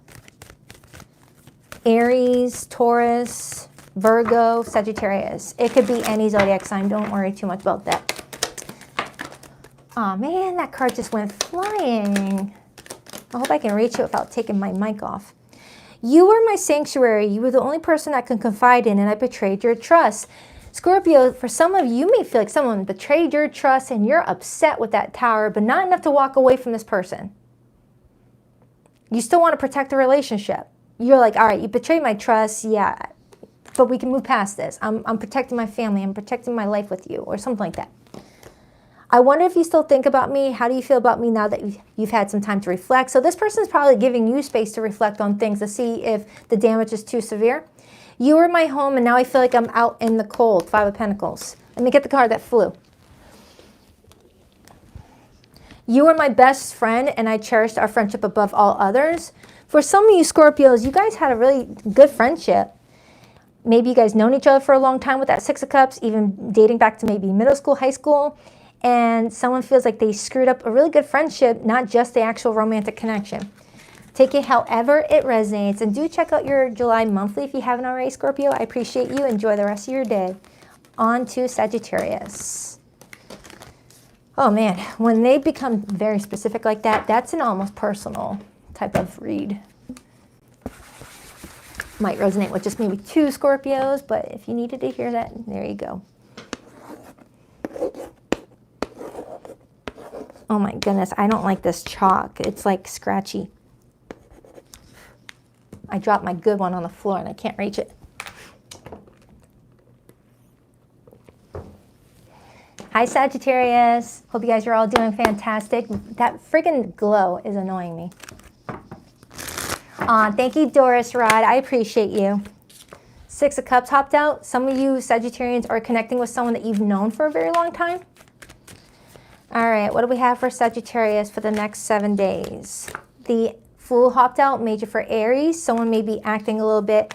Aries, Taurus, Virgo, Sagittarius. It could be any zodiac sign. Don't worry too much about that. Oh man, that card just went flying. I hope I can reach it without taking my mic off. You were my sanctuary. You were the only person I could confide in, and I betrayed your trust. Scorpio, for some of you, you may feel like someone betrayed your trust and you're upset with that Tower, but not enough to walk away from this person. You still want to protect the relationship. You're like, all right, you betrayed my trust, yeah, but we can move past this. I'm protecting my family. I'm protecting my life with you, or something like that. I wonder if you still think about me. How do you feel about me now that you've had some time to reflect? So this person is probably giving you space to reflect on things to see if the damage is too severe. You were my home, and now I feel like I'm out in the cold. 5 of Pentacles. Let me get the card that flew. You were my best friend, and I cherished our friendship above all others. For some of you Scorpios, you guys had a really good friendship. Maybe you guys known each other for a long time with that 6 of Cups, even dating back to maybe middle school, high school. And someone feels like they screwed up a really good friendship, not just the actual romantic connection. Take it however it resonates. And do check out your July monthly if you haven't already, Scorpio. I appreciate you. Enjoy the rest of your day. On to Sagittarius. Oh man, when they become very specific like that, that's an almost personal type of read. Might resonate with just maybe 2 Scorpios, but if you needed to hear that, there you go. Oh my goodness, I don't like this chalk. It's like scratchy. I dropped my good one on the floor and I can't reach it. Hi Sagittarius. Hope you guys are all doing fantastic. That friggin' glow is annoying me. Thank you, Doris Rod. I appreciate you. 6 of Cups hopped out. Some of you Sagittarians are connecting with someone that you've known for a very long time. All right, what do we have for Sagittarius for the next 7 days? The Fool hopped out, major for Aries. Someone may be acting a little bit,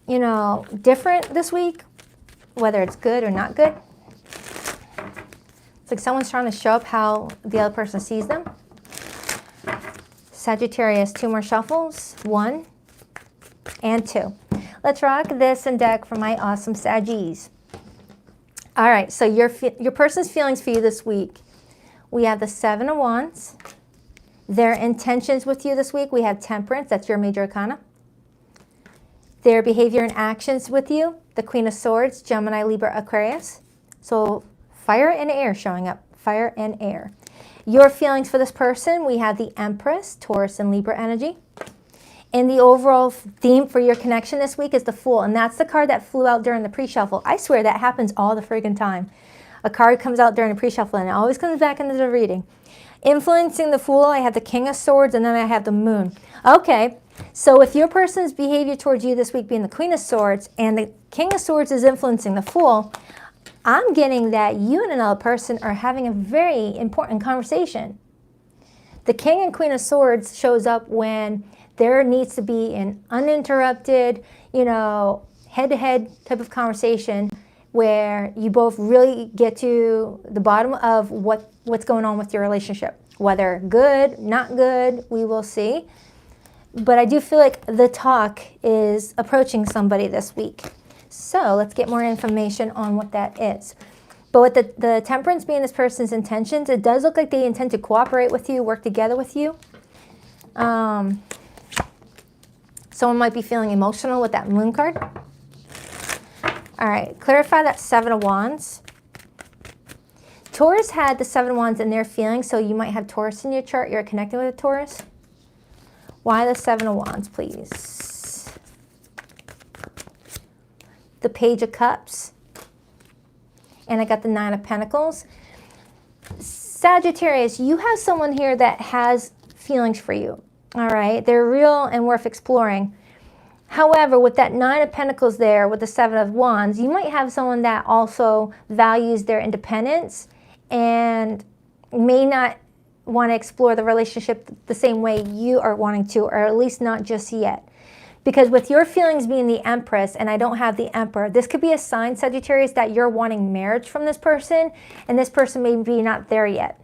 you know, different this week, whether it's good or not good. It's like someone's trying to show up how the other person sees them. Sagittarius, 2 more shuffles, 1 and 2. Let's rock this and deck for my awesome Saggies. All right, so your person's feelings for you this week. We have the Seven of Wands. Their intentions with you this week, we have Temperance, that's your major arcana. Their behavior and actions with you, the Queen of Swords, Gemini, Libra, Aquarius. So fire and air showing up, fire and air. Your feelings for this person, we have the Empress, Taurus and Libra energy. And the overall theme for your connection this week is the Fool. And that's the card that flew out during the pre-shuffle. I swear that happens all the friggin' time. A card comes out during the pre-shuffle and it always comes back into the reading. Influencing the Fool, I have the King of Swords and then I have the Moon. Okay, so if your person's behavior towards you this week being the Queen of Swords and the King of Swords is influencing the Fool, I'm getting that you and another person are having a very important conversation. The King and Queen of Swords shows up when there needs to be an uninterrupted, head-to-head type of conversation where you both really get to the bottom of what's going on with your relationship. Whether good, not good, we will see. But I do feel like the talk is approaching somebody this week. So let's get more information on what that is. But with the Temperance being this person's intentions, it does look like they intend to cooperate with you, work together with you. Someone might be feeling emotional with that Moon card. All right, clarify that Seven of Wands. Taurus had the Seven of Wands in their feelings, so you might have Taurus in your chart. You're connected with a Taurus. Why the Seven of Wands, please? The Page of Cups. And I got the Nine of Pentacles. Sagittarius, you have someone here that has feelings for you. All right, they're real and worth exploring. However, with that Nine of Pentacles there, with the Seven of Wands, you might have someone that also values their independence and may not want to explore the relationship the same way you are wanting to, or at least not just yet. Because with your feelings being the Empress, and I don't have the Emperor, this could be a sign, Sagittarius, that you're wanting marriage from this person, and this person may be not there yet.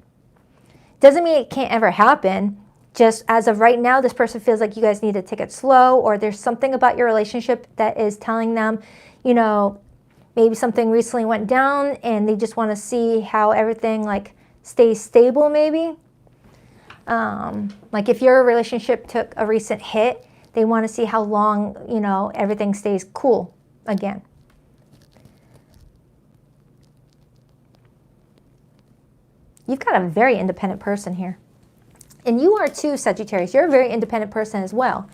Doesn't mean it can't ever happen. Just as of right now, this person feels like you guys need to take it slow, or there's something about your relationship that is telling them, maybe something recently went down and they just want to see how everything stays stable maybe. Like if your relationship took a recent hit, they want to see how long, everything stays cool again. You've got a very independent person here. And you are too, Sagittarius. You're a very independent person as well.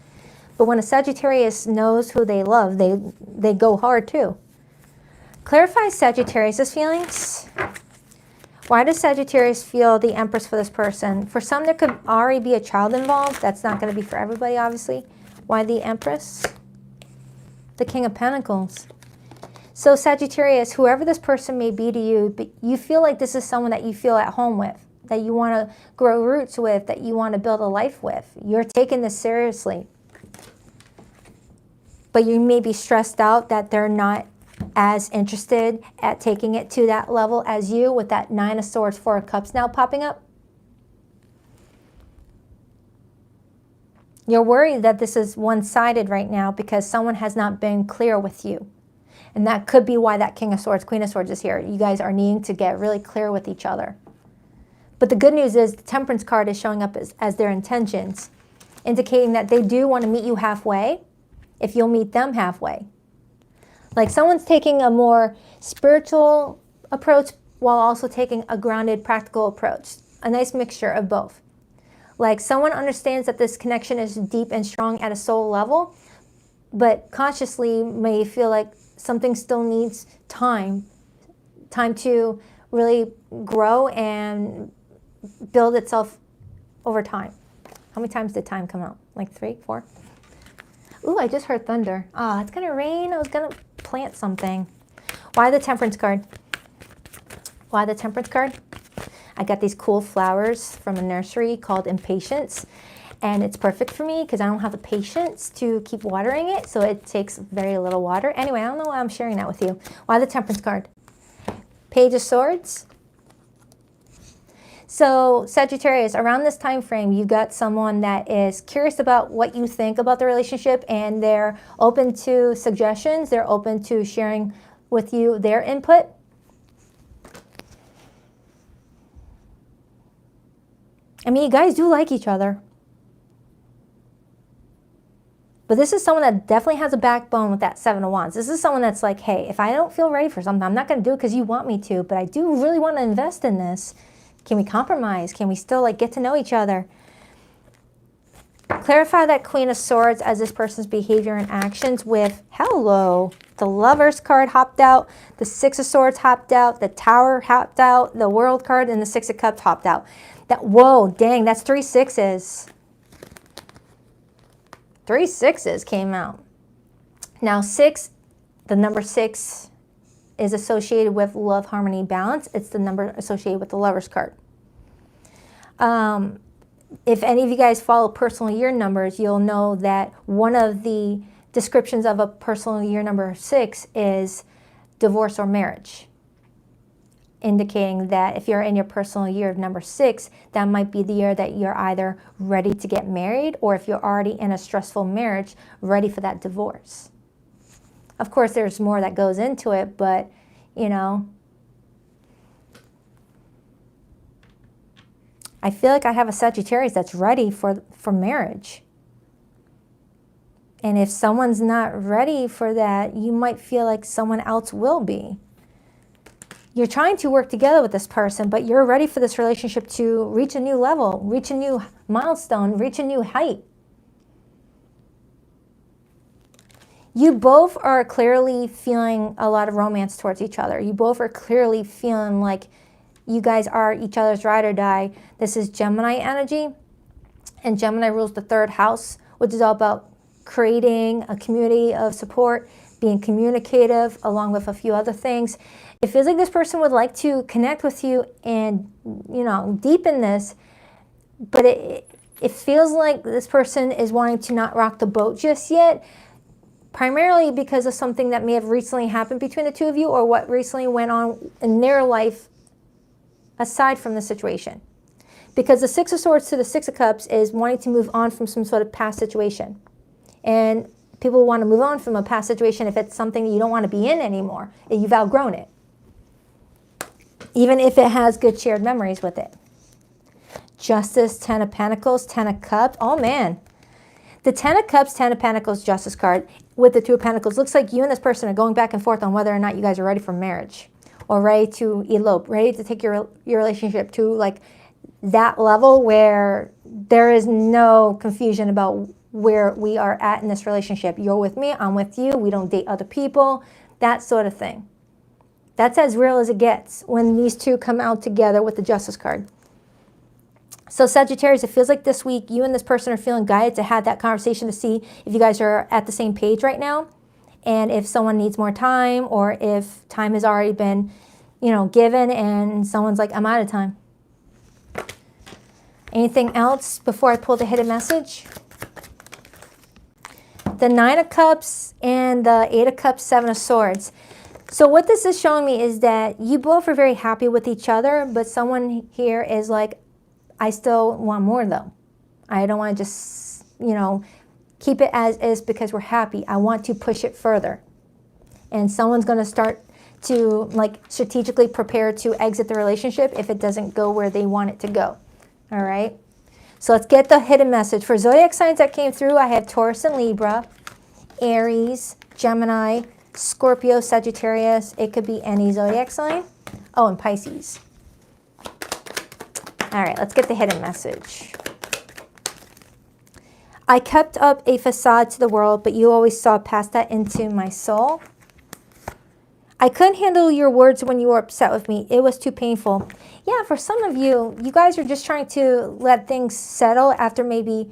But when a Sagittarius knows who they love, they go hard too. Clarify Sagittarius' feelings. Why does Sagittarius feel the Empress for this person? For some, there could already be a child involved. That's not going to be for everybody, obviously. Why the Empress? The King of Pentacles. So Sagittarius, whoever this person may be to you, you feel like this is someone that you feel at home with, that you want to grow roots with, that you want to build a life with. You're taking this seriously. But you may be stressed out that they're not as interested at taking it to that level as you, with that Nine of Swords, Four of Cups now popping up. You're worried that this is one-sided right now because someone has not been clear with you. And that could be why that King of Swords, Queen of Swords is here. You guys are needing to get really clear with each other. But the good news is the Temperance card is showing up as their intentions, indicating that they do want to meet you halfway if you'll meet them halfway. Like someone's taking a more spiritual approach while also taking a grounded, practical approach. A nice mixture of both. Like someone understands that this connection is deep and strong at a soul level, but consciously may feel like something still needs time to really grow and build itself over time. How many times did time come out? Like 3, 4? Ooh, I just heard thunder. Ah, it's gonna rain. I was gonna plant something. Why the Temperance card? Why the Temperance card? I got these cool flowers from a nursery called Impatience, and it's perfect for me because I don't have the patience to keep watering it, so it takes very little water. Anyway, I don't know why I'm sharing that with you. Why the Temperance card? Page of Swords. So Sagittarius, around this time frame, you got someone that is curious about what you think about the relationship, and they're open to suggestions. They're open to sharing with you their input. I mean, you guys do like each other. But this is someone that definitely has a backbone with that Seven of Wands. This is someone that's like, hey, if I don't feel ready for something, I'm not going to do it because you want me to, but I do really want to invest in this. Can we compromise? Can we still like get to know each other? Clarify that Queen of Swords as this person's behavior and actions with, hello, the Lovers card hopped out, the Six of Swords hopped out, the Tower hopped out, the World card, and the Six of Cups hopped out. That, whoa, dang, that's 3 sixes. 3 sixes came out. Now the number 6 is associated with love, harmony, balance. It's the number associated with the Lovers card. If any of you guys follow personal year numbers, you'll know that one of the descriptions of a personal year number 6 is divorce or marriage, indicating that if you're in your personal year of number 6, that might be the year that you're either ready to get married, or if you're already in a stressful marriage, ready for that divorce. Of course, there's more that goes into it, but, you know, I feel like I have a Sagittarius that's ready for marriage. And if someone's not ready for that, you might feel like someone else will be. You're trying to work together with this person, but you're ready for this relationship to reach a new level, reach a new milestone, reach a new height. You both are clearly feeling a lot of romance towards each other. You both are clearly feeling like you guys are each other's ride or die. This is Gemini energy, and Gemini rules the 3rd house, which is all about creating a community of support, being communicative, along with a few other things. It feels like this person would like to connect with you and, you know, deepen this, but it feels like this person is wanting to not rock the boat just yet, primarily because of something that may have recently happened between the two of you, or what recently went on in their life aside from the situation. Because the Six of Swords to the Six of Cups is wanting to move on from some sort of past situation. And people want to move on from a past situation if it's something you don't want to be in anymore, if you've outgrown it. Even if it has good shared memories with it. Justice, 10 of Pentacles, 10 of Cups. Oh man. The 10 of Cups, 10 of Pentacles, Justice card with the 2 of Pentacles. Looks like you and this person are going back and forth on whether or not you guys are ready for marriage. Or ready to elope, ready to take your relationship to like that level where there is no confusion about where we are at in this relationship. You're with me, I'm with you, we don't date other people, that sort of thing. That's as real as it gets when these two come out together with the Justice card. So Sagittarius, it feels like this week you and this person are feeling guided to have that conversation to see if you guys are at the same page right now. And if someone needs more time, or if time has already been, you know, given and someone's like, I'm out of time. Anything else before I pull the hidden message? The 9 of Cups and the 8 of Cups, 7 of Swords. So what this is showing me is that you both are very happy with each other, but someone here is like, I still want more though. I don't want to just, you know, keep it as is because we're happy. I want to push it further. And someone's going to start to like strategically prepare to exit the relationship if it doesn't go where they want it to go. All right. So let's get the hidden message. For zodiac signs that came through, I have Taurus and Libra, Aries, Gemini, Scorpio, Sagittarius. It could be any zodiac sign. Oh, and Pisces. All right, let's get the hidden message. I kept up a facade to the world, but you always saw past that into my soul. I couldn't handle your words when you were upset with me. It was too painful. Yeah, for some of you, you guys are just trying to let things settle after maybe,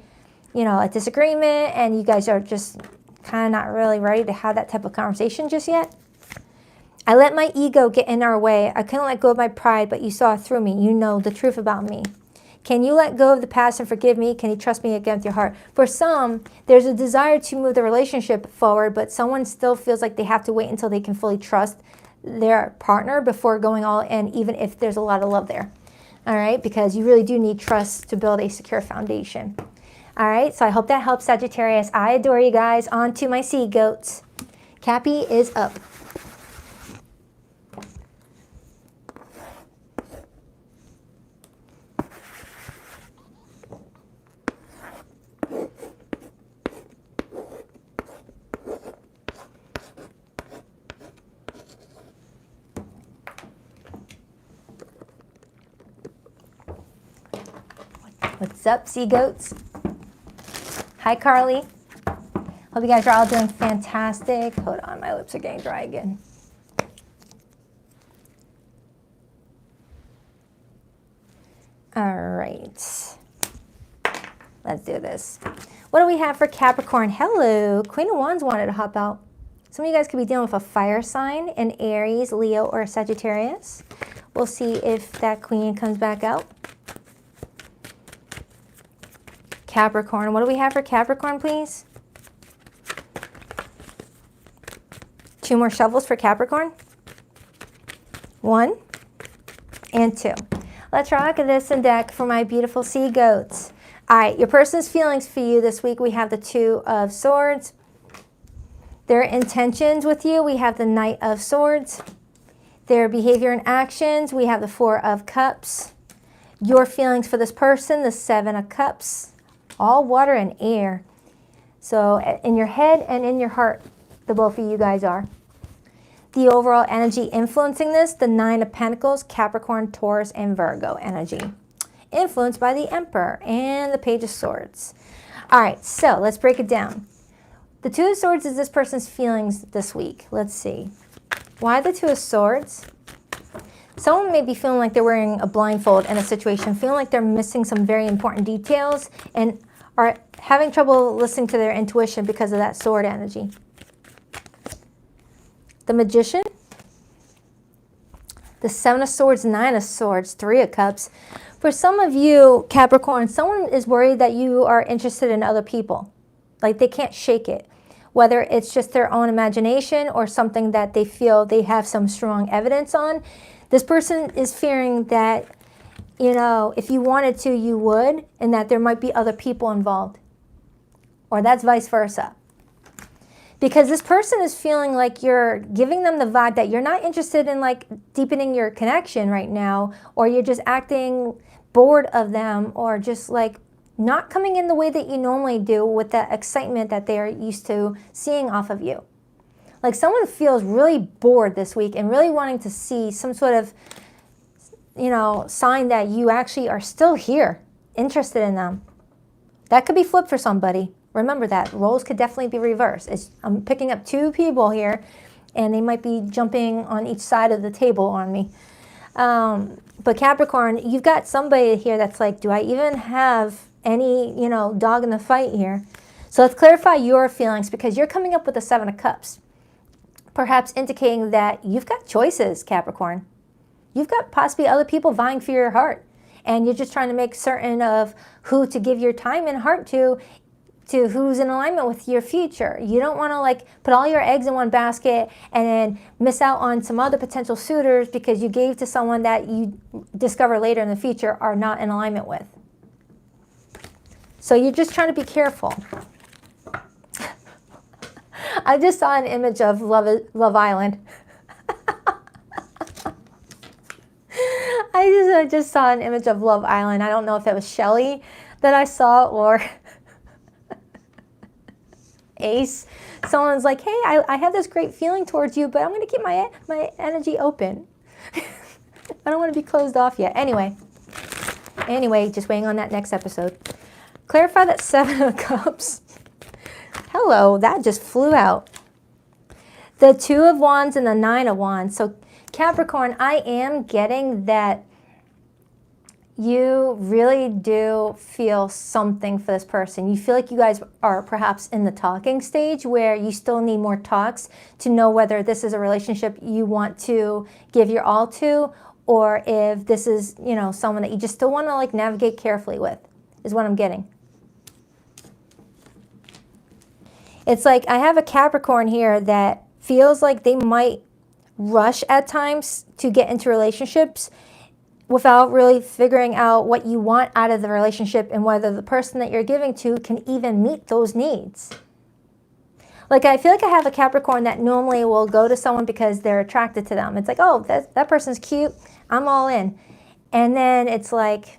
you know, a disagreement, and you guys are just kind of not really ready to have that type of conversation just yet. I let my ego get in our way. I couldn't let go of my pride, but you saw through me. You know the truth about me. Can you let go of the past and forgive me? Can you trust me again with your heart? For some, there's a desire to move the relationship forward, but someone still feels like they have to wait until they can fully trust their partner before going all in, even if there's a lot of love there. All right, because you really do need trust to build a secure foundation. All right, so I hope that helps, Sagittarius. I adore you guys. On to my sea goats. Cappy is up. What's up, sea goats? Hi, Carly. Hope you guys are all doing fantastic. Hold on, my lips are getting dry again. All right. Let's do this. What do we have for Capricorn? Hello. Queen of Wands wanted to hop out. Some of you guys could be dealing with a fire sign, an Aries, Leo, or Sagittarius. We'll see if that queen comes back out. Capricorn. What do we have for Capricorn, please? 2 more shovels for Capricorn. 1 and 2. Let's rock this deck for my beautiful sea goats. All right, your person's feelings for you this week. We have the 2 of Swords. Their intentions with you, we have the Knight of Swords. Their behavior and actions, we have the 4 of Cups. Your feelings for this person, the 7 of Cups. All water and air. So in your head and in your heart, the both of you guys are. The overall energy influencing this, the 9 of Pentacles, Capricorn, Taurus, and Virgo energy. Influenced by the Emperor and the Page of Swords. All right, so let's break it down. The 2 of Swords is this person's feelings this week. Let's see. Why the 2 of Swords? Someone may be feeling like they're wearing a blindfold in a situation, feeling like they're missing some very important details, and are having trouble listening to their intuition because of that sword energy. The Magician, the 7 of Swords, 9 of Swords, 3 of Cups. For some of you, Capricorn, someone is worried that you are interested in other people. Like they can't shake it. Whether it's just their own imagination or something that they feel they have some strong evidence on. This person is fearing that, you know, if you wanted to, you would, and that there might be other people involved. Or that's vice versa. Because this person is feeling like you're giving them the vibe that you're not interested in like deepening your connection right now, or you're just acting bored of them, or just like not coming in the way that you normally do with the excitement that they're used to seeing off of you. Like someone feels really bored this week and really wanting to see some sort of, you know, sign that you actually are still here, interested in them. That could be flipped for somebody. Remember that. Roles could definitely be reversed. I'm picking up 2 people here, and they might be jumping on each side of the table on me. But Capricorn, you've got somebody here that's like, do I even have any, you know, dog in the fight here? So let's clarify your feelings, because you're coming up with the 7 of Cups. Perhaps indicating that you've got choices, Capricorn. You've got possibly other people vying for your heart. And you're just trying to make certain of who to give your time and heart to who's in alignment with your future. You don't want to like put all your eggs in one basket and then miss out on some other potential suitors because you gave to someone that you discover later in the future are not in alignment with. So you're just trying to be careful. I just saw an image of Love Island. I just saw an image of Love Island. I don't know if it was Shelly that I saw or Ace. Someone's like, hey, I have this great feeling towards you, but I'm going to keep my energy open. I don't want to be closed off yet. Anyway, just waiting on that next episode. Clarify that 7 of Cups. Hello, that just flew out. The 2 of Wands and the 9 of Wands. So Capricorn, I am getting that you really do feel something for this person. You feel like you guys are perhaps in the talking stage where you still need more talks to know whether this is a relationship you want to give your all to, or if this is, you know, someone that you just still want to like navigate carefully with, is what I'm getting. It's like I have a Capricorn here that feels like they might rush at times to get into relationships without really figuring out what you want out of the relationship and whether the person that you're giving to can even meet those needs. Like I feel like I have a Capricorn that normally will go to someone because they're attracted to them. It's like, oh, that person's cute, I'm all in. And then it's like,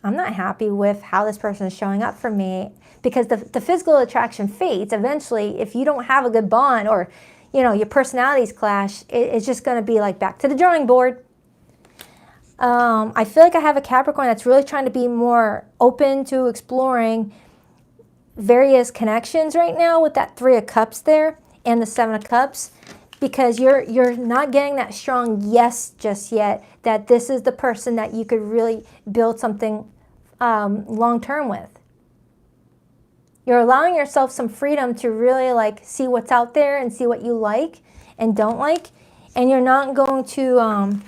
I'm not happy with how this person is showing up for me, because the physical attraction fades. Eventually, if you don't have a good bond, or you know, your personalities clash, it's just going to be like back to the drawing board. I feel like I have a Capricorn that's really trying to be more open to exploring various connections right now with that 3 of Cups there and the 7 of Cups, because you're not getting that strong yes just yet that this is the person that you could really build something long-term with. You're allowing yourself some freedom to really like see what's out there and see what you like and don't like, and you're not going to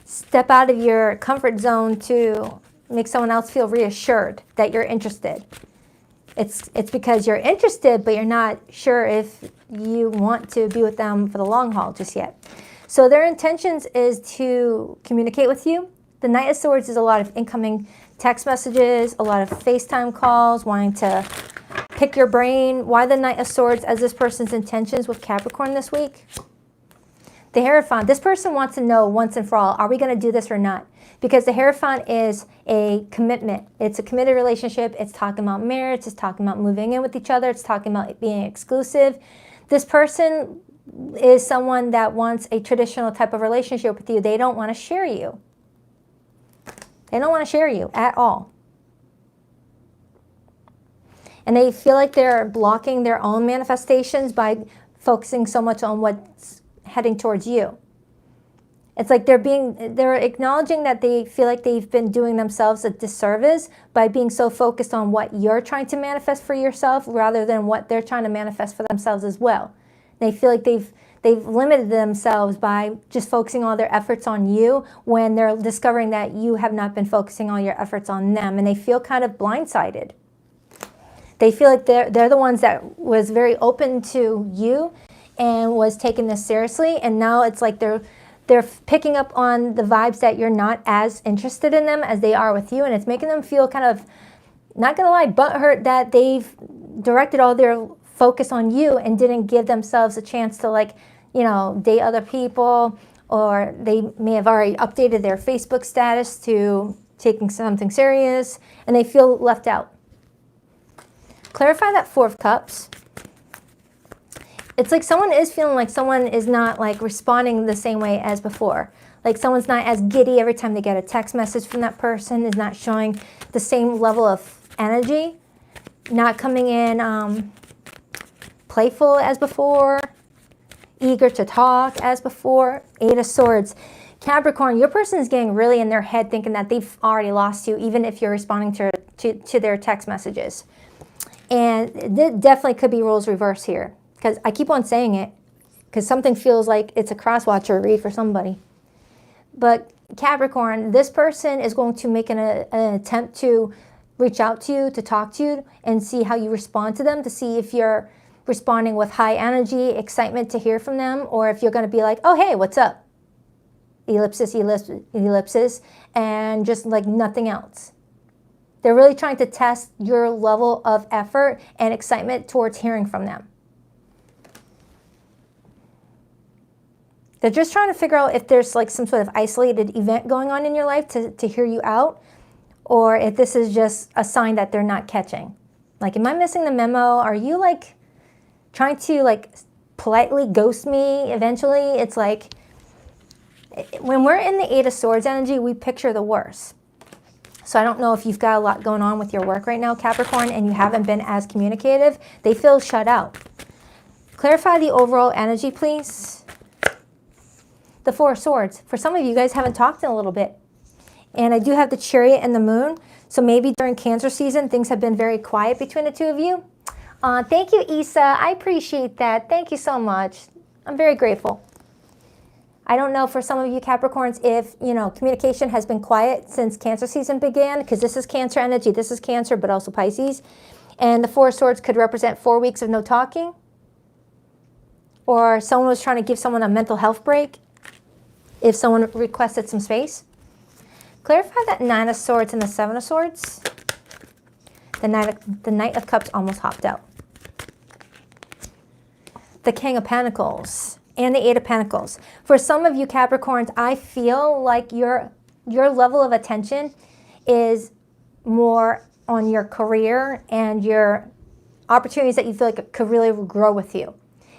step out of your comfort zone to make someone else feel reassured that you're interested. It's because you're interested, but you're not sure if you want to be with them for the long haul just yet. So their intentions is to communicate with you. The Knight of Swords is a lot of incoming text messages, a lot of FaceTime calls, wanting to pick your brain. Why the Knight of Swords as this person's intentions with Capricorn this week? The Hierophant. This person wants to know once and for all, are we going to do this or not? Because the Hierophant is a commitment. It's a committed relationship. It's talking about marriage. It's talking about moving in with each other. It's talking about it being exclusive. This person is someone that wants a traditional type of relationship with you. They don't want to share you. They don't want to share you at all. And they feel like they're blocking their own manifestations by focusing so much on what's heading towards you. It's like they're acknowledging that they feel like they've been doing themselves a disservice by being so focused on what you're trying to manifest for yourself rather than what they're trying to manifest for themselves as well. They feel like they've limited themselves by just focusing all their efforts on you when they're discovering that you have not been focusing all your efforts on them, and they feel kind of blindsided. They feel like they're the ones that was very open to you and was taking this seriously, and now it's like they're picking up on the vibes that you're not as interested in them as they are with you, and it's making them feel kind of, not gonna lie, butthurt that they've directed all their focus on you and didn't give themselves a chance to, like, you know, date other people, or they may have already updated their Facebook status to taking something serious, and they feel left out. Clarify that 4 of Cups. It's like someone is feeling like someone is not like responding the same way as before. Like someone's not as giddy every time they get a text message from that person, is not showing the same level of energy, not coming in playful as before, eager to talk as before. 8 of Swords. Capricorn, your person is getting really in their head thinking that they've already lost you, even if you're responding to their text messages. And it definitely could be roles reversed here. Because I keep on saying it, because something feels like it's a cross-watcher read for somebody. But Capricorn, this person is going to make an attempt to reach out to you, to talk to you, and see how you respond to them, to see if you're responding with high energy, excitement to hear from them, or if you're going to be like, oh, hey, what's up? Ellipsis, ellipsis, ellipsis, and just like nothing else. They're really trying to test your level of effort and excitement towards hearing from them. They're just trying to figure out if there's like some sort of isolated event going on in your life to hear you out, or if this is just a sign that they're not catching. Like, am I missing the memo? Are you like trying to like politely ghost me eventually? It's like when we're in the 8 of Swords energy, we picture the worst. So I don't know if you've got a lot going on with your work right now, Capricorn, and you haven't been as communicative. They feel shut out. Clarify the overall energy, please. The 4 of Swords. For some of you guys haven't talked in a little bit. And I do have the Chariot and the Moon. So maybe during Cancer season, things have been very quiet between the two of you. Thank you, Isa. I appreciate that. Thank you so much. I'm very grateful. I don't know for some of you Capricorns if, you know, communication has been quiet since Cancer season began, because this is Cancer energy. This is Cancer, but also Pisces. And the 4 of Swords could represent 4 weeks of no talking. Or someone was trying to give someone a mental health break if someone requested some space. Clarify that 9 of Swords and the 7 of Swords. The Knight of Cups almost hopped out. The King of Pentacles and the 8 of Pentacles. For some of you Capricorns, I feel like your level of attention is more on your career and your opportunities that you feel like could really grow with you.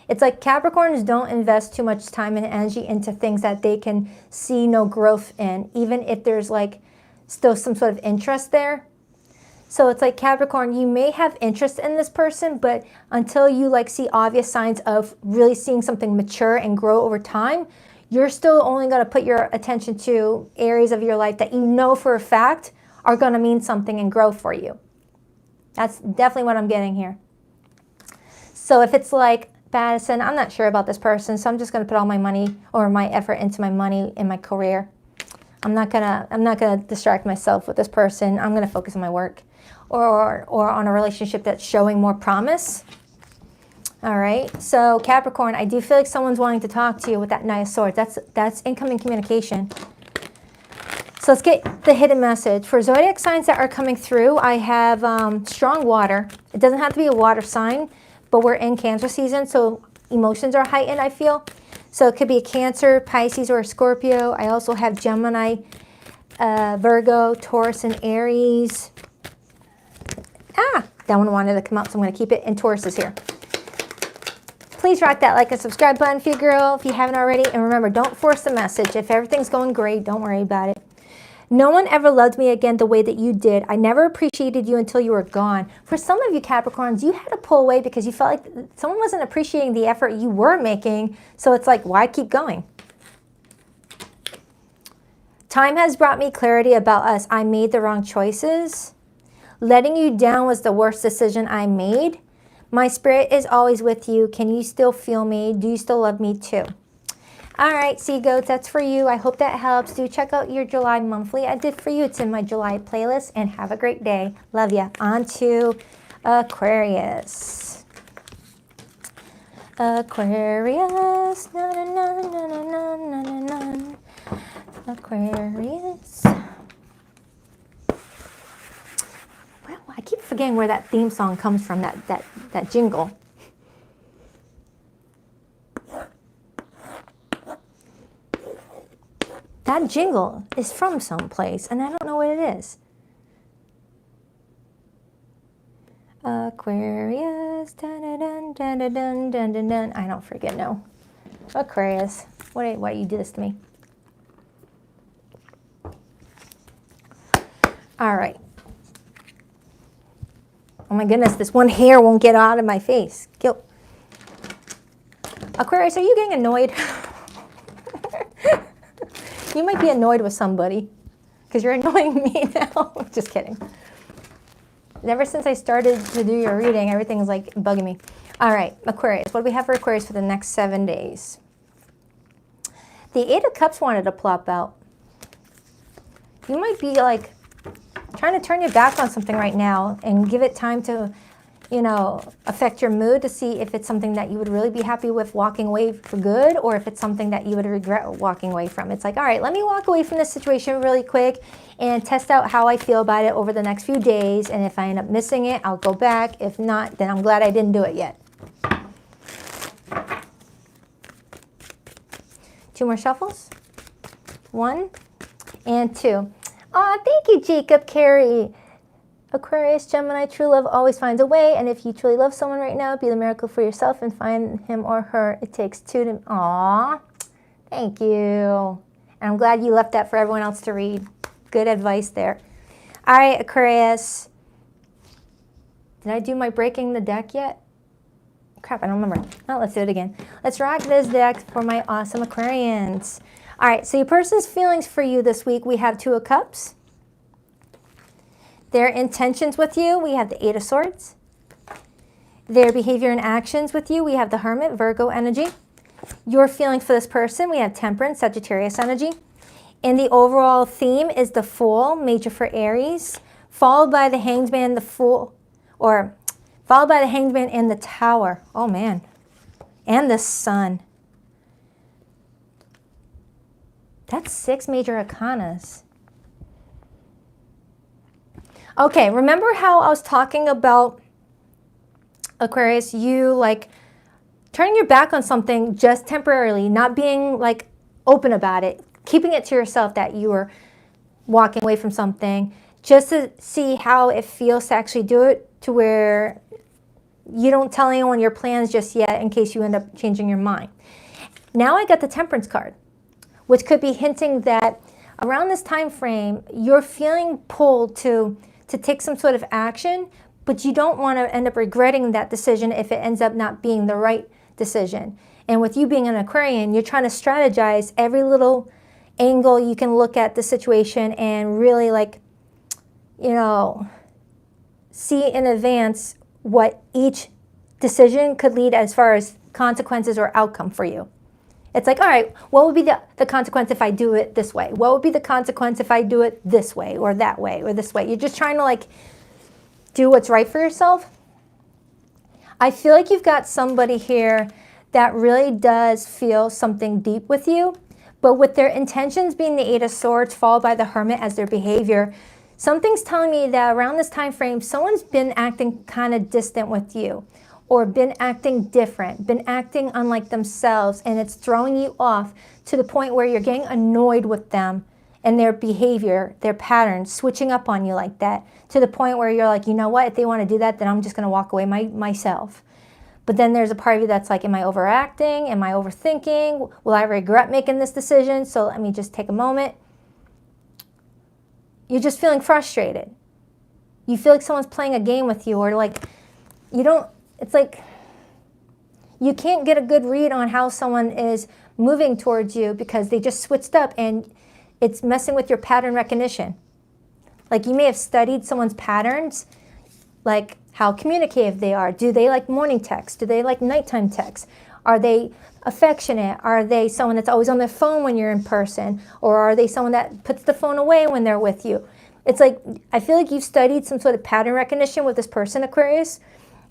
It's like Capricorns don't invest too much time and energy into things that they can see no growth in, even if there's like still some sort of interest there. So it's like Capricorn, you may have interest in this person, but until you like see obvious signs of really seeing something mature and grow over time, you're still only going to put your attention to areas of your life that you know for a fact are going to mean something and grow for you. That's definitely what I'm getting here. So if it's like, Baddison, I'm not sure about this person, so I'm just going to put all my money or my effort into my money in my career. I'm not gonna distract myself with this person. I'm gonna focus on my work, or on a relationship that's showing more promise. All right. So Capricorn, I do feel like someone's wanting to talk to you with that Knight of Swords. That's incoming communication. So let's get the hidden message for zodiac signs that are coming through. I have strong water. It doesn't have to be a water sign, but we're in Cancer season, so emotions are heightened, I feel. So it could be a Cancer, Pisces, or a Scorpio. I also have Gemini, Virgo, Taurus, and Aries. That one wanted to come out, so I'm going to keep it. And Taurus is here. Please rock that like and subscribe button for your girl if you haven't already. And remember, don't force the message. If everything's going great, don't worry about it. No one ever loved me again the way that you did. I never appreciated you until you were gone. For some of you Capricorns, you had to pull away because you felt like someone wasn't appreciating the effort you were making. So it's like, why keep going? Time has brought me clarity about us. I made the wrong choices. Letting you down was the worst decision I made. My spirit is always with you. Can you still feel me? Do you still love me too? All right, Sea Goats, that's for you. I hope that helps. Do check out your July monthly I did for you. It's in my July playlist. And have a great day. Love ya. On to Aquarius. Aquarius. Na, na, na, na, na, na, na, na. Aquarius. Well, I keep forgetting where that theme song comes from, that jingle. That jingle is from someplace, and I don't know what it is. Aquarius, dun dun dun dun dun dun dun dun. I don't freaking know. Aquarius, why you do this to me? All right. Oh my goodness, this one hair won't get out of my face. Guilt. Aquarius, are you getting annoyed? You might be annoyed with somebody because you're annoying me now. Just kidding. Ever since I started to do your reading, everything's like bugging me. All right, Aquarius. What do we have for Aquarius for the next 7 days? The Eight of Cups wanted to plop out. You might be like trying to turn your back on something right now and give it time to, you know, affect your mood to see if it's something that you would really be happy with walking away for good, or if it's something that you would regret walking away from. It's like, all right, let me walk away from this situation really quick and test out how I feel about it over the next few days. And if I end up missing it, I'll go back. If not, then I'm glad I didn't do it yet. 2 more shuffles. 1 and 2. Aw, thank you, Jacob Carey. Aquarius, Gemini, true love always finds a way. And if you truly love someone right now, be the miracle for yourself and find him or her. It takes 2 to... Aw, thank you. And I'm glad you left that for everyone else to read. Good advice there. All right, Aquarius. Did I do my breaking the deck yet? Crap, I don't remember. Oh, let's do it again. Let's rock this deck for my awesome Aquarians. All right, so your person's feelings for you this week, we have 2 of Cups. Their intentions with you, we have the 8 of Swords. Their behavior and actions with you, we have the Hermit, Virgo energy. Your feelings for this person, we have Temperance, Sagittarius energy. And the overall theme is the Fool, major for Aries, followed by the Hanged Man, the Fool, or followed by the Hanged Man and the Tower. Oh man, and the Sun. That's 6 major arcanas. Okay, remember how I was talking about, Aquarius, you like turning your back on something just temporarily, not being like open about it, keeping it to yourself that you were walking away from something, just to see how it feels to actually do it, to where you don't tell anyone your plans just yet in case you end up changing your mind. Now I got the Temperance card, which could be hinting that around this time frame, you're feeling pulled to take some sort of action, but you don't want to end up regretting that decision if it ends up not being the right decision. And with you being an Aquarian, you're trying to strategize every little angle you can look at the situation and really, like, you know, see in advance what each decision could lead as far as consequences or outcome for you. It's like, all right, what would be the consequence if I do it this way? What would be the consequence if I do it this way or that way or this way? You're just trying to, like, do what's right for yourself. I feel like you've got somebody here that really does feel something deep with you, but with their intentions being the Eight of Swords followed by the Hermit as their behavior, something's telling me that around this time frame, someone's been acting kind of distant with you, or been acting different, been acting unlike themselves, and it's throwing you off to the point where you're getting annoyed with them and their behavior, their patterns, switching up on you like that, to the point where you're like, you know what, if they want to do that, then I'm just going to walk away myself. But then there's a part of you that's like, am I overacting? Am I overthinking? Will I regret making this decision? So let me just take a moment. You're just feeling frustrated. You feel like someone's playing a game with you, or like you don't, it's like you can't get a good read on how someone is moving towards you because they just switched up, and it's messing with your pattern recognition. Like, you may have studied someone's patterns, like how communicative they are. Do they like morning texts? Do they like nighttime texts? Are they affectionate? Are they someone that's always on their phone when you're in person? Or are they someone that puts the phone away when they're with you? It's like, I feel like you've studied some sort of pattern recognition with this person, Aquarius.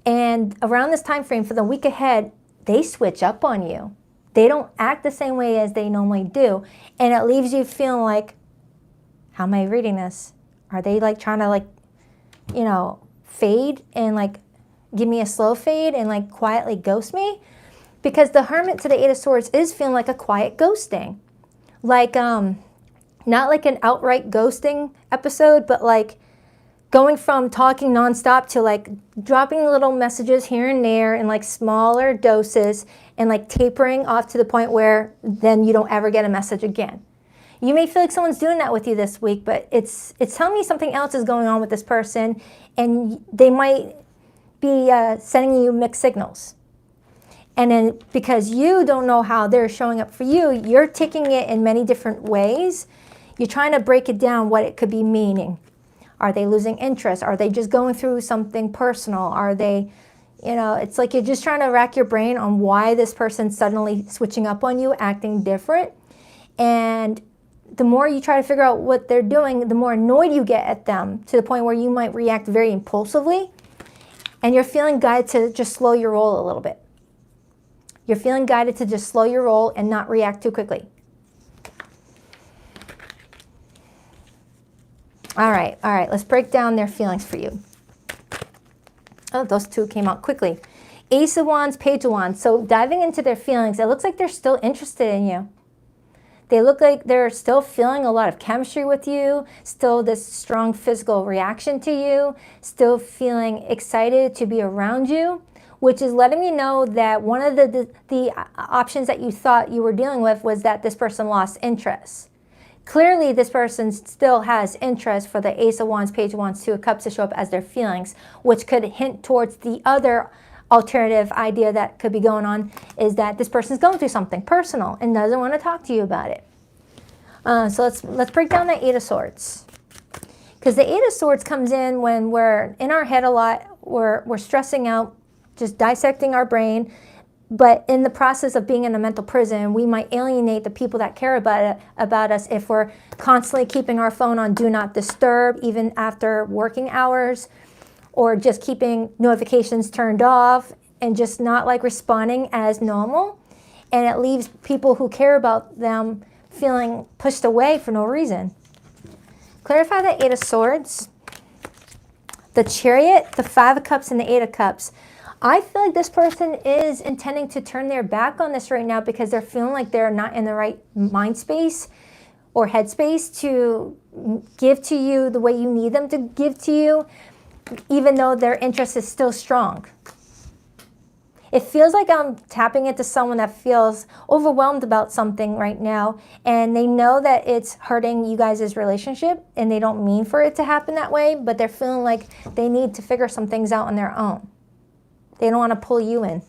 And around this time frame, for the week ahead, they switch up on you. They don't act the same way as they normally do. And it leaves you feeling like, how am I reading this? Are they like trying to, like, you know, fade and like give me a slow fade and like quietly ghost me? Because the Hermit to the Eight of Swords is feeling like a quiet ghosting. Like, not like an outright ghosting episode, but like going from talking nonstop to like dropping little messages here and there in like smaller doses, and like tapering off to the point where then you don't ever get a message again. You may feel like someone's doing that with you this week, but it's telling me something else is going on with this person, and they might be sending you mixed signals. And then because you don't know how they're showing up for you, you're taking it in many different ways. You're trying to break it down, what it could be meaning. Are they losing interest? Are they just going through something personal? Are they, you know, it's like you're just trying to rack your brain on why this person's suddenly switching up on you, acting different. And the more you try to figure out what they're doing, the more annoyed you get at them, to the point where you might react very impulsively. And you're feeling guided to just slow your roll a little bit. You're feeling guided to just slow your roll and not react too quickly. All right, let's break down their feelings for you. Oh, those two came out quickly. Ace of Wands, Page of Wands. So diving into their feelings, it looks like they're still interested in you. They look like they're still feeling a lot of chemistry with you, still this strong physical reaction to you, still feeling excited to be around you, which is letting me know that one of the options that you thought you were dealing with was that this person lost interest. Clearly, this person still has interest for the Ace of Wands, Page of Wands, Two of Cups to show up as their feelings, which could hint towards the other alternative idea that could be going on, is that this person's going through something personal and doesn't want to talk to you about it. So let's break down the Eight of Swords. Because the Eight of Swords comes in when we're in our head a lot, we're stressing out, just dissecting our brain. But in the process of being in a mental prison, we might alienate the people that care about us if we're constantly keeping our phone on Do Not Disturb, even after working hours, or just keeping notifications turned off and just not like responding as normal. And it leaves people who care about them feeling pushed away for no reason. Clarify the Eight of Swords, the Chariot, the Five of Cups, and the Eight of Cups. I feel like this person is intending to turn their back on this right now because they're feeling like they're not in the right mind space or headspace to give to you the way you need them to give to you, even though their interest is still strong. It feels like I'm tapping into someone that feels overwhelmed about something right now, and they know that it's hurting you guys' relationship, and they don't mean for it to happen that way, but they're feeling like they need to figure some things out on their own. They don't want to pull you in.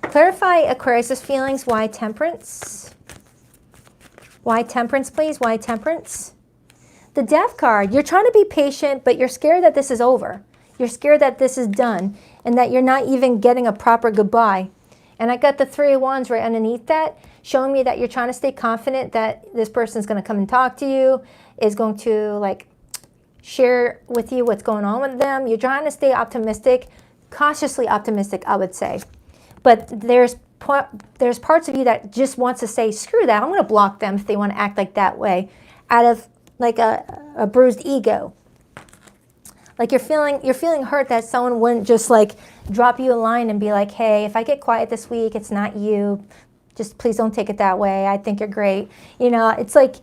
Clarify Aquarius' feelings. Why Temperance? Why Temperance, please? Why Temperance? The Death card. You're trying to be patient, but you're scared that this is over. You're scared that this is done and that you're not even getting a proper goodbye. And I got the Three of Wands right underneath that, showing me that you're trying to stay confident that this person's going to come and talk to you, is going to like share with you what's going on with them. You're trying to stay optimistic, cautiously optimistic, I would say. But there's parts of you that just wants to say, screw that, I'm going to block them if they want to act like that way, out of like a bruised ego. Like you're feeling hurt that someone wouldn't just like drop you a line and be like, hey, if I get quiet this week, it's not you. Just please don't take it that way. I think you're great. You know, it's like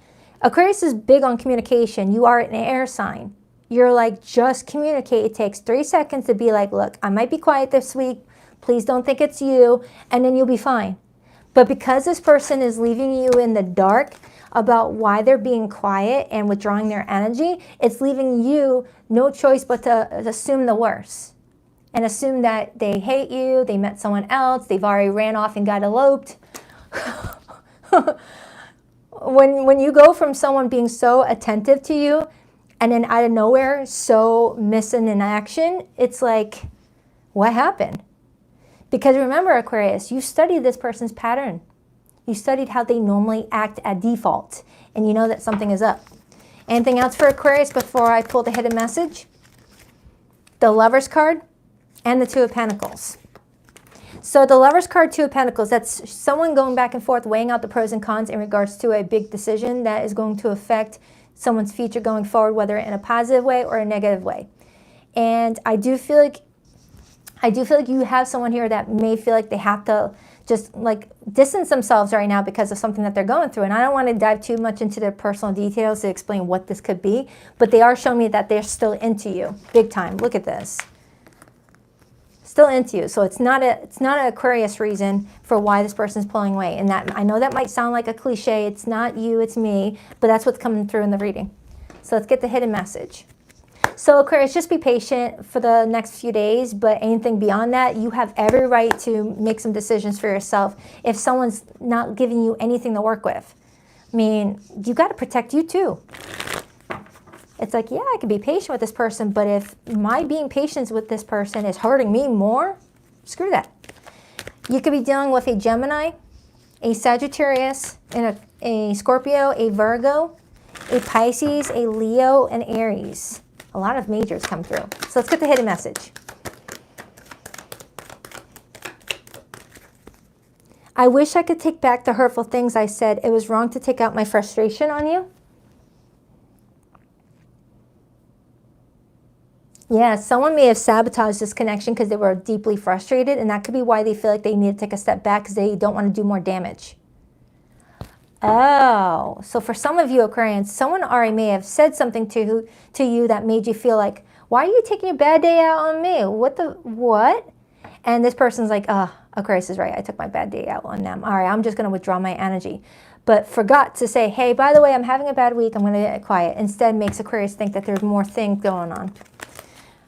Aquarius is big on communication. You are an air sign. You're like, just communicate. It takes 3 seconds to be like, look, I might be quiet this week. Please don't think it's you. And then you'll be fine. But because this person is leaving you in the dark about why they're being quiet and withdrawing their energy, it's leaving you no choice but to assume the worst. And assume that they hate you, they met someone else, they've already ran off and got eloped. When you go from someone being so attentive to you and then out of nowhere so missing in action, it's like, what happened? Because remember, Aquarius, you studied this person's pattern. You studied how they normally act at default, and you know that something is up. Anything else for Aquarius before I pull the hidden message? The Lover's card and the Two of Pentacles. So the Lover's card, Two of Pentacles, that's someone going back and forth, weighing out the pros and cons in regards to a big decision that is going to affect someone's future going forward, whether in a positive way or a negative way. And I do feel like you have someone here that may feel like they have to just like distance themselves right now because of something that they're going through. And I don't want to dive too much into their personal details to explain what this could be, but they are showing me that they're still into you big time. Look at this. Still into you. So it's not an Aquarius reason for why this person's pulling away. And that, I know that might sound like a cliche. It's not you, it's me, but that's what's coming through in the reading. So let's get the hidden message. So Aquarius, just be patient for the next few days, but anything beyond that, you have every right to make some decisions for yourself if someone's not giving you anything to work with. I mean, you got to protect you too. It's like, yeah, I can be patient with this person, but if my being patient with this person is hurting me more, screw that. You could be dealing with a Gemini, a Sagittarius, and a Scorpio, a Virgo, a Pisces, a Leo, and Aries. A lot of majors come through. So let's get the hidden message. I wish I could take back the hurtful things I said. It was wrong to take out my frustration on you. Yeah, someone may have sabotaged this connection because they were deeply frustrated, and that could be why they feel like they need to take a step back because they don't want to do more damage. Oh, so for some of you Aquarians, someone already may have said something to you that made you feel like, why are you taking a bad day out on me? What? And this person's like, oh, Aquarius is right. I took my bad day out on them. All right, I'm just going to withdraw my energy. But forgot to say, hey, by the way, I'm having a bad week. I'm going to get quiet. Instead makes Aquarius think that there's more things going on.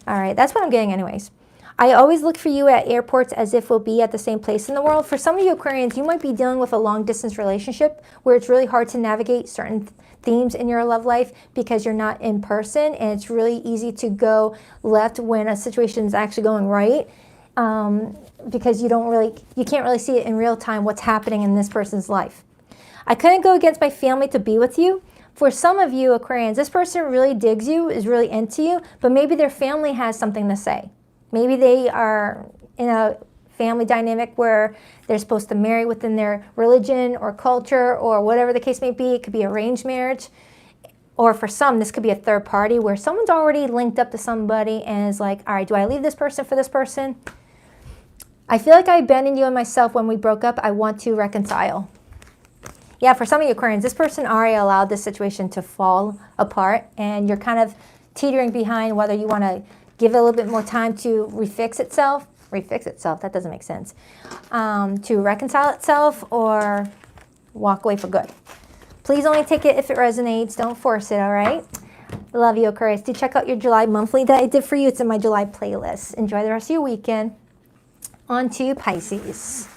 All right, that's what I'm getting anyways. I always look for you at airports as if we'll be at the same place in the world. For some of you Aquarians, you might be dealing with a long-distance relationship where it's really hard to navigate certain themes in your love life because you're not in person, and it's really easy to go left when a situation is actually going right because you can't really see it in real time what's happening in this person's life. I couldn't go against my family to be with you. For some of you Aquarians, this person really digs you, is really into you, but maybe their family has something to say. Maybe they are in a family dynamic where they're supposed to marry within their religion or culture or whatever the case may be. It could be arranged marriage. Or for some, this could be a third party where someone's already linked up to somebody and is like, all right, do I leave this person for this person? I feel like I abandoned you and myself when we broke up. I want to reconcile. Yeah, for some of you Aquarians, this person already allowed this situation to fall apart, and you're kind of teetering behind whether you want to give it a little bit more time to refix itself, refix itself. That doesn't make sense. To reconcile itself or walk away for good. Please only take it if it resonates. Don't force it, all right? Love you, Aquarius. Do check out your July monthly that I did for you. It's in my July playlist. Enjoy the rest of your weekend. On to Pisces.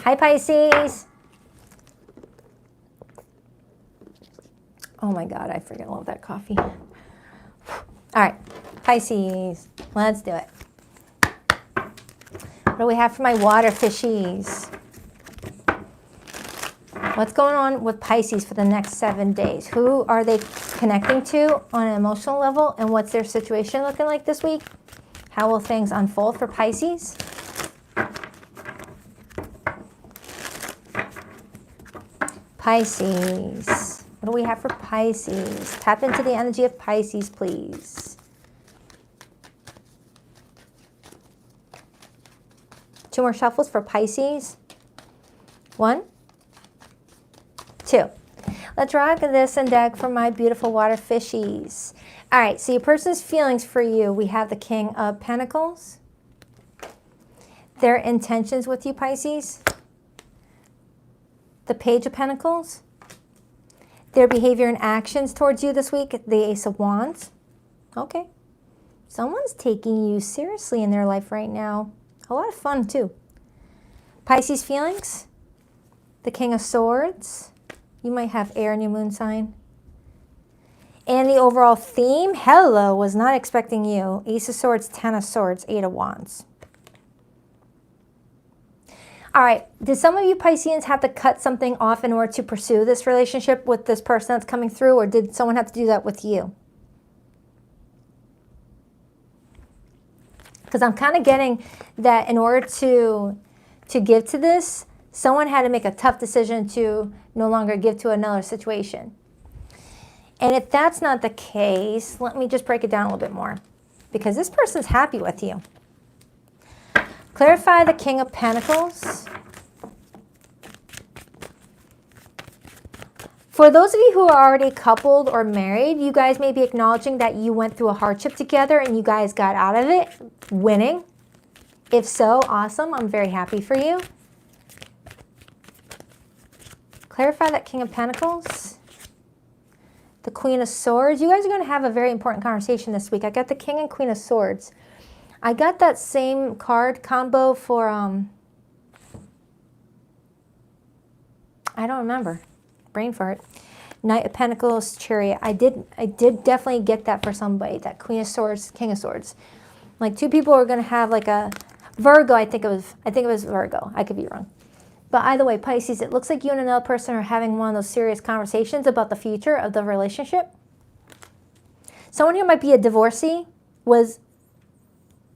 Hi, Pisces. Oh my God, I freaking love that coffee. All right, Pisces, let's do it. What do we have for my water fishies? What's going on with Pisces for the next 7 days? Who are they connecting to on an emotional level, and what's their situation looking like this week? How will things unfold for Pisces? Pisces. What do we have for Pisces? Tap into the energy of Pisces, please. Two more shuffles for Pisces. 1, 2. Let's rock this and deck for my beautiful water fishies. All right, so your person's feelings for you. We have the King of Pentacles. Their intentions with you, Pisces. The Page of Pentacles. Their behavior and actions towards you this week. The Ace of Wands. Okay. Someone's taking you seriously in their life right now. A lot of fun, too. Pisces feelings. The King of Swords. You might have air in your moon sign. And the overall theme, hello, was not expecting you. Ace of Swords, 10 of Swords, 8 of Wands. All right, did some of you Pisceans have to cut something off in order to pursue this relationship with this person that's coming through, or did someone have to do that with you? Because I'm kind of getting that in order to give to this, someone had to make a tough decision to no longer give to another situation. And if that's not the case, let me just break it down a little bit more. Because this person's happy with you. Clarify the King of Pentacles. For those of you who are already coupled or married, you guys may be acknowledging that you went through a hardship together and you guys got out of it winning. If so, awesome. I'm very happy for you. Clarify that King of Pentacles. The Queen of Swords. You guys are going to have a very important conversation this week. I got the King and Queen of Swords. I got that same card combo for, I don't remember. Brain fart. Knight of Pentacles, Chariot. I did definitely get that for somebody. That Queen of Swords, King of Swords. Like two people are going to have like a Virgo. I think it was Virgo. I could be wrong. But either way, Pisces, it looks like you and another person are having one of those serious conversations about the future of the relationship. Someone who might be a divorcee was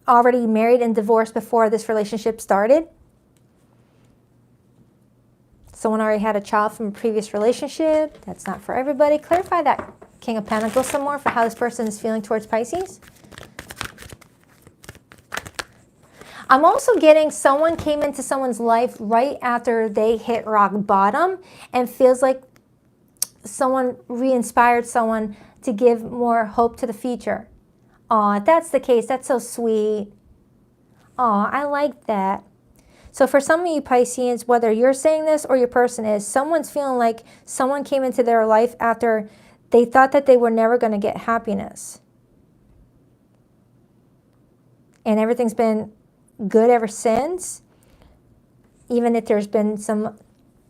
already married and divorced before this relationship started. Someone already had a child from a previous relationship. That's not for everybody. Clarify that King of Pentacles some more for how this person is feeling towards Pisces. I'm also getting someone came into someone's life right after they hit rock bottom and feels like someone re-inspired someone to give more hope to the future. Aw, if that's the case, that's so sweet. Aw, I like that. So for some of you Pisceans, whether you're saying this or your person is, someone's feeling like someone came into their life after they thought that they were never going to get happiness. And everything's been good ever since, even if there's been some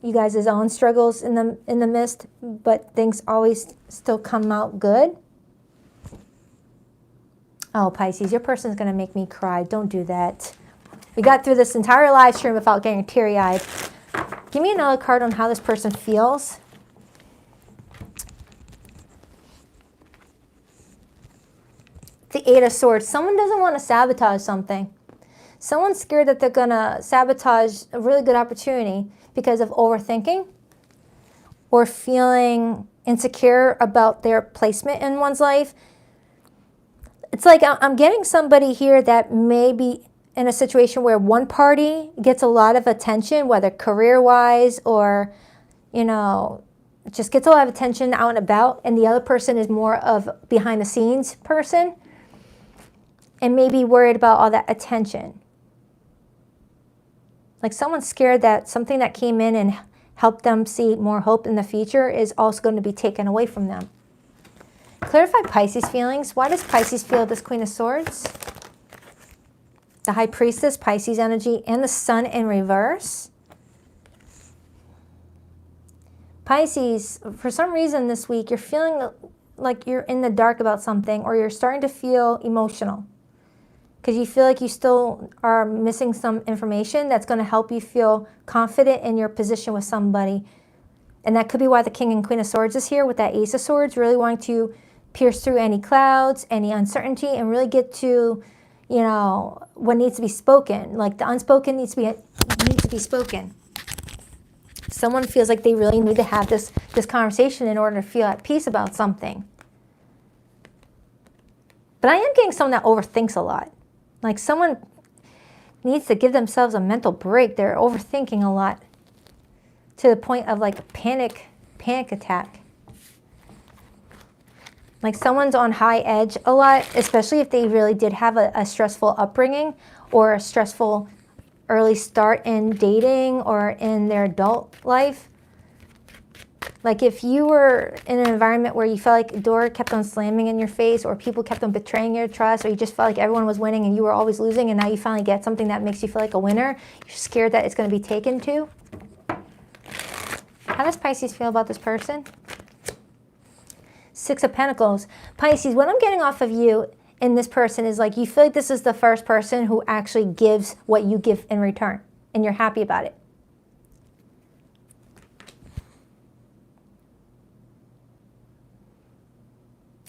you guys' own struggles in the midst, but things always still come out good. Oh, Pisces, your person's going to make me cry. Don't do that. We got through this entire live stream without getting teary-eyed. Give me another card on how this person feels. The Eight of Swords. Someone doesn't want to sabotage something. Someone's scared that they're going to sabotage a really good opportunity because of overthinking or feeling insecure about their placement in one's life. It's like I'm getting somebody here that maybe in a situation where one party gets a lot of attention, whether career-wise or, you know, just gets a lot of attention out and about, and the other person is more of behind-the-scenes person and maybe worried about all that attention. Like someone's scared that something that came in and helped them see more hope in the future is also going to be taken away from them. Clarify Pisces feelings. Why does Pisces feel this Queen of Swords? The High Priestess, Pisces energy, and the Sun in reverse. Pisces, for some reason this week, you're feeling like you're in the dark about something, or you're starting to feel emotional because you feel like you still are missing some information that's going to help you feel confident in your position with somebody. And that could be why the King and Queen of Swords is here with that Ace of Swords, really wanting to pierce through any clouds, any uncertainty, and really get to, you know, what needs to be spoken. Like the unspoken needs to be spoken. Someone feels like they really need to have this conversation in order to feel at peace about something. But I am getting someone that overthinks a lot. Like someone needs to give themselves a mental break. They're overthinking a lot to the point of like panic attack. Like someone's on high edge a lot, especially if they really did have a stressful upbringing or a stressful early start in dating or in their adult life. Like if you were in an environment where you felt like a door kept on slamming in your face, or people kept on betraying your trust, or you just felt like everyone was winning and you were always losing, and now you finally get something that makes you feel like a winner, you're scared that it's going to be taken to. How does Pisces feel about this person? Six of Pentacles. Pisces, what I'm getting off of you and this person is like you feel like this is the first person who actually gives what you give in return, and you're happy about it.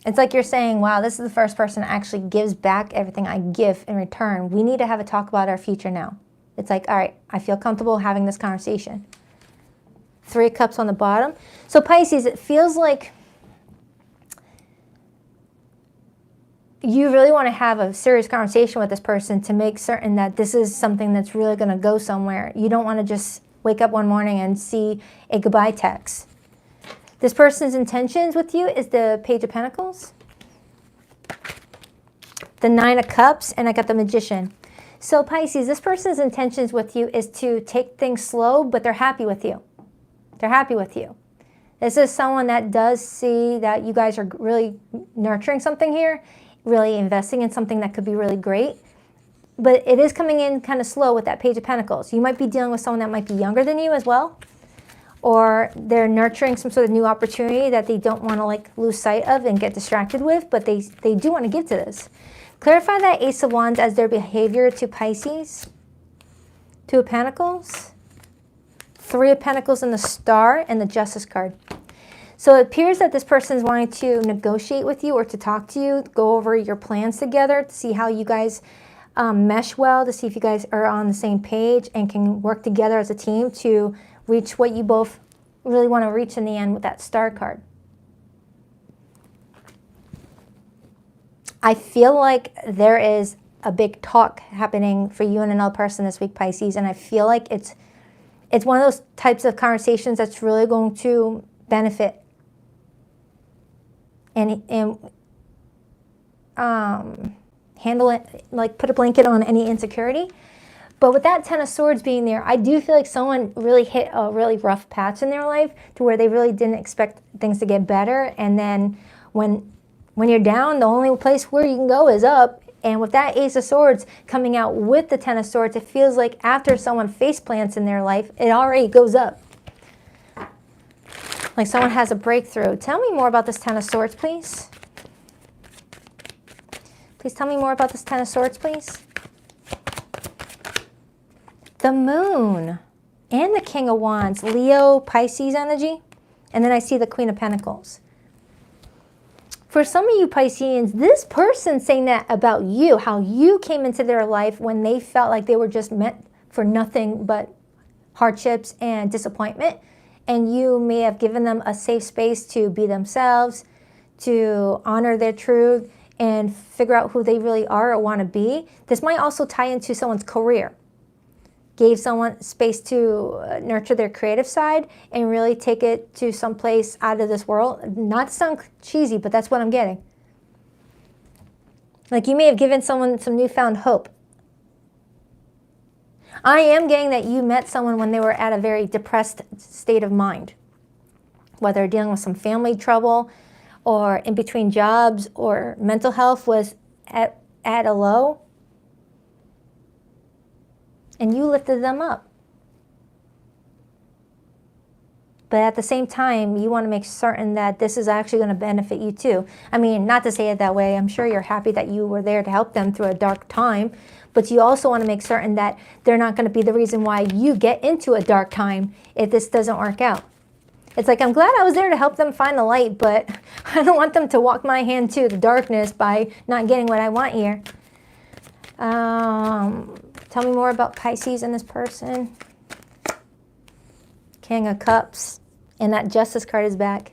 It's like you're saying, wow, this is the first person that actually gives back everything I give in return. We need to have a talk about our future now. It's like, all right, I feel comfortable having this conversation. Three of Cups on the bottom. So Pisces, it feels like you really want to have a serious conversation with this person to make certain that this is something that's really going to go somewhere. You don't want to just wake up one morning and see a goodbye text. This person's intentions with you is the Page of Pentacles, the Nine of Cups, and I got the Magician. So Pisces, this person's intentions with you is to take things slow, but they're happy with you. They're happy with you. This is someone that does see that you guys are really nurturing something here, really investing in something that could be really great. But it is coming in kind of slow with that Page of Pentacles. You might be dealing with someone that might be younger than you as well, or they're nurturing some sort of new opportunity that they don't want to like lose sight of and get distracted with, but they do want to give to this. Clarify that Ace of Wands as their behavior to Pisces. Two of Pentacles, Three of Pentacles, and the Star, and the Justice card. So it appears that this person is wanting to negotiate with you or to talk to you, go over your plans together to see how you guys mesh well, to see if you guys are on the same page and can work together as a team to reach what you both really want to reach in the end with that Star card. I feel like there is a big talk happening for you and another person this week, Pisces, and I feel like it's one of those types of conversations that's really going to benefit and handle it, like put a blanket on any insecurity. But with that Ten of Swords being there, I do feel like someone really hit a really rough patch in their life to where they really didn't expect things to get better. And then when you're down, the only place where you can go is up. And with that Ace of Swords coming out with the Ten of Swords, it feels like after someone face plants in their life, it already goes up. Like someone has a breakthrough. Tell me more about this Ten of Swords, please. Please tell me more about this Ten of Swords, please. The Moon and the King of Wands, Leo, Pisces energy, and then I see the Queen of Pentacles. For some of you Pisceans, this person saying that about you, how you came into their life when they felt like they were just meant for nothing but hardships and disappointment, and you may have given them a safe space to be themselves, to honor their truth, and figure out who they really are or want to be. This might also tie into someone's career. Gave someone space to nurture their creative side and really take it to some place out of this world. Not to sound cheesy, but that's what I'm getting. Like you may have given someone some newfound hope. I am getting that you met someone when they were at a very depressed state of mind. Whether dealing with some family trouble or in between jobs or mental health was at a low. And you lifted them up. But at the same time, you want to make certain that this is actually going to benefit you too. I mean, not to say it that way. I'm sure you're happy that you were there to help them through a dark time. But you also want to make certain that they're not going to be the reason why you get into a dark time if this doesn't work out. It's like, I'm glad I was there to help them find the light, but I don't want them to walk my hand to the darkness by not getting what I want here. Tell me more about Pisces and this person. King of Cups. And that Justice card is back.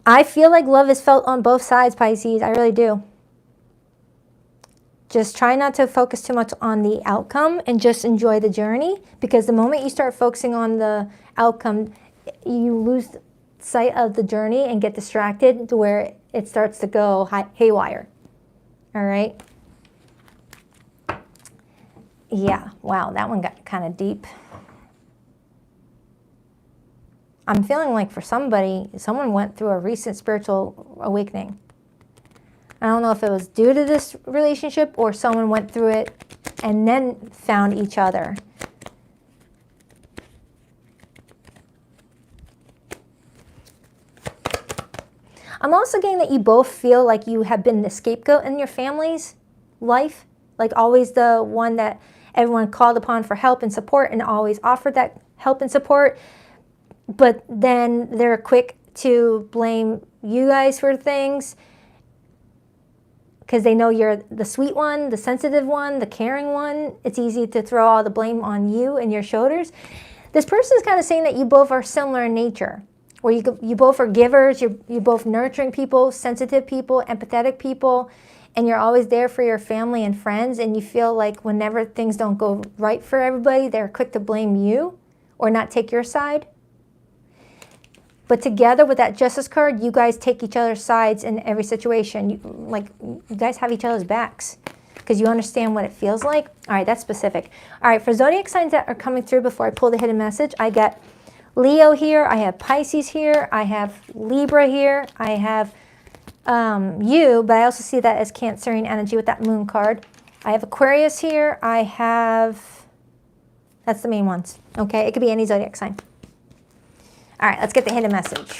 I feel like love is felt on both sides, Pisces. I really do. Just try not to focus too much on the outcome and just enjoy the journey. Because the moment you start focusing on the outcome, you lose sight of the journey and get distracted to where it starts to go haywire. All right? Yeah, wow, that one got kind of deep. I'm feeling like for somebody, someone went through a recent spiritual awakening. I don't know if it was due to this relationship or someone went through it and then found each other. I'm also getting that you both feel like you have been the scapegoat in your family's life. Like always the one that everyone called upon for help and support and always offered that help and support. But then they're quick to blame you guys for things because they know you're the sweet one, the sensitive one, the caring one. It's easy to throw all the blame on you and your shoulders. This person is kind of saying that you both are similar in nature, where you both are givers, you're both nurturing people, sensitive people, empathetic people, and you're always there for your family and friends, and you feel like whenever things don't go right for everybody, they're quick to blame you or not take your side. But together with that Justice card, you guys take each other's sides in every situation. You guys have each other's backs because you understand what it feels like. All right, that's specific. All right, for zodiac signs that are coming through before I pull the hidden message, I got Leo here, I have Pisces here, I have Libra here, I have you, but I also see that as Cancerian energy with that moon card. I have Aquarius here, I have, that's the main ones, okay? It could be any zodiac sign. All right, let's get the hidden message.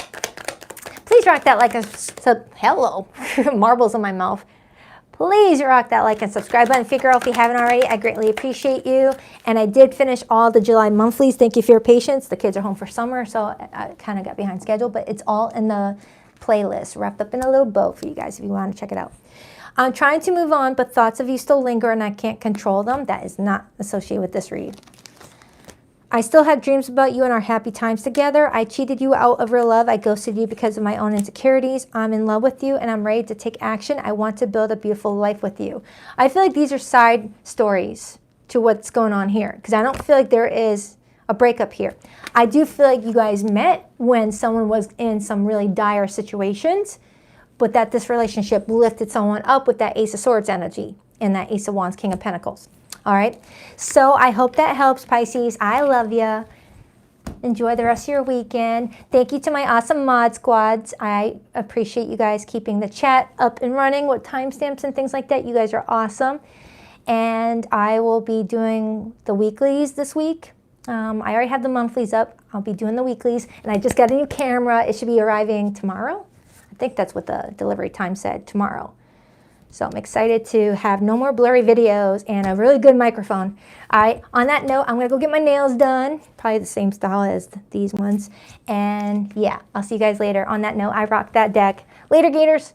Please rock that like hello, marbles in my mouth. Please rock that like and subscribe button. Figure out if you haven't already. I greatly appreciate you. And I did finish all the July monthlies. Thank you for your patience. The kids are home for summer, so I kind of got behind schedule, but it's all in the playlist, wrapped up in a little bow for you guys if you want to check it out. I'm trying to move on, but thoughts of you still linger and I can't control them. That is not associated with this read. I still have dreams about you and our happy times together. I cheated you out of real love. I ghosted you because of my own insecurities. I'm in love with you and I'm ready to take action. I want to build a beautiful life with you. I feel like these are side stories to what's going on here because I don't feel like there is a breakup here. I do feel like you guys met when someone was in some really dire situations, but that this relationship lifted someone up with that Ace of Swords energy and that Ace of Wands, King of Pentacles. All right, so I hope that helps, Pisces. I love you. Enjoy the rest of your weekend. Thank you to my awesome mod squads. I appreciate you guys keeping the chat up and running with timestamps and things like that. You guys are awesome. And I will be doing the weeklies this week. I already have the monthlies up. I'll be doing the weeklies. And I just got a new camera. It should be arriving tomorrow. I think that's what the delivery time said, tomorrow. So I'm excited to have no more blurry videos and a really good microphone. On that note, I'm going to go get my nails done. Probably the same style as these ones. And yeah, I'll see you guys later. On that note, I rock that deck. Later, Gators.